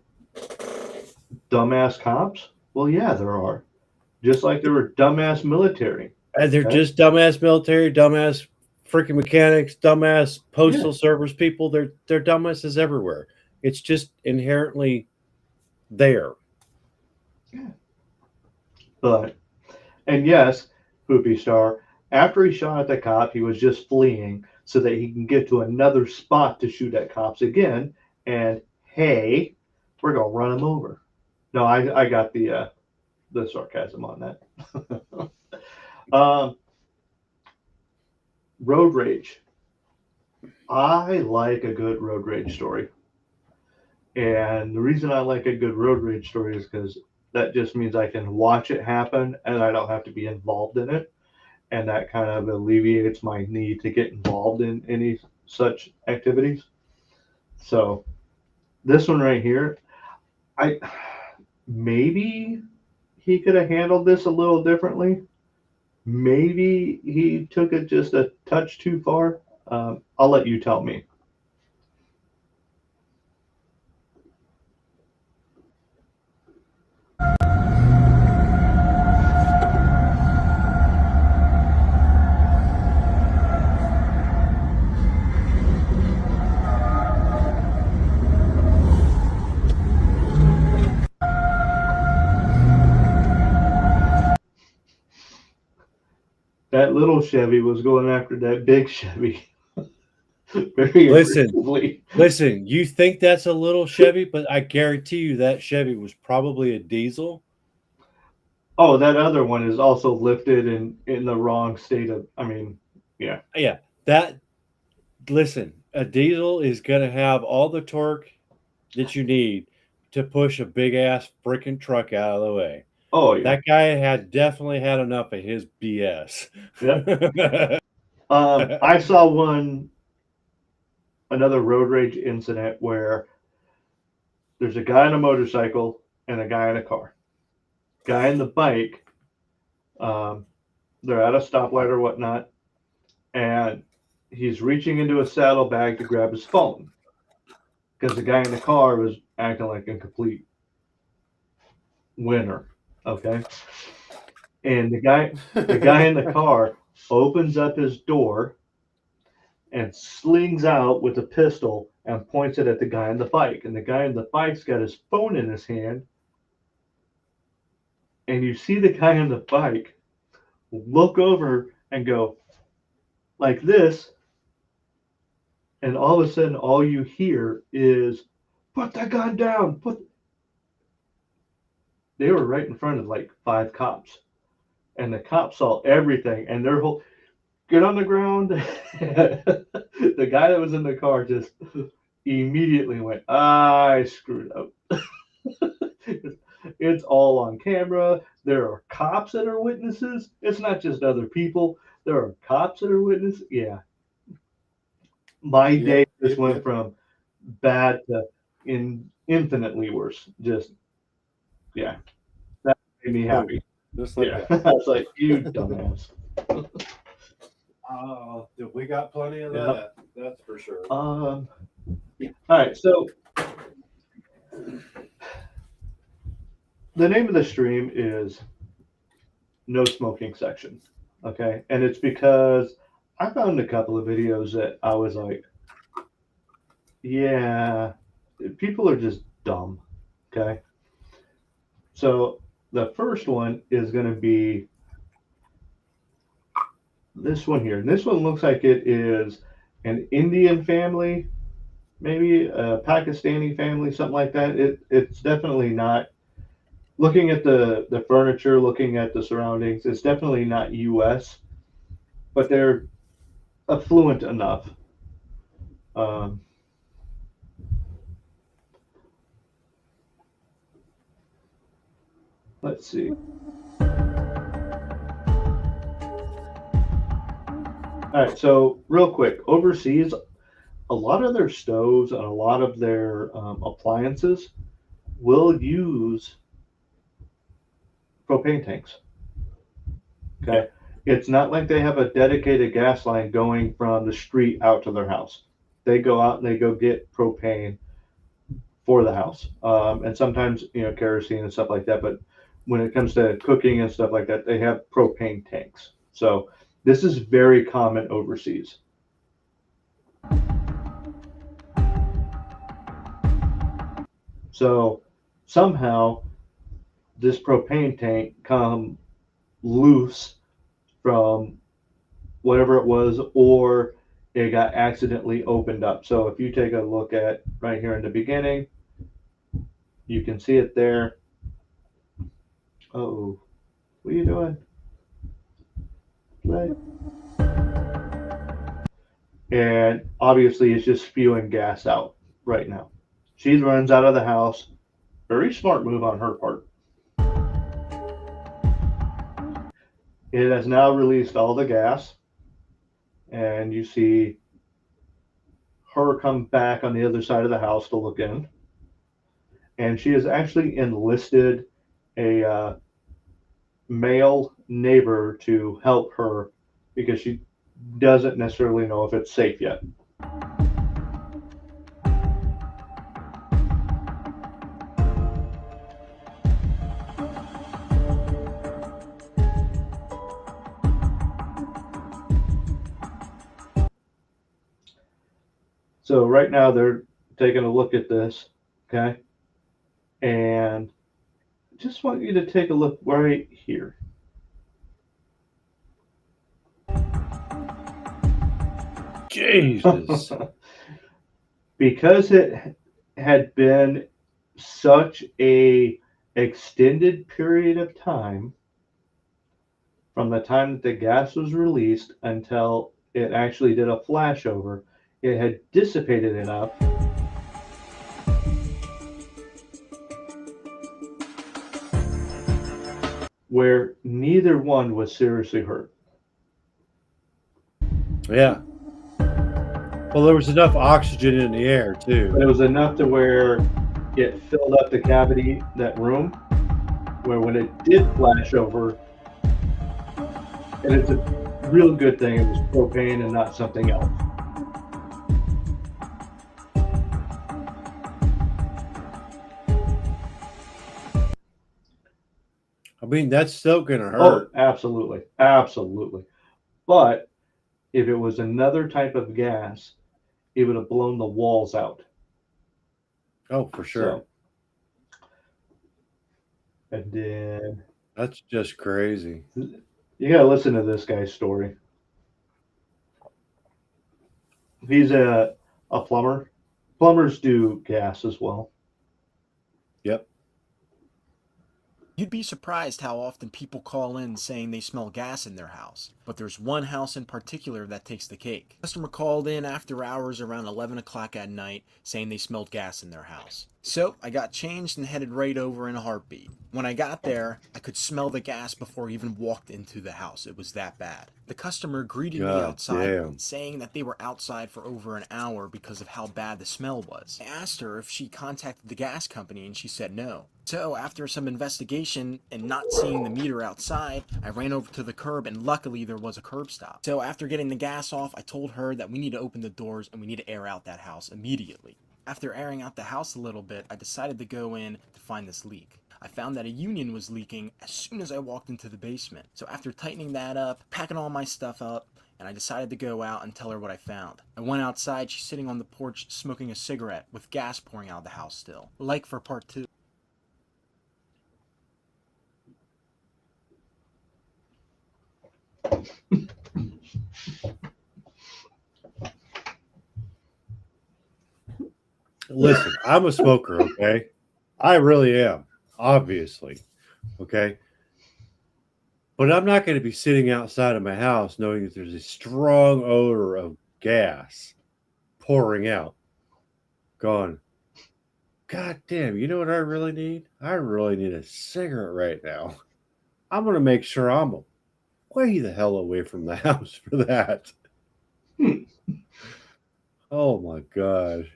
dumbass cops? Well, yeah, there are. Just like there were dumbass military. And they're Okay. just dumbass military, dumbass freaking mechanics, dumbass postal service people. They're dumbasses everywhere. It's just inherently there. But, and yes, Poopy Star, after he shot at the cop, he was just fleeing. so that he can get to another spot to shoot at cops again. And hey, we're gonna run him over. No, I got the sarcasm on that. Road rage. I like a good road rage story. And the reason I like a good road rage story is because that just means I can watch it happen and I don't have to be involved in it. And that kind of alleviates my need to get involved in any such activities. So this one right here, maybe he could have handled this a little differently. Maybe he took it just a touch too far. I'll let you tell me. That little Chevy was going after that big Chevy. Very aggressively. Listen, you think that's a little Chevy, but I guarantee you that Chevy was probably a diesel. Oh, that other one is also lifted in the wrong state of, yeah. Yeah, listen, a diesel is going to have all the torque that you need to push a big ass freaking truck out of the way. Oh, yeah. That guy had definitely had enough of his BS. Yeah. I saw another road rage incident where there's a guy on a motorcycle and a guy in a car. Guy in the bike, they're at a stoplight or whatnot, and he's reaching into a saddlebag to grab his phone because the guy in the car was acting like a complete winner. Okay. And the guy in the car opens up his door and slings out with a pistol and points it at the guy on the bike. And the guy on the bike's got his phone in his hand. And you see the guy on the bike look over and go like this. And all of a sudden, all you hear is, "Put that gun down." They were right in front of like 5 cops. And the cops saw everything. And their whole, "Get on the ground." The guy that was in the car just immediately went, "I screwed up." It's all on camera. There are cops that are witnesses. It's not just other people. There are cops that are witnesses. Yeah. My day just went from bad to infinitely worse. Just, yeah. That made me happy. Just like Yeah. that. I was like, you dumbass. We got plenty of that. That's for sure. All right, so the name of the stream is No Smoking Section. Okay, and it's because I found a couple of videos that I was like, yeah, people are just dumb. Okay, so the first one is going to be this one here. And this one looks like it is an Indian family, maybe a Pakistani family, something like that. It's definitely not. Looking at the furniture, looking at the surroundings, it's definitely not U.S., but they're affluent enough. Let's see. All right, so real quick, overseas, a lot of their stoves and a lot of their appliances will use propane tanks. Okay, it's not like they have a dedicated gas line going from the street out to their house. They go out and they go get propane for the house, and sometimes kerosene and stuff like that. But when it comes to cooking and stuff like that, they have propane tanks. So this is very common overseas. So somehow this propane tank come loose from whatever it was, or it got accidentally opened up. So if you take a look at right here in the beginning, you can see it there. Oh, what are you doing? Play. And obviously it's just spewing gas out right now. She runs out of the house. Very smart move on her part. It has now released all the gas, and you see her come back on the other side of the house to look in. And she has actually enlisted a male neighbor to help her because she doesn't necessarily know if it's safe yet. So right now they're taking a look at this, okay? And just want you to take a look right here. Jesus. Because it had been such a extended period of time from the time that the gas was released until it actually did a flashover, it had dissipated enough where neither one was seriously hurt. Yeah. Well, there was enough oxygen in the air too. But it was enough to where it filled up the cavity, that room, where when it did flash over, and it's a real good thing it was propane and not something else. I mean, that's still gonna Oh, hurt. absolutely. Absolutely. But if it was another type of gas, it would have blown the walls out. Oh, for sure. So, and then That's just crazy. you got to listen to this guy's story. He's a plumber. Plumbers do gas as well. Yep. You'd be surprised how often people call in saying they smell gas in their house, but there's one house in particular that takes the cake. A customer called in after hours around 11 o'clock at night saying they smelled gas in their house. So I got changed and headed right over in a heartbeat. When I got there, I could smell the gas before I even walked into the house. It was that bad. The customer greeted me God outside, damn. saying that they were outside for over an hour because of how bad the smell was. I asked her if she contacted the gas company and she said no. So after some investigation and not seeing the meter outside, I ran over to the curb and luckily there was a curb stop. So after getting the gas off, I told her that we need to open the doors and we need to air out that house immediately. After airing out the house a little bit, I decided to go in to find this leak. I found that a union was leaking as soon as I walked into the basement. So after tightening that up, packing all my stuff up, and I decided to go out and tell her what I found. I went outside, she's sitting on the porch smoking a cigarette with gas pouring out of the house still. Like for part 2. Listen, I'm a smoker, okay? I really am, obviously, okay? But I'm not going to be sitting outside of my house knowing that there's a strong odor of gas pouring out. Going, God damn, you know what I really need? I really need a cigarette right now. I'm going to make sure I'm way the hell away from the house for that. Oh, my God.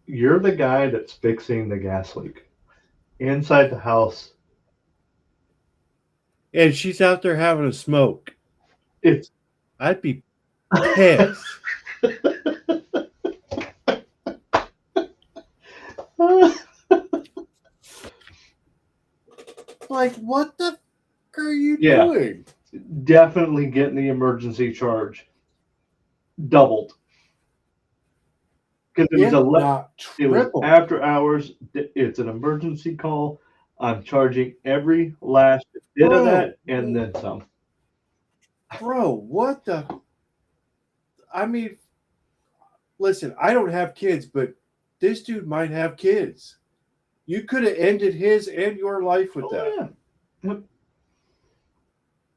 You're the guy that's fixing the gas leak inside the house. And she's out there having a smoke. I'd be pissed. Like, what the fuck are you doing? Definitely getting the emergency charge doubled. Because it was after hours. It's an emergency call. I'm charging every last bit of that and then some. Bro, what the? I mean, listen, I don't have kids, but this dude might have kids. You could have ended his and your life with that. Yeah. Yep.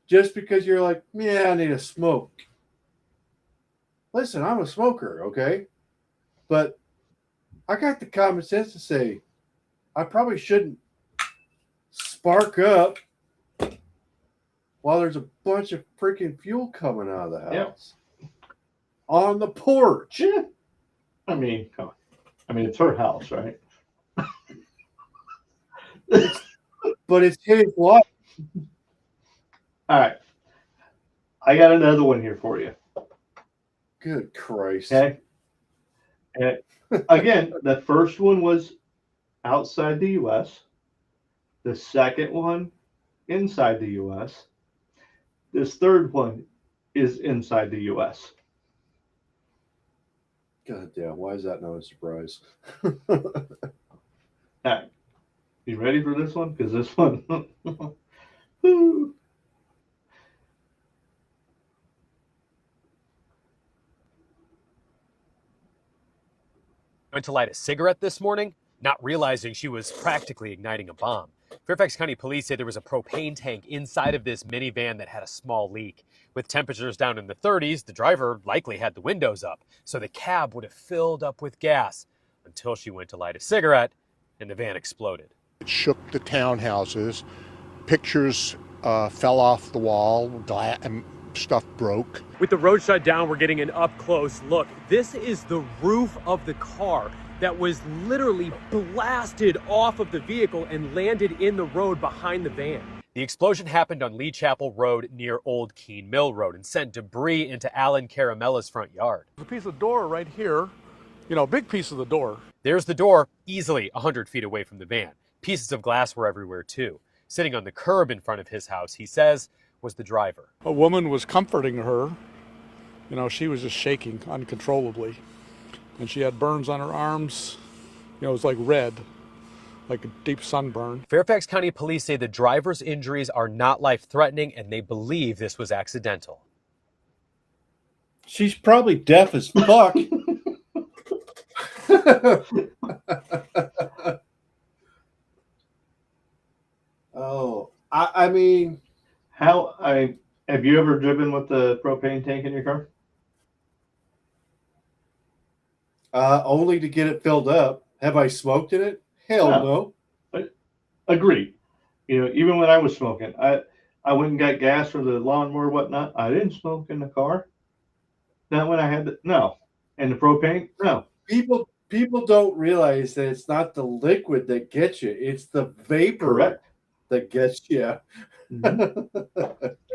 Just because you're like, yeah, I need a smoke. Listen, I'm a smoker, okay? But I got the common sense to say I probably shouldn't spark up while there's a bunch of freaking fuel coming out of the house. On the porch. Yeah. I mean, come on. I mean, it's her house, right? But it's his life. All right. I got another one here for you. Good Christ. Okay. And again, the first one was outside the U.S. The second one, inside the U.S. This third one is inside the U.S. God damn, why is that not a surprise? All right. You ready for this one? Because this one. Woo. Went to light a cigarette this morning, not realizing she was practically igniting a bomb. Fairfax County Police say there was a propane tank inside of this minivan that had a small leak. With temperatures down in the 30s, the driver likely had the windows up, so the cab would have filled up with gas until she went to light a cigarette and the van exploded. It shook the townhouses. Pictures fell off the wall, and stuff broke. With the road shut down, we're getting an up-close look. This is the roof of the car that was literally blasted off of the vehicle and landed in the road behind the van. The explosion happened on Lee Chapel Road near Old Keene Mill Road and sent debris into Alan Caramella's front yard. There's a piece of door right here, a big piece of the door. There's the door, easily 100 feet away from the van. Pieces of glass were everywhere too. Sitting on the curb in front of his house, he says, was the driver. A woman was comforting her. She was just shaking uncontrollably. And she had burns on her arms. It was like red, like a deep sunburn. Fairfax County Police say the driver's injuries are not life-threatening and they believe this was accidental. She's probably deaf as fuck. Oh, I mean, have you ever driven with the propane tank in your car? Only to get it filled up. Have I smoked in it? Hell no. Agreed. Even when I was smoking, I went and got gas for the lawnmower, whatnot. I didn't smoke in the car. Not when I had no. And the propane, no. People don't realize that it's not the liquid that gets you; it's the vapor. Correct. That gets you. Mm-hmm.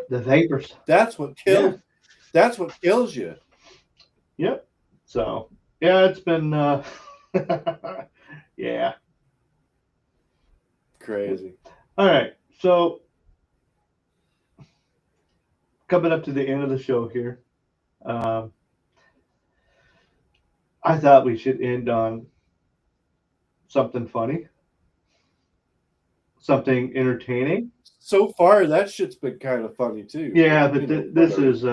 The vapors. That's what kills. Yeah. That's what kills you. Yep. So yeah, it's been yeah. Crazy. All right. So coming up to the end of the show here. I thought we should end on something funny, something entertaining. So far, that shit's been kind of funny too. Yeah, but this is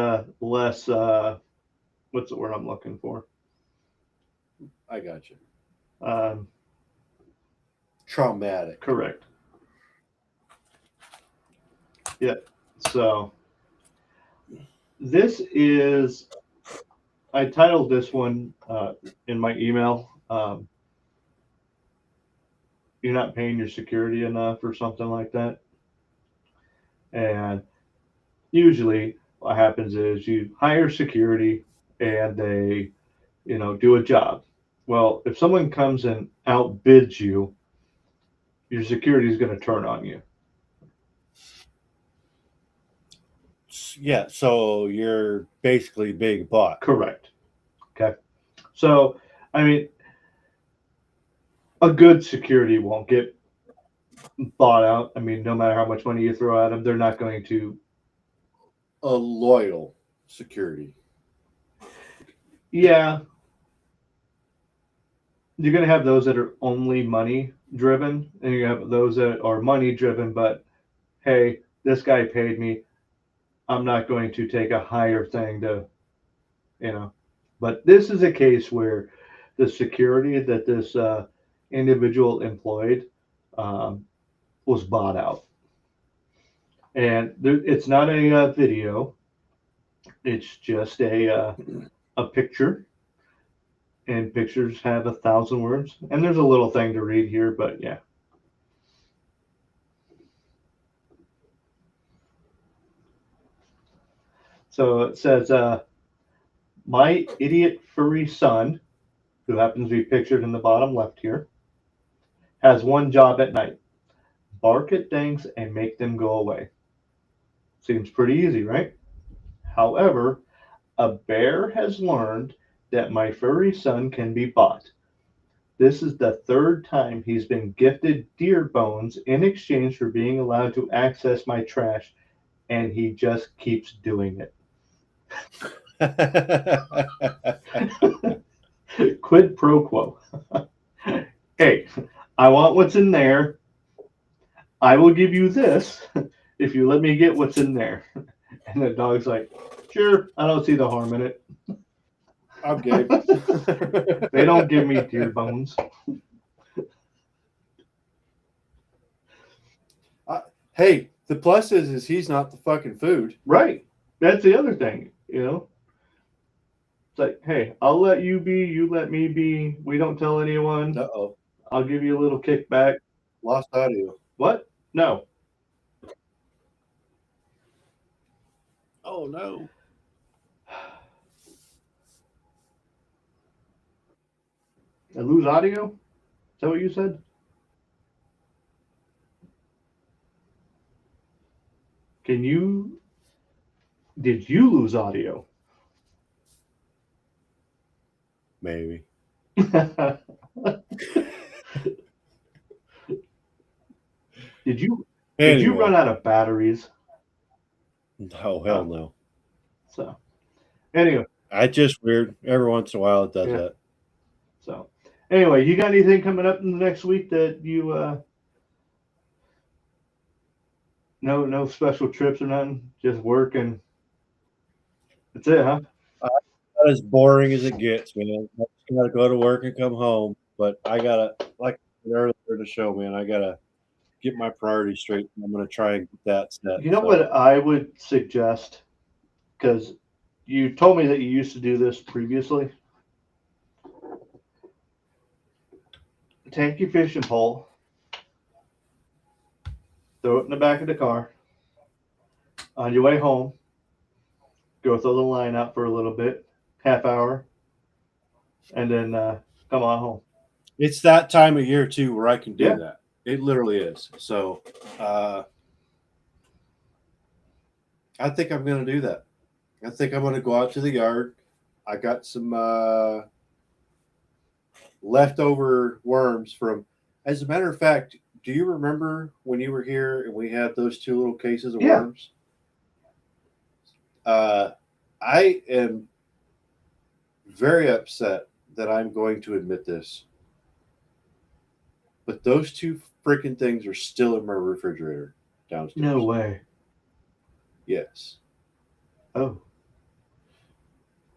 less. What's the word I'm looking for? I got you. Traumatic. Correct. Yeah. So this is. I titled this one in my email. You're not paying your security enough or something like that. And usually what happens is you hire security and they, do a job. Well, if someone comes and outbids you, your security is going to turn on you. Yeah, so you're basically being bought. Correct. Okay. So, I mean, a good security won't get bought out. I mean, no matter how much money you throw at them, they're not going to. A loyal security. Yeah. You're going to have those that are only money driven, and you have those that are money driven, but hey, this guy paid me. I'm not going to take a higher thing to, But this is a case where the security that this individual employed was bought out. And it's not a video. It's just a picture. And pictures have 1,000 words. And there's a little thing to read here, but yeah. So it says, my idiot furry son, who happens to be pictured in the bottom left here, has one job at night. Bark at things and make them go away. Seems pretty easy, right? However, a bear has learned that my furry son can be bought. This is the third time he's been gifted deer bones in exchange for being allowed to access my trash, and he just keeps doing it. Quid pro quo. Hey, I want what's in there. I will give you this if you let me get what's in there. And the dog's like, sure, I don't see the harm in it. I'm game. They don't give me deer bones. Hey, the plus is he's not the fucking food. Right. That's the other thing, you know? It's like, hey, I'll let you be, you let me be. We don't tell anyone. Uh-oh. I'll give you a little kickback. Lost audio. What? No. Oh, no. I lose audio? Is that what you said? Did you lose audio? Maybe. Did you run out of batteries? Oh, hell no. So, anyway. It's just weird. Every once in a while it does that. So, anyway, you got anything coming up in the next week that you no special trips or nothing? Just work and that's it, huh? Not as boring as it gets, man. I just gotta go to work and come home. But I gotta, like I said earlier in the show, man, I gotta get my priorities straight. I'm gonna try and get that set. You know what I would suggest? Because you told me that you used to do this previously. Take your fishing pole, throw it in the back of the car. On your way home, go throw the line out for a little bit, half hour, and then come on home. It's that time of year too where I can do that. It literally is. So I think I'm going to do that. I think I'm going to go out to the yard. I got some leftover worms from. As a matter of fact, do you remember when you were here and we had those 2 little cases of worms? I am very upset that I'm going to admit this, but those 2 freaking things are still in my refrigerator downstairs. No way. Yes. Oh.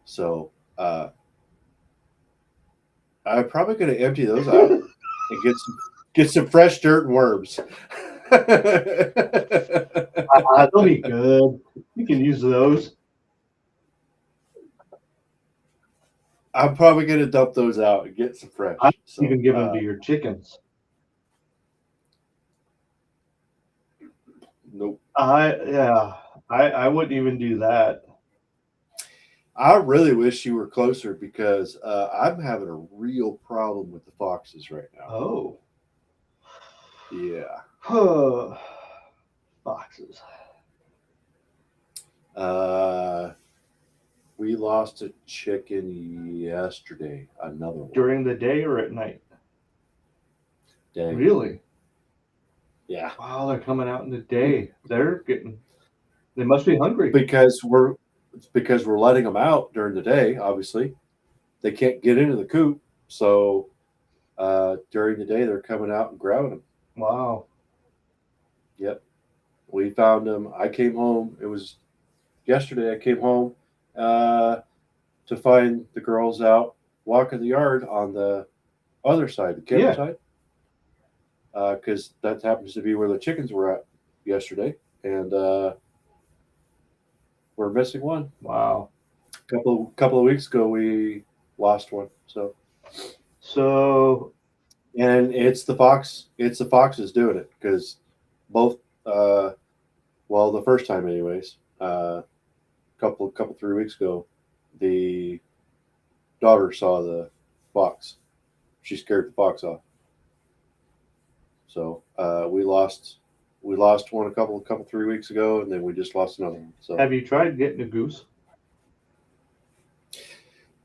So I'm probably going to empty those out and get some fresh dirt and worms. They'll be good. You can use those. I'm probably going to dump those out and get some fresh. You can give them to your chickens. Nope. I wouldn't even do that. I really wish you were closer because I'm having a real problem with the foxes right now. Oh. Yeah. Foxes. We lost a chicken yesterday. Another one. During the day or at night? Day. Really? Yeah. Wow, they're coming out in the day. They must be hungry. Because we're letting them out during the day, obviously. They can't get into the coop. So during the day, they're coming out and grabbing them. Wow. Yep. We found them. I came home. It was yesterday. I came home. to find the girls out walking the yard on the other side, the camper Yeah. side, because that happens to be where the chickens were at yesterday, and we're missing one. Wow. Couple of weeks ago, we lost one. So and it's the fox. It's the foxes doing it because both. Well, the first time, anyways. Couple 3 weeks ago, the daughter saw the fox. She scared the fox off. So we lost one a couple 3 weeks ago, and then we just lost another one. So Have you tried getting a goose?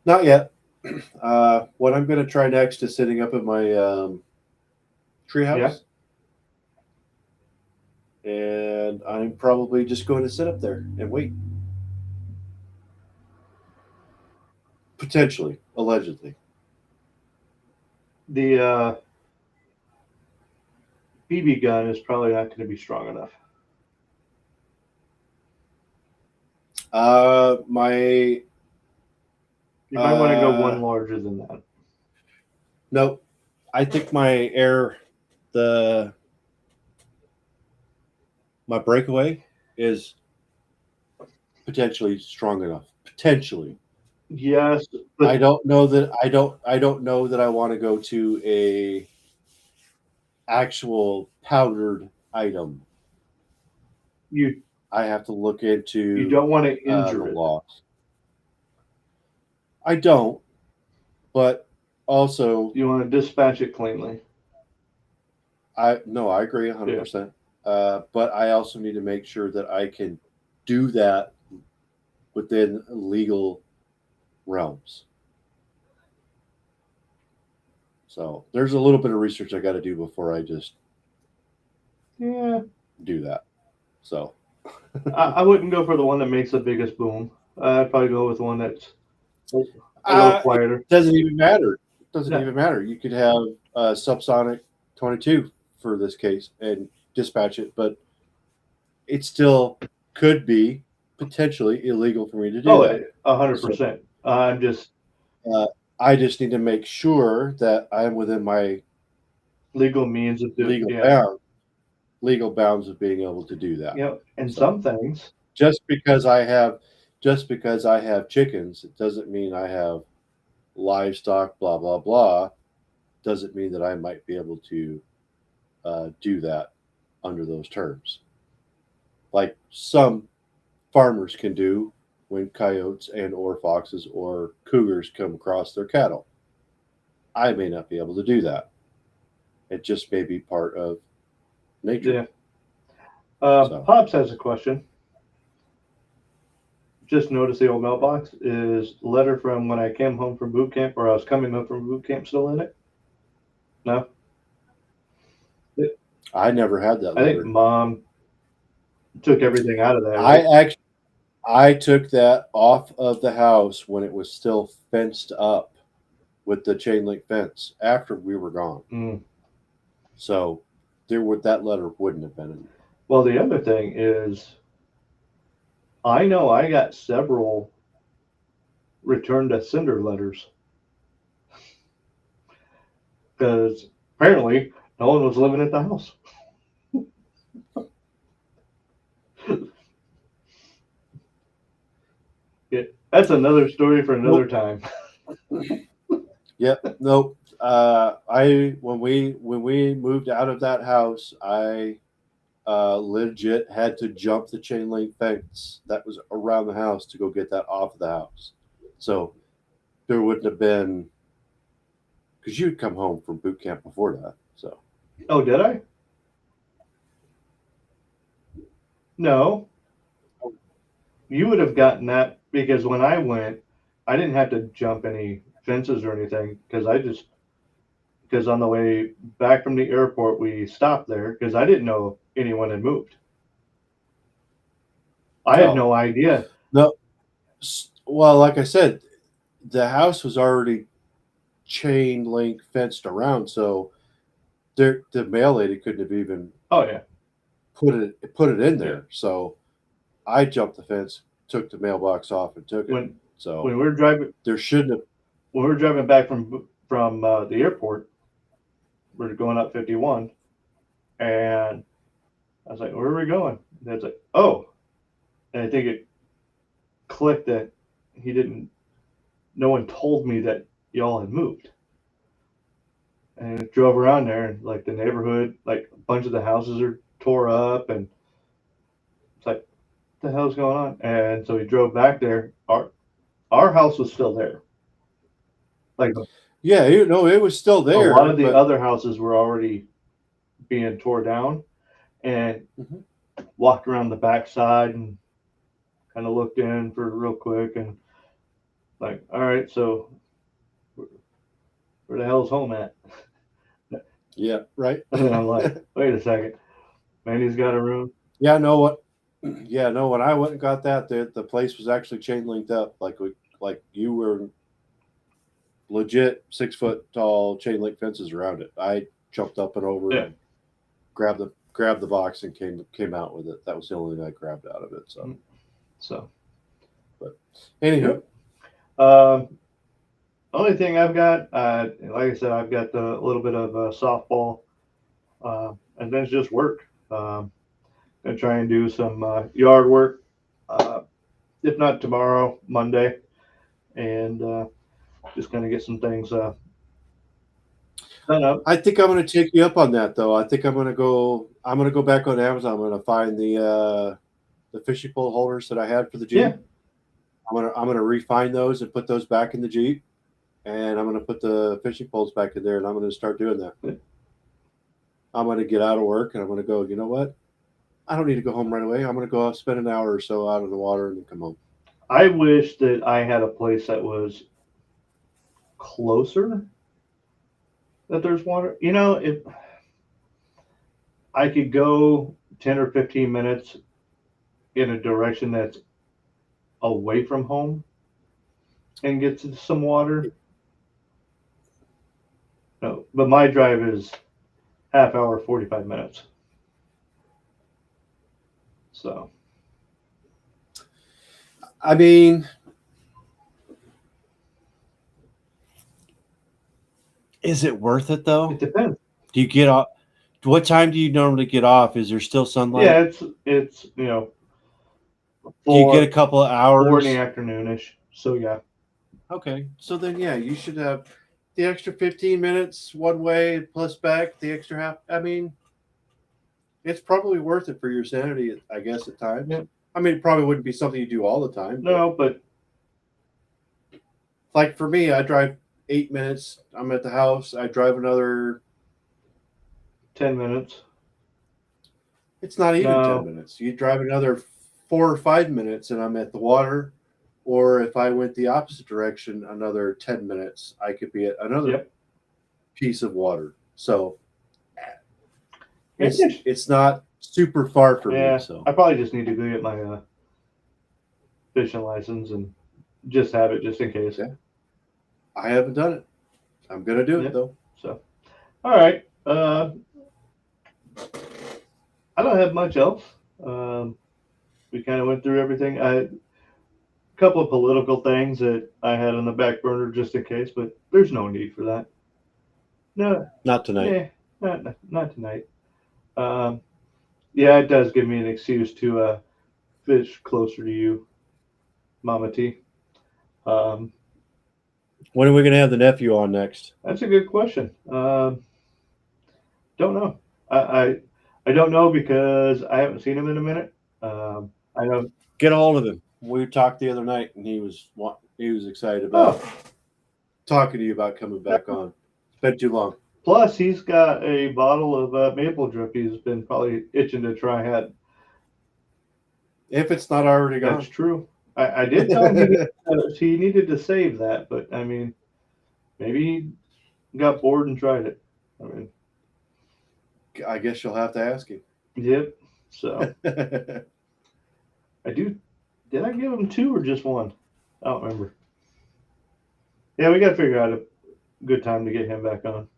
not yet. What I'm going to try next is sitting up at my treehouse, and I'm probably just going to sit up there and wait. Potentially, allegedly. The BB gun is probably not going to be strong enough. You might want to go one larger than that. Nope. I think my my breakaway is potentially strong enough. Potentially. Yes, I don't know that I don't know that I want to go to a actual powdered item. I have to look into. You don't want to injure the it. laws. I don't, but also you want to dispatch it cleanly. I agree 100%. But I also need to make sure that I can do that within legal realms. So there's a little bit of research I got to do before I just do that. So I wouldn't go for the one that makes the biggest boom. I'd probably go with the one that's a little quieter. It doesn't even matter. It doesn't even matter. You could have a subsonic 22 for this case and dispatch it, but it still could be potentially illegal for me to do that. 100%. I'm just. I just need to make sure that I'm within my legal means of doing legal bounds of being able to do that. Yep. And some things. Just because I have chickens, it doesn't mean I have livestock. Blah blah blah. Doesn't mean that I might be able to do that under those terms, like some farmers can do when coyotes and or foxes or cougars come across their cattle. I may not be able to do that. It just may be part of nature. Yeah. Pops has a question. Just noticed the old mailbox is letter from when I came home from boot camp, or I was coming home from boot camp, still in it. No. I never had that I letter. think Mom took everything out of that. I took that off of the house when it was still fenced up with the chain link fence after we were gone. So that letter wouldn't have been in there. Well, the other thing is, I know I got several return to sender letters because apparently no one was living at the house. That's another story for another time. Yep. Nope. When we moved out of that house, I legit had to jump the chain link fence that was around the house to go get that off of the house. So there wouldn't have been, because you'd come home from boot camp before that. So. Oh, did I? No. You would have gotten that because when I went, I didn't have to jump any fences or anything because on the way back from the airport, we stopped there because I didn't know anyone had moved. I had no idea. No. Well, like I said, the house was already chain link fenced around, so the mail lady couldn't have even put it in there. So I jumped the fence, took the mailbox off, and took it. So when we were driving, there shouldn't have. when we were driving back from the airport, we are going up 51, and I was like, "Where are we going?" And it's like, "Oh," and I think it clicked that he didn't. No one told me that y'all had moved. And it drove around there, and like the neighborhood, like a bunch of the houses are tore up, and it's like, what the hell's going on? And so we drove back there. Our house was still there. Like, Yeah, it was still there. a lot of the but- other houses were already being tore down, and Mhm. walked around the backside and kind of looked in for real quick, and like, all right, so where the hell's home at? Yeah, right. And I'm like, wait a second, Mandy's got a room. Yeah, no, what? Yeah, no. When I went and got that, the place was actually chain linked up, like you were legit 6 foot tall chain link fences around it. I jumped up and over Yeah. and grabbed the box and came out with it. That was the only thing I grabbed out of it. So, but anywho, only thing I've got, like I said, I've got a little bit of softball, and then it's just work. Gonna try and do some yard work, if not tomorrow, Monday, and just kind of get some things done up. I think I'm going to take you up on that, though. I think I'm going to go. I'm going to go back on Amazon. I'm going to find the fishing pole holders that I had for the Jeep. Yeah. I'm going to refine those and put those back in the Jeep, and I'm going to put the fishing poles back in there, and I'm going to start doing that. Yeah. I'm going to get out of work, and I'm going to go. You know what? I don't need to go home right away. I'm going to go out, spend an hour or so out of the water, and then come home. I wish that I had a place that was closer, that there's water. You know, if I could go 10 or 15 minutes in a direction that's away from home and get to some water. No, but my drive is half hour, 45 minutes. So, I mean, is it worth it though? It depends. Do you get off? What time do you normally get off? Is there still sunlight? yeah, it's Do you get a couple of hours? 4 in the afternoonish. So yeah. Okay, so then yeah, you should have the extra 15 minutes one way plus back the extra half. I mean, it's probably worth it for your sanity, I guess, at times. Yeah. I mean, it probably wouldn't be something you do all the time. No, but like for me, I drive 8 minutes. I'm at the house. I drive another 10 minutes. It's not even No. 10 minutes. You drive another 4 or 5 minutes and I'm at the water. Or if I went the opposite direction, another 10 minutes, I could be at another piece of water. So it's not super far for Yeah, me. So I probably just need to go get my fishing license and just have it just in case. Yeah. I haven't done it. I'm gonna do it though. So, all right. I don't have much else. We kind of went through everything. A couple of political things that I had on the back burner just in case, but there's no need for that. No, Not tonight. not tonight. Yeah, it does give me an excuse to fish closer to you, Mama T. When are we gonna have the nephew on next? That's a good question. Don't know. I don't know because I haven't seen him in a minute. I know. Get a hold of him. We talked the other night, and he was excited about talking to you about coming back on. It's been too long. Plus, he's got a bottle of maple drip. He's been probably itching to try it. If it's not already gone. That's true. I did tell him he needed to save that, but I mean, maybe he got bored and tried it. I mean, I guess you'll have to ask him. Yep. So I do. Did I give him 2 or just 1? I don't remember. Yeah, we got to figure out a good time to get him back on.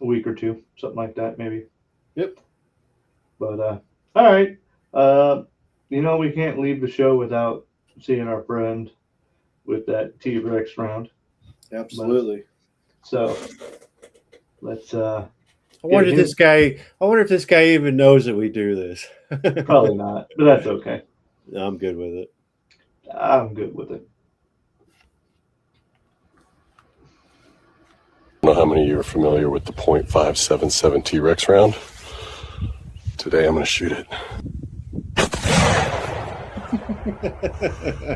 A week or 2, something like that, maybe. Yep. But all right. We can't leave the show without seeing our friend with that T-Rex round. Absolutely. So let's. I wonder if this guy even knows that we do this. Probably not, but that's okay. I'm good with it. I'm good with it. I don't know how many of you are familiar with the .577 T-Rex round. Today I'm going to shoot it.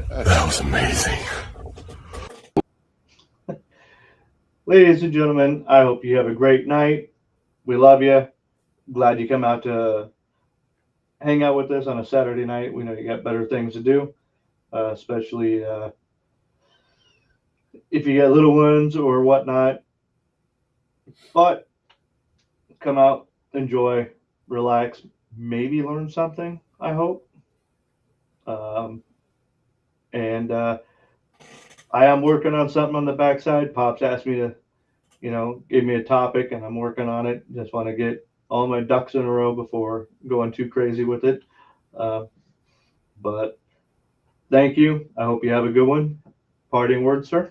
That was amazing. Ladies and gentlemen, I hope you have a great night. We love you. Glad you come out to hang out with us on a Saturday night. We know you got better things to do, especially if you got little ones or whatnot. But come out, enjoy, relax, maybe learn something, I hope. And I am working on something on the backside. Pops asked me to, give me a topic, and I'm working on it. Just want to get all my ducks in a row before going too crazy with it. But thank you. I hope you have a good one. Parting words, sir?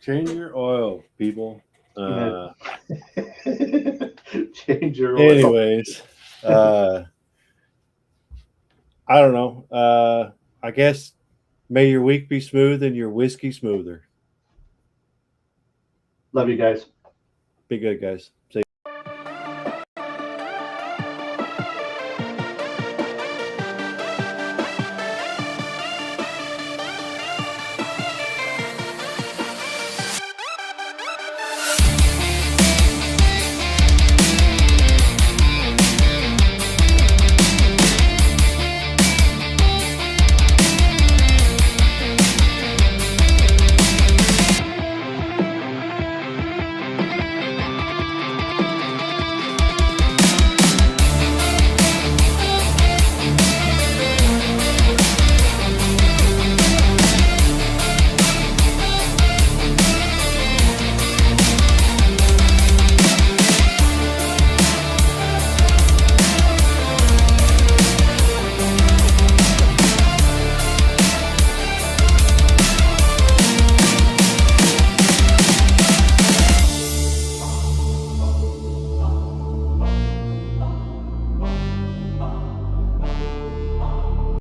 Change your oil, people. Change your oil. Anyways, I don't know. I guess may your week be smooth and your whiskey smoother. Love you guys. Be good, guys.